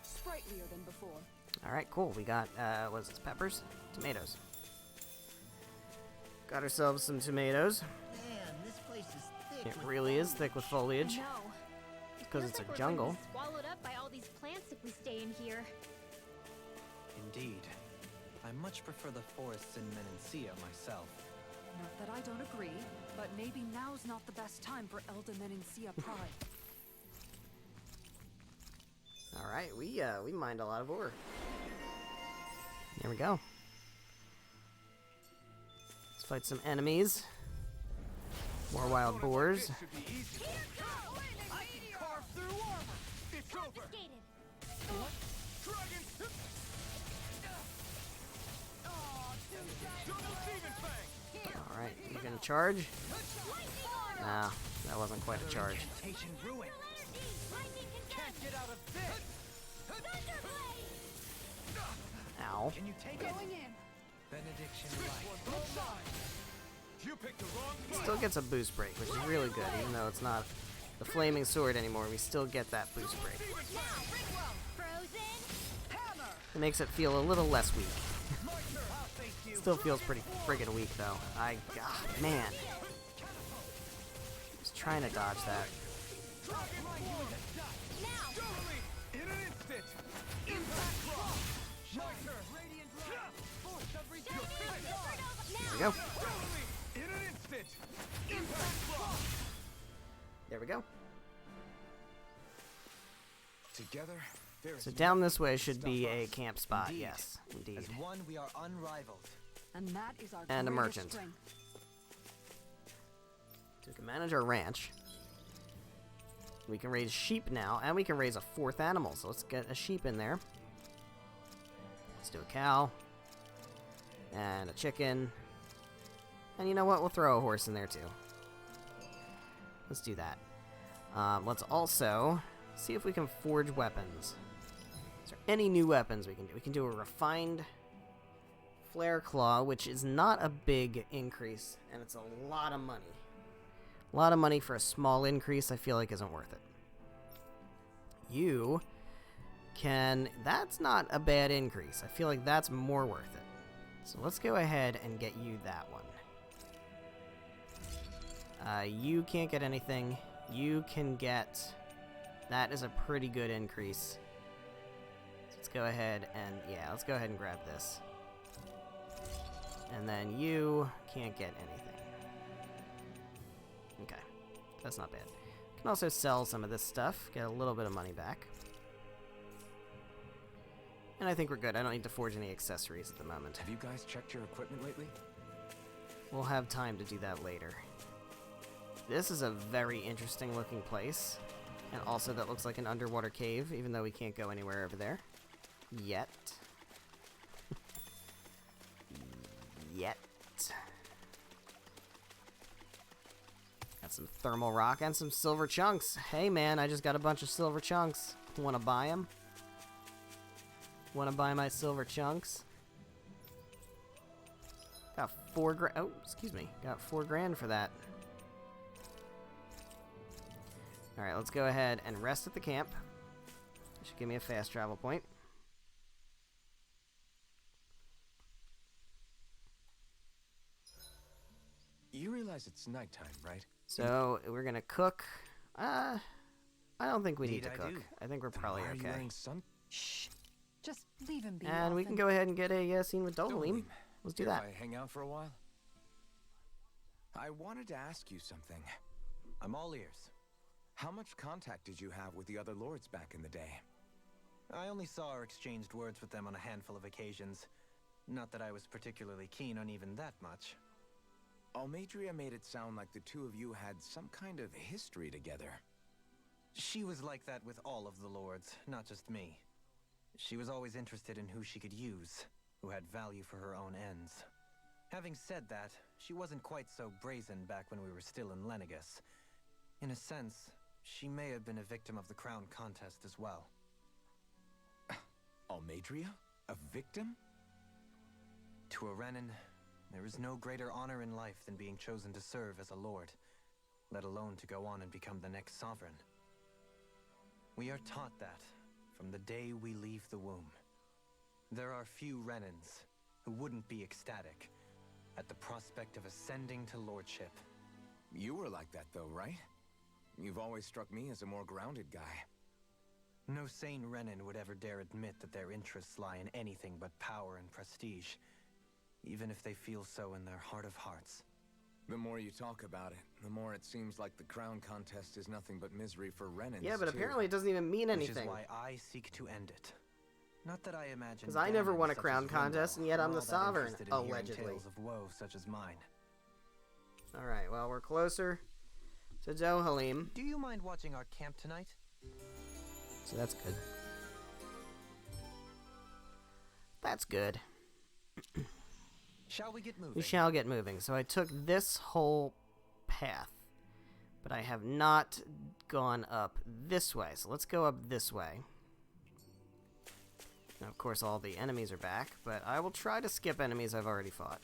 sprightlier than before. Alright, cool. We got, what's this, peppers? Tomatoes. Got ourselves some tomatoes. Man, this place is thick. It really is thick with foliage. No. Because it's a Feels like we're jungle. gonna be swallowed up by all these plants if we stay in here. Indeed. I much prefer the forests in Menancia myself. Not that I don't agree, but maybe now's not the best time for Elda Menancia pride. Alright, we mined a lot of ore. There we go. Let's fight some enemies. More wild boars. This should be easy. I can carve through armor! It's over! Confiscated. Dragon! Double demon fang! Alright, you gonna charge? Nah, that wasn't quite a charge. Incantation ruin. Can't get out of this. Ow. Can you take it? Benediction light. You picked the wrong fight! Still gets a boost break, which is really good, even though it's not the flaming sword anymore. We still get that boost break. It makes it feel a little less weak. Still feels pretty friggin' weak though. God, man. Just trying to dodge that. In an instant! Impact block! My turn! Radiant light! Force of resistance! There we go. In an instant! Impact block! There we go. Together, there is So down this way should be a camp spot. Indeed. Yes, indeed. As one, we are unrivaled. And that is our And a greatest merchant. strength. So we can manage our ranch. We can raise sheep now, and we can raise a 4th animal. So let's get a sheep in there. Let's do a cow. And a chicken. And you know what? We'll throw a horse in there too. Let's do that. Let's also see if we can forge weapons. Is there any new weapons we can do? We can do a refined flare claw, which is not a big increase, and it's a lot of money. A lot of money for a small increase, I feel like isn't worth it. You can... That's not a bad increase. I feel like that's more worth it. So let's go ahead and get you that one. You can't get anything. You can get... That is a pretty good increase. So let's go ahead and... Yeah, let's go ahead and grab this. And then you can't get anything. Okay, that's not bad. Can also sell some of this stuff, get a little bit of money back. And I think we're good. I don't need to forge any accessories at the moment. Have you guys checked your equipment lately? We'll have time to do that later. This is a very interesting looking place. And also that looks like an underwater cave, even though we can't go anywhere over there. Yet. Yet. Got some thermal rock and some silver chunks. Hey man, I just got a bunch of silver chunks. Wanna buy them? Wanna buy my silver chunks? Got 4 grand. Oh, excuse me. Got 4 grand for that. Alright, let's go ahead and rest at the camp. That should give me a fast travel point. You realize it's nighttime, right? So, we're gonna cook. I don't think we need to Indeed, I cook. do. I think we're Then probably why are you okay. wearing sun? Shh. Just leave him be. And we can Alphen. go ahead and get a scene with Dovalim. Dovalim, Let's do care that. if I hang out for a while? I wanted to ask you something. I'm all ears. How much contact did you have with the other lords back in the day? I only saw or exchanged words with them on a handful of occasions. Not that I was particularly keen on even that much. Almadria made it sound like the two of you had some kind of history together. She was like that with all of the lords, not just me. She was always interested in who she could use, who had value for her own ends. Having said that, she wasn't quite so brazen back when we were still in Lenegus. In a sense, she may have been a victim of the crown contest as well. Almadria? A victim? To a Renin, there is no greater honor in life than being chosen to serve as a lord, let alone to go on and become the next sovereign. We are taught that from the day we leave the womb. There are few Renins who wouldn't be ecstatic at the prospect of ascending to lordship. You were like that though, right? You've always struck me as a more grounded guy. No sane Renin would ever dare admit that their interests lie in anything but power and prestige, even if they feel so in their heart of hearts. The more you talk about it, the more it seems like the crown contest is nothing but misery for Renins. Yeah, but too. apparently it doesn't even mean anything. Which is why I seek to end it. Not that I imagine. Because I never won a such crown as contest, Wendell and yet I'm are the all that sovereign, interested in hearing allegedly. Tales of woe such as mine. Alright, well, we're closer to Dohalim. Do you mind watching our camp tonight? So that's good. That's good. Shall we get moving? We shall get moving. So I took this whole path, but I have not gone up this way. So let's go up this way. Now, of course, all the enemies are back, but I will try to skip enemies I've already fought.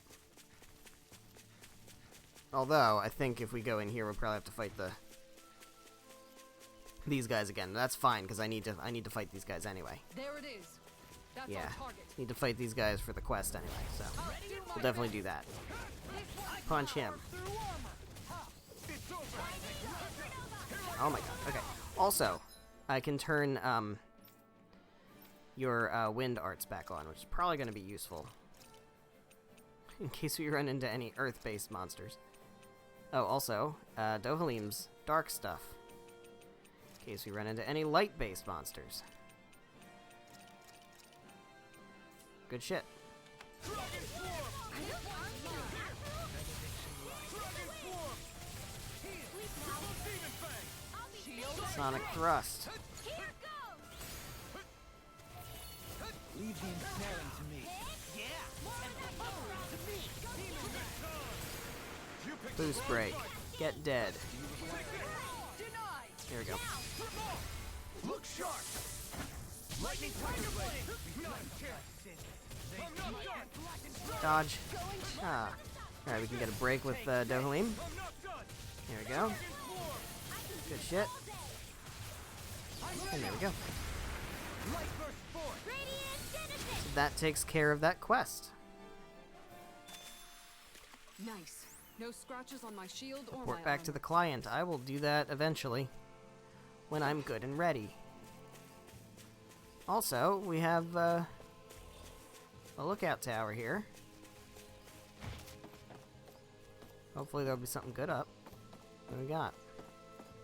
Although, I think if we go in here, we'll probably have to fight these guys again. That's fine, because I need to fight these guys anyway. There it is. That's Yeah, our target. need to fight these guys for the quest anyway, so we'll definitely do that. Punch him. Oh my god, okay. Also, I can turn your wind arts back on, which is probably going to be useful. In case we run into any earth-based monsters. Oh, also, Dohalim's dark stuff. In case we run into any light-based monsters. Good shit. Sonic Thrust. Leave the ensnaring to me. Boost break. Get dead. Here we go. Look sharp. Lightning tiger blade. Dodge. Ah. Alright, we can get a break with Dohalim. Here we go. Good shit. And there we go. So that takes care of that quest. Nice. No scratches on my shield or Report my back to armor. the client. I will do that eventually. When I'm good and ready. Also, we have a lookout tower here. Hopefully there'll be something good up. What do we got?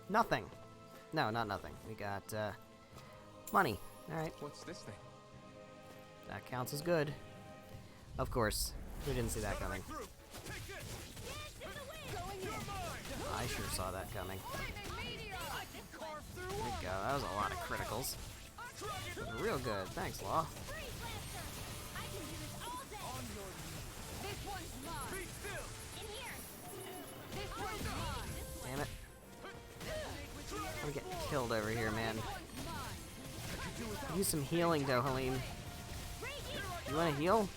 Nothing. No, not nothing. We got money. Alright, What's this thing? that counts as good. Of course, we didn't see that coming. I sure saw that coming. There we go. That was a lot of criticals. That was real good. Thanks, Law. Damn it. I'm getting killed over here, man. Use some healing, Dohalim. You want to heal?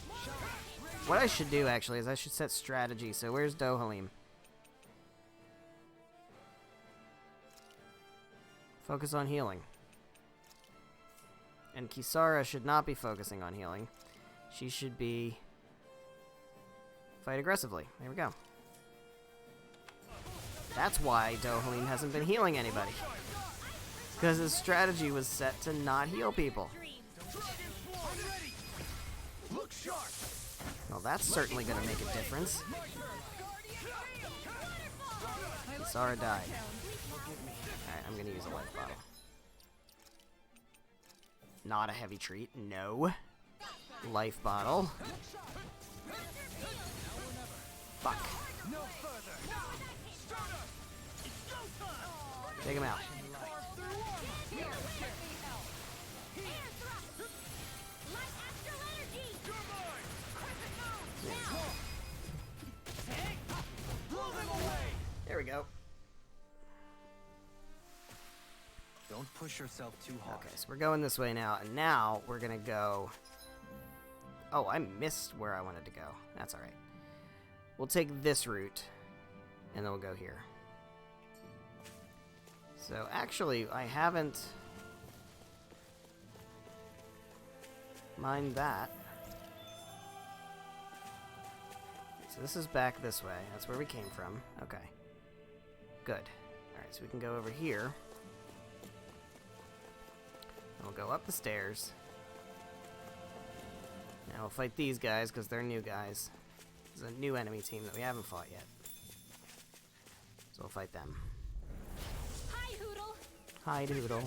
What I should do, actually, is I should set strategy. So where's Dohalim? Focus on healing. And Kisara should not be focusing on healing. She should be... fight aggressively. There we go. That's why Dohalim hasn't been healing anybody. Because his strategy was set to not heal people. Well, that's certainly going to make a difference. Kisara died. Alright, I'm gonna use a life bottle. Not a heavy treat, no. Life bottle. Fuck. Take him out. There we go. Don't push yourself too hard. Okay, so we're going this way now, and now we're gonna go... Oh, I missed where I wanted to go. That's alright. We'll take this route, and then we'll go here. So, actually, I haven't... Mind that. So this is back this way. That's where we came from. Okay. Good. Alright, so we can go over here. And we'll go up the stairs. And we'll fight these guys, because they're new guys. There's a new enemy team that we haven't fought yet. So we'll fight them. Hi, Hoodle. Hi, Doodle.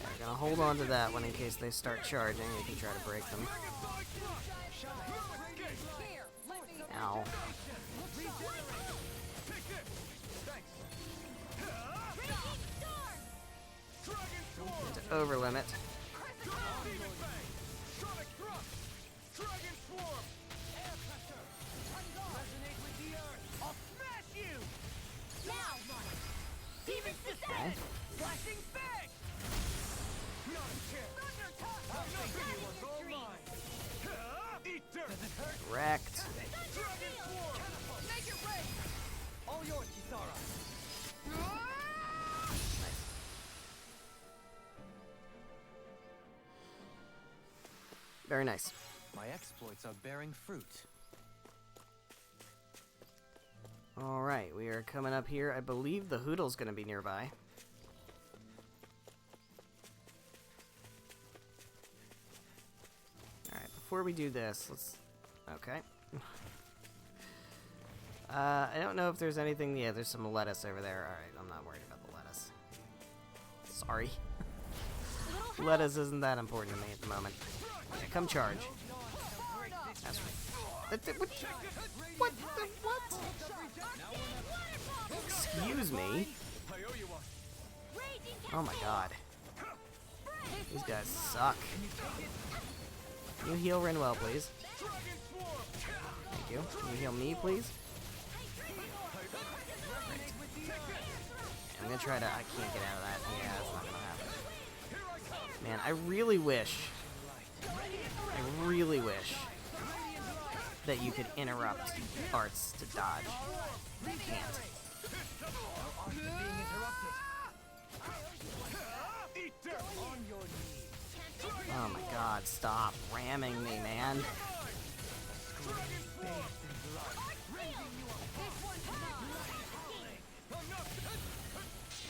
We're gonna hold on to that one in case they start charging. We can try to break them. Ow. To over limit. Okay. Wrecked. Very nice. My exploits are bearing fruit. Alright, we are coming up here. I believe the Hoodle's gonna be nearby. Alright, before we do this, let's... Okay. I don't know if there's anything... Yeah, there's some lettuce over there. Alright, I'm not worried about the lettuce. Sorry. Lettuce isn't that important to me at the moment. Yeah, come charge. That's right. What the what? Excuse me? Oh my god. These guys suck. Can you heal Rinwell, please? Thank you. Can you heal me, please? Great. I'm gonna try to... I can't get out of that. Yeah, that's not gonna happen. Man, I really wish that you could interrupt parts to dodge. You can't. Oh my god, stop ramming me, man.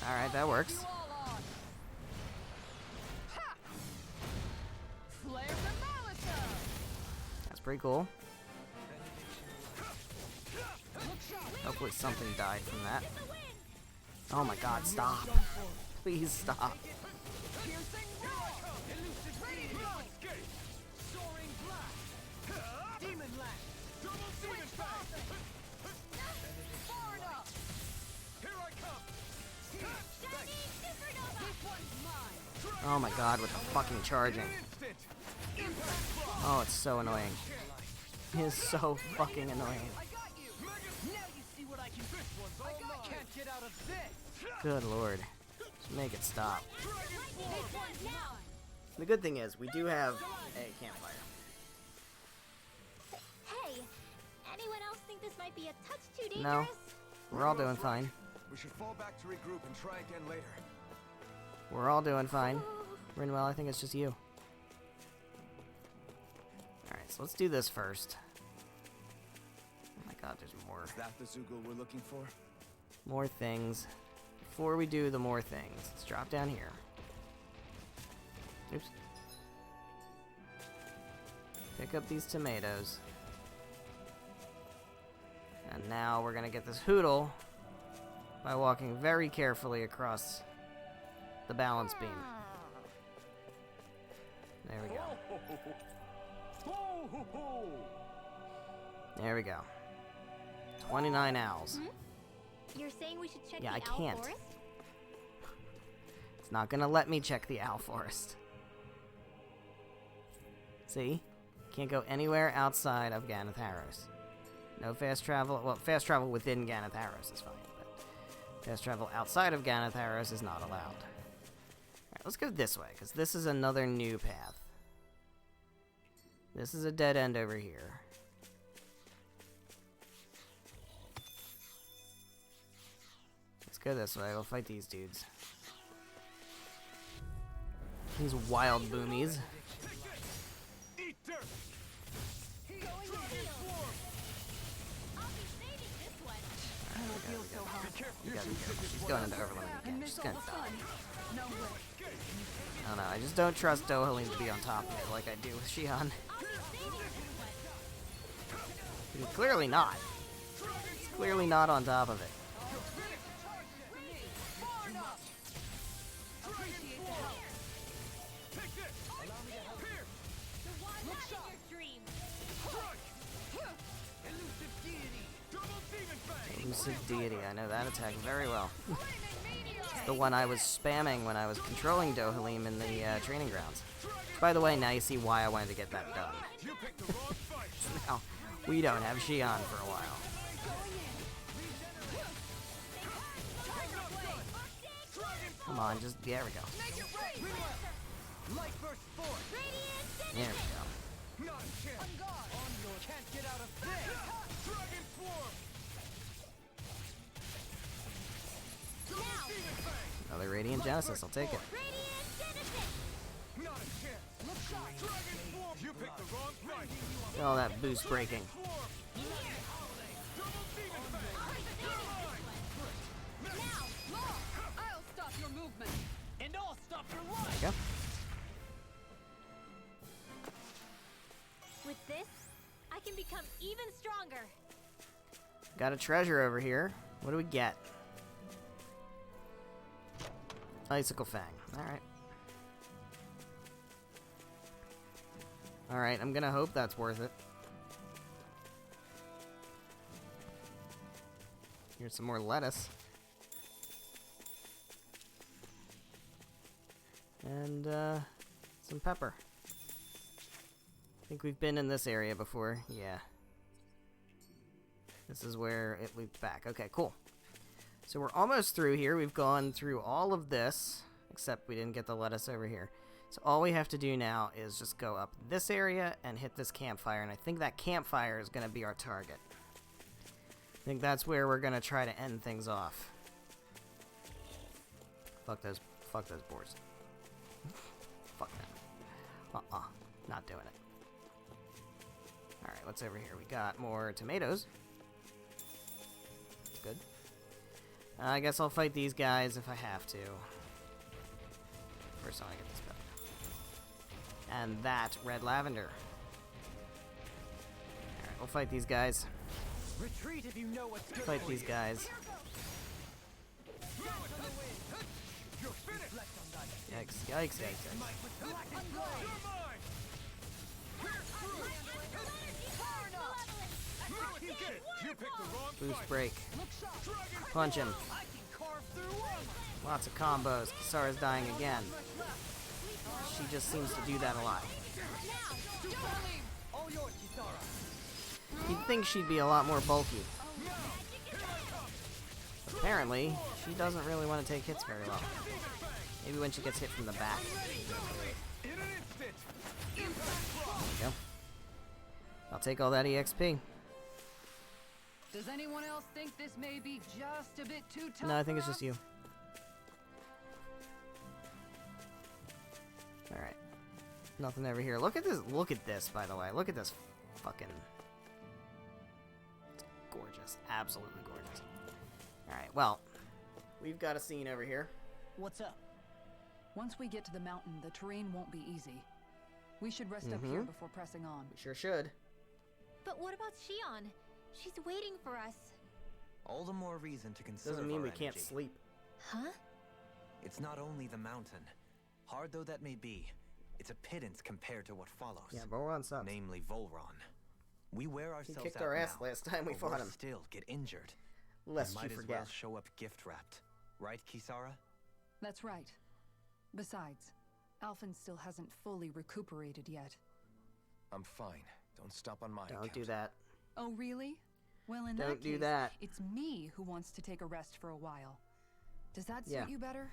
Alright, that works. That's pretty cool. Hopefully something died from that. Oh my god, stop. Please stop. Oh my god, with the fucking charging. Oh, it's so annoying. It is so fucking annoying. Good lord. Just make it stop. The good thing is, we do have a campfire. Hey, anyone else think this might be a touch too dangerous? No, we're all doing fine. We should fall back to regroup and try again later. We're all doing fine. Rinwell, I think it's just you. Alright, so let's do this first. Oh my god, there's more. Is that the Zoogle we're looking for? More things. Before we do the more things, let's drop down here. Oops. Pick up these tomatoes. And now we're gonna get this Hootle by walking very carefully across the balance beam. There we go. There we go. 29 owls. You're saying we should check Yeah, the I owl can't. forest? It's not gonna let me check the owl forest. See? Can't go anywhere outside of Ganatharos. No fast travel. Well, fast travel within Ganatharos is fine, but fast travel outside of Ganatharos is not allowed. Alright, let's go this way, because this is another new path. This is a dead end over here. Let's go this way. We'll fight these dudes. These wild boomies. She's going into Overland again. She's gonna die. I don't know. I just don't trust Dohalim to be on top of it like I do with Shion. He's clearly not. He's clearly not on top of it. Elusive Deity, I know that attack very well. It's the one I was spamming when I was controlling Dohalim in the training grounds. Which, by the way, now you see why I wanted to get that done. Now, we don't have Shion for a while. Come on, just, there we go. There we go. Another Radiant Genesis, I'll take it. Look at all that boost breaking. I'll stop your movement. And I'll stop your There life. you go. With this, I can become even stronger. Got a treasure over here. What do we get? Icicle Fang. Alright. Alright, I'm gonna hope that's worth it. Here's some more lettuce. And, some pepper. I think we've been in this area before. Yeah. This is where it looped back. Okay, cool. So we're almost through here. We've gone through all of this, except we didn't get the lettuce over here. So all we have to do now is just go up this area and hit this campfire, and I think that campfire is going to be our target. I think that's where we're going to try to end things off. Fuck those boars. Fuck them. Not doing it. Alright, what's over here? We got more tomatoes. Good. I guess I'll fight these guys if I have to. First, I want to get this pepper. And that red lavender. Alright, we'll fight these guys. Retreat if you know what's good Fight for these you. guys. Yikes, yikes, yikes, yikes. Boost break. Punch him. Lots of combos. Kisara's dying again. She just seems to do that a lot. You'd think she'd be a lot more bulky. Apparently, she doesn't really want to take hits very well. Maybe when she gets hit from the back. There you go. I'll take all that EXP. Does anyone else think this may be just a bit too tough? No, I think it's for just us? you. Alright. Nothing over here. Look at this. Look at this, by the way. Look at this fucking... It's gorgeous. Absolutely gorgeous. Alright, well. We've got a scene over here. What's up? Once we get to the mountain, the terrain won't be easy. We should rest up here before pressing on. We sure should. But what about Shion? She's waiting for us. All the more reason to conserve Doesn't mean our we can't energy. sleep. Huh? It's not only the mountain. Hard though that may be, it's a pittance compared to what follows. Yeah, Volron sucks. Namely Volron. We wear He ourselves kicked out our ass now, last time we but fought we'll him. still get injured. Lest We you might as forget. well show up gift wrapped. Right, Kisara? That's right. Besides, Alphen still hasn't fully recuperated yet. I'm fine. Don't stop on my Don't account. do that. Oh, really? Well, in Don't that do case, that. it's me who wants to take a rest for a while. Does that suit Yeah. you better?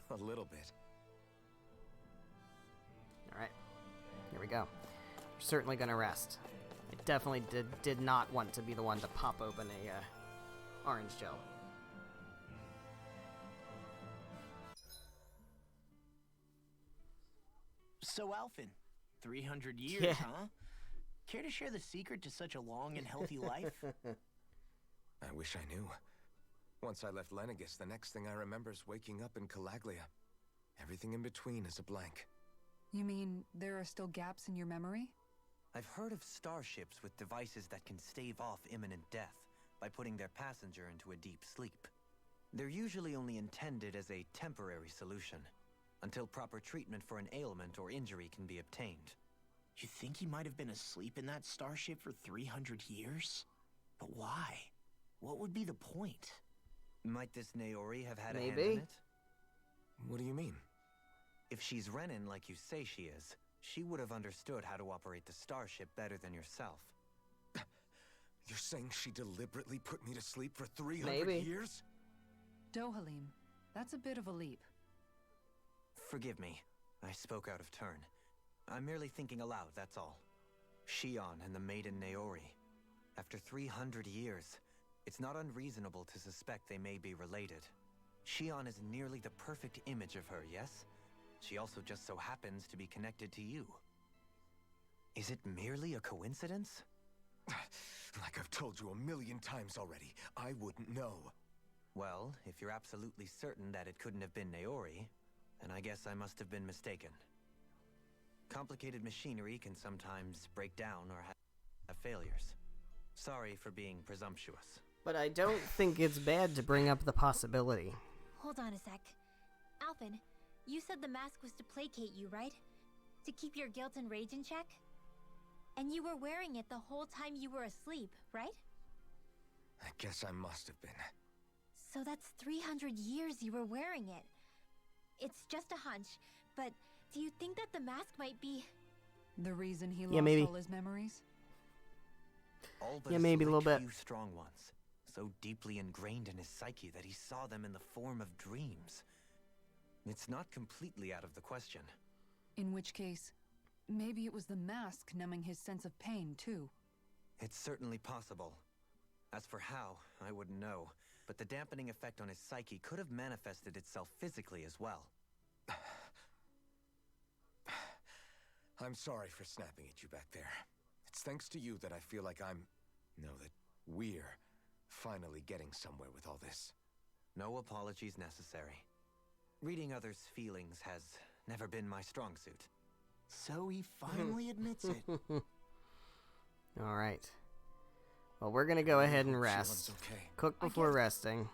A little bit. Alright. Here we go. We're certainly gonna rest. I definitely did not want to be the one to pop open a orange gel. So, Alphen, 300 years, Yeah. huh? Care to share the secret to such a long and healthy life? I wish I knew. Once I left Lenegis, the next thing I remember is waking up in Calaglia. Everything in between is a blank. You mean there are still gaps in your memory? I've heard of starships with devices that can stave off imminent death by putting their passenger into a deep sleep. They're usually only intended as a temporary solution, until proper treatment for an ailment or injury can be obtained. You think he might have been asleep in that starship for 300 years? But why? What would be the point? Might this Naori have had a hand Maybe. in it? What do you mean? If she's Renin like you say she is, she would have understood how to operate the starship better than yourself. You're saying she deliberately put me to sleep for 300 Maybe. years? Dohalim, that's a bit of a leap. Forgive me. I spoke out of turn. I'm merely thinking aloud, that's all. Shion and the maiden Naori. After 300 years, it's not unreasonable to suspect they may be related. Shion is nearly the perfect image of her, yes? She also just so happens to be connected to you. Is it merely a coincidence? Like I've told you 1,000,000 times already, I wouldn't know. Well, if you're absolutely certain that it couldn't have been Naori, then I guess I must have been mistaken. Complicated machinery can sometimes break down or have failures. Sorry for being presumptuous. But I don't think it's bad to bring up the possibility. Hold on a sec. Alphen, you said the mask was to placate you, right? To keep your guilt and rage in check? And you were wearing it the whole time you were asleep, right? I guess I must have been. So that's 300 years you were wearing it. It's just a hunch, but do you think that the mask might be... The reason he Yeah, lost maybe. all his memories? All but Yeah, a maybe a little select bit. few strong ones, so deeply ingrained in his psyche that he saw them in the form of dreams. It's not completely out of the question. In which case, maybe it was the mask numbing his sense of pain, too. It's certainly possible. As for how, I wouldn't know, but the dampening effect on his psyche could have manifested itself physically as well. I'm sorry for snapping at you back there. It's thanks to you that I feel like that we're finally getting somewhere with all this. No apologies necessary. Reading others' feelings has never been my strong suit. So he finally admits it. Alright. Well, we're gonna go ahead and rest. Okay. Cook before resting.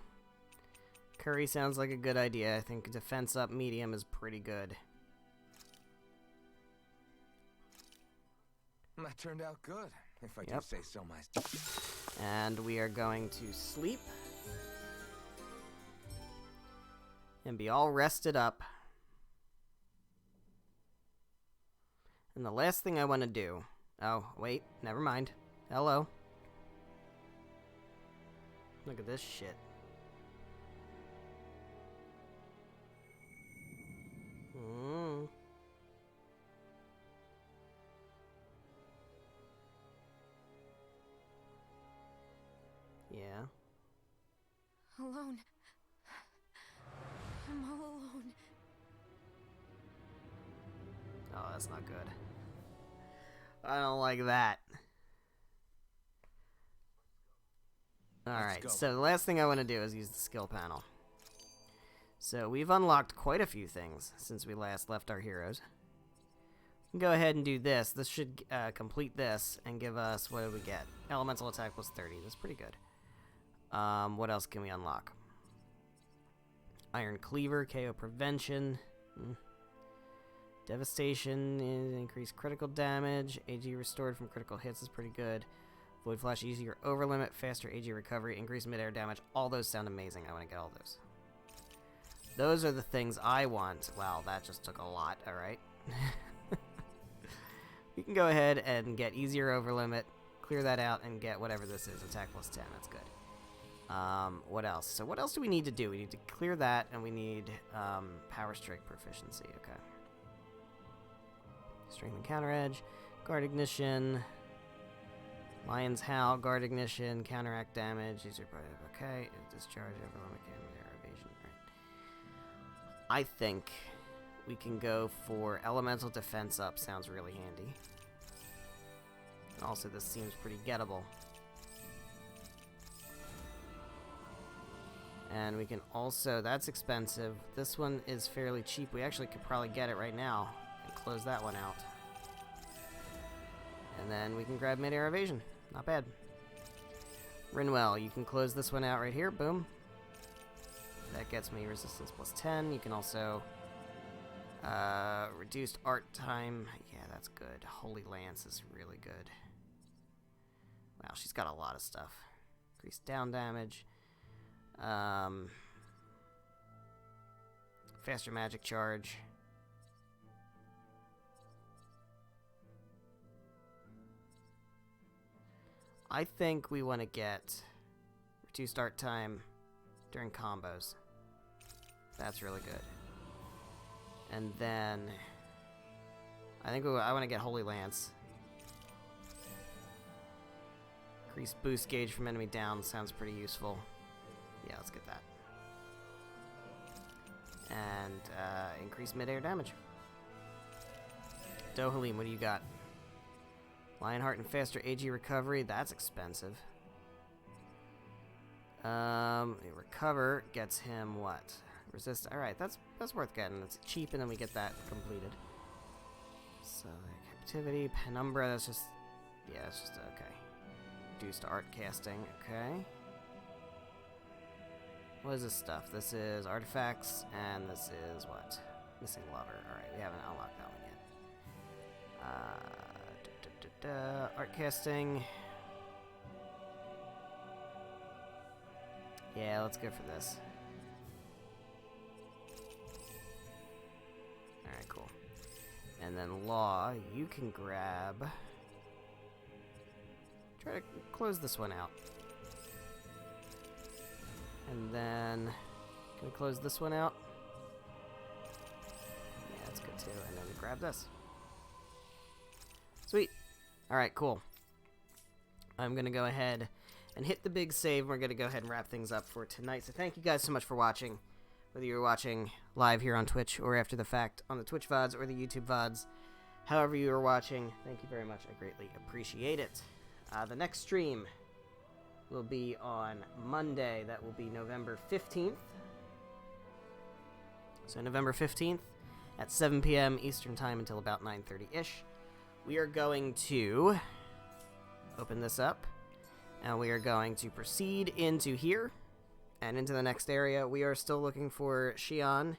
Curry sounds like a good idea. I think defense up medium is pretty good. That turned out good, if I do Yep. say so myself. And we are going to sleep. And be all rested up. And the last thing I want to do... Oh, wait. Never mind. Hello. Look at this shit. Yeah. Alone. I'm all alone. Oh, that's not good. I don't like that. Alright, go. so the last thing I want to do is use the skill panel. So we've unlocked quite a few things since we last left our heroes. Go ahead and do this. This should complete this and give us, what do we get? Elemental attack plus 30. That's pretty good. What else can we unlock? Iron Cleaver, KO prevention. Devastation, increased critical damage. AG restored from critical hits is pretty good. Void Flash, easier over limit, faster AG recovery, increased midair damage. All those sound amazing. I want to get all those. Those are the things I want. Wow, that just took a lot. Alright. We can go ahead and get easier over limit, clear that out, and get whatever this is. Attack plus 10. That's good. What else? So what else do we need to do? We need to clear that, and we need Power Strike proficiency. Okay. Strength and Counter Edge. Guard Ignition. Lion's Howl. Guard Ignition. Counteract damage. These are okay. Discharge. Overlimit. Evasion. Right. I think we can go for Elemental Defense up. Sounds really handy. And also, this seems pretty gettable. And we can also... That's expensive. This one is fairly cheap. We actually could probably get it right now. And close that one out. And then we can grab Mid-Air Evasion. Not bad. Rinwell, you can close this one out right here. Boom. That gets me resistance plus 10. You can also... reduced art time. Yeah, that's good. Holy Lance is really good. Wow, she's got a lot of stuff. Increased down damage. Faster magic charge. I think we want to get reduced art time during combos. That's really good. And then I think I want to get Holy Lance. Increased boost gauge from enemy down sounds pretty useful. Yeah, let's get that. And increased mid-air damage. Dohalim, what do you got? Lionheart and faster AG recovery. That's expensive. Recover gets him what? Resist. All right, that's worth getting. It's cheap, and then we get that completed. So captivity, penumbra. That's just it's just okay. Reduced art casting. Okay. What is this stuff? This is artifacts, and this is what? Missing lover. All right, we haven't unlocked that one yet. Art casting. Yeah, let's go for this. Alright, cool. And then Law, you can grab... Try to close this one out. And then... Can we close this one out? Yeah, that's good too. And then grab this. Sweet. Alright, cool. I'm going to go ahead and hit the big save. We're going to go ahead and wrap things up for tonight. So thank you guys so much for watching. Whether you're watching live here on Twitch or after the fact on the Twitch VODs or the YouTube VODs. However you are watching, thank you very much. I greatly appreciate it. The next stream will be on Monday. That will be November 15th. So November 15th at 7 p.m. Eastern Time until about 9:30-ish. We are going to open this up. And we are going to proceed into here and into the next area. We are still looking for Xion.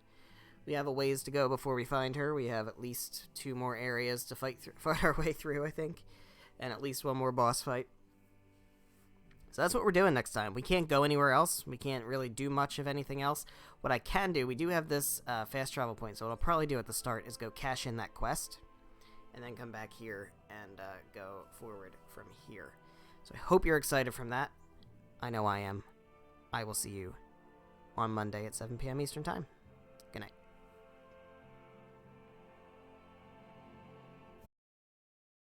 We have a ways to go before we find her. We have at least 2 more areas to fight our way through, I think. And at least 1 more boss fight. So that's what we're doing next time. We can't go anywhere else. We can't really do much of anything else. What I can do, we do have this fast travel point. So what I'll probably do at the start is go cash in that quest. And then come back here and go forward from here. So I hope you're excited from that. I know I am. I will see you on Monday at 7 p.m. Eastern Time.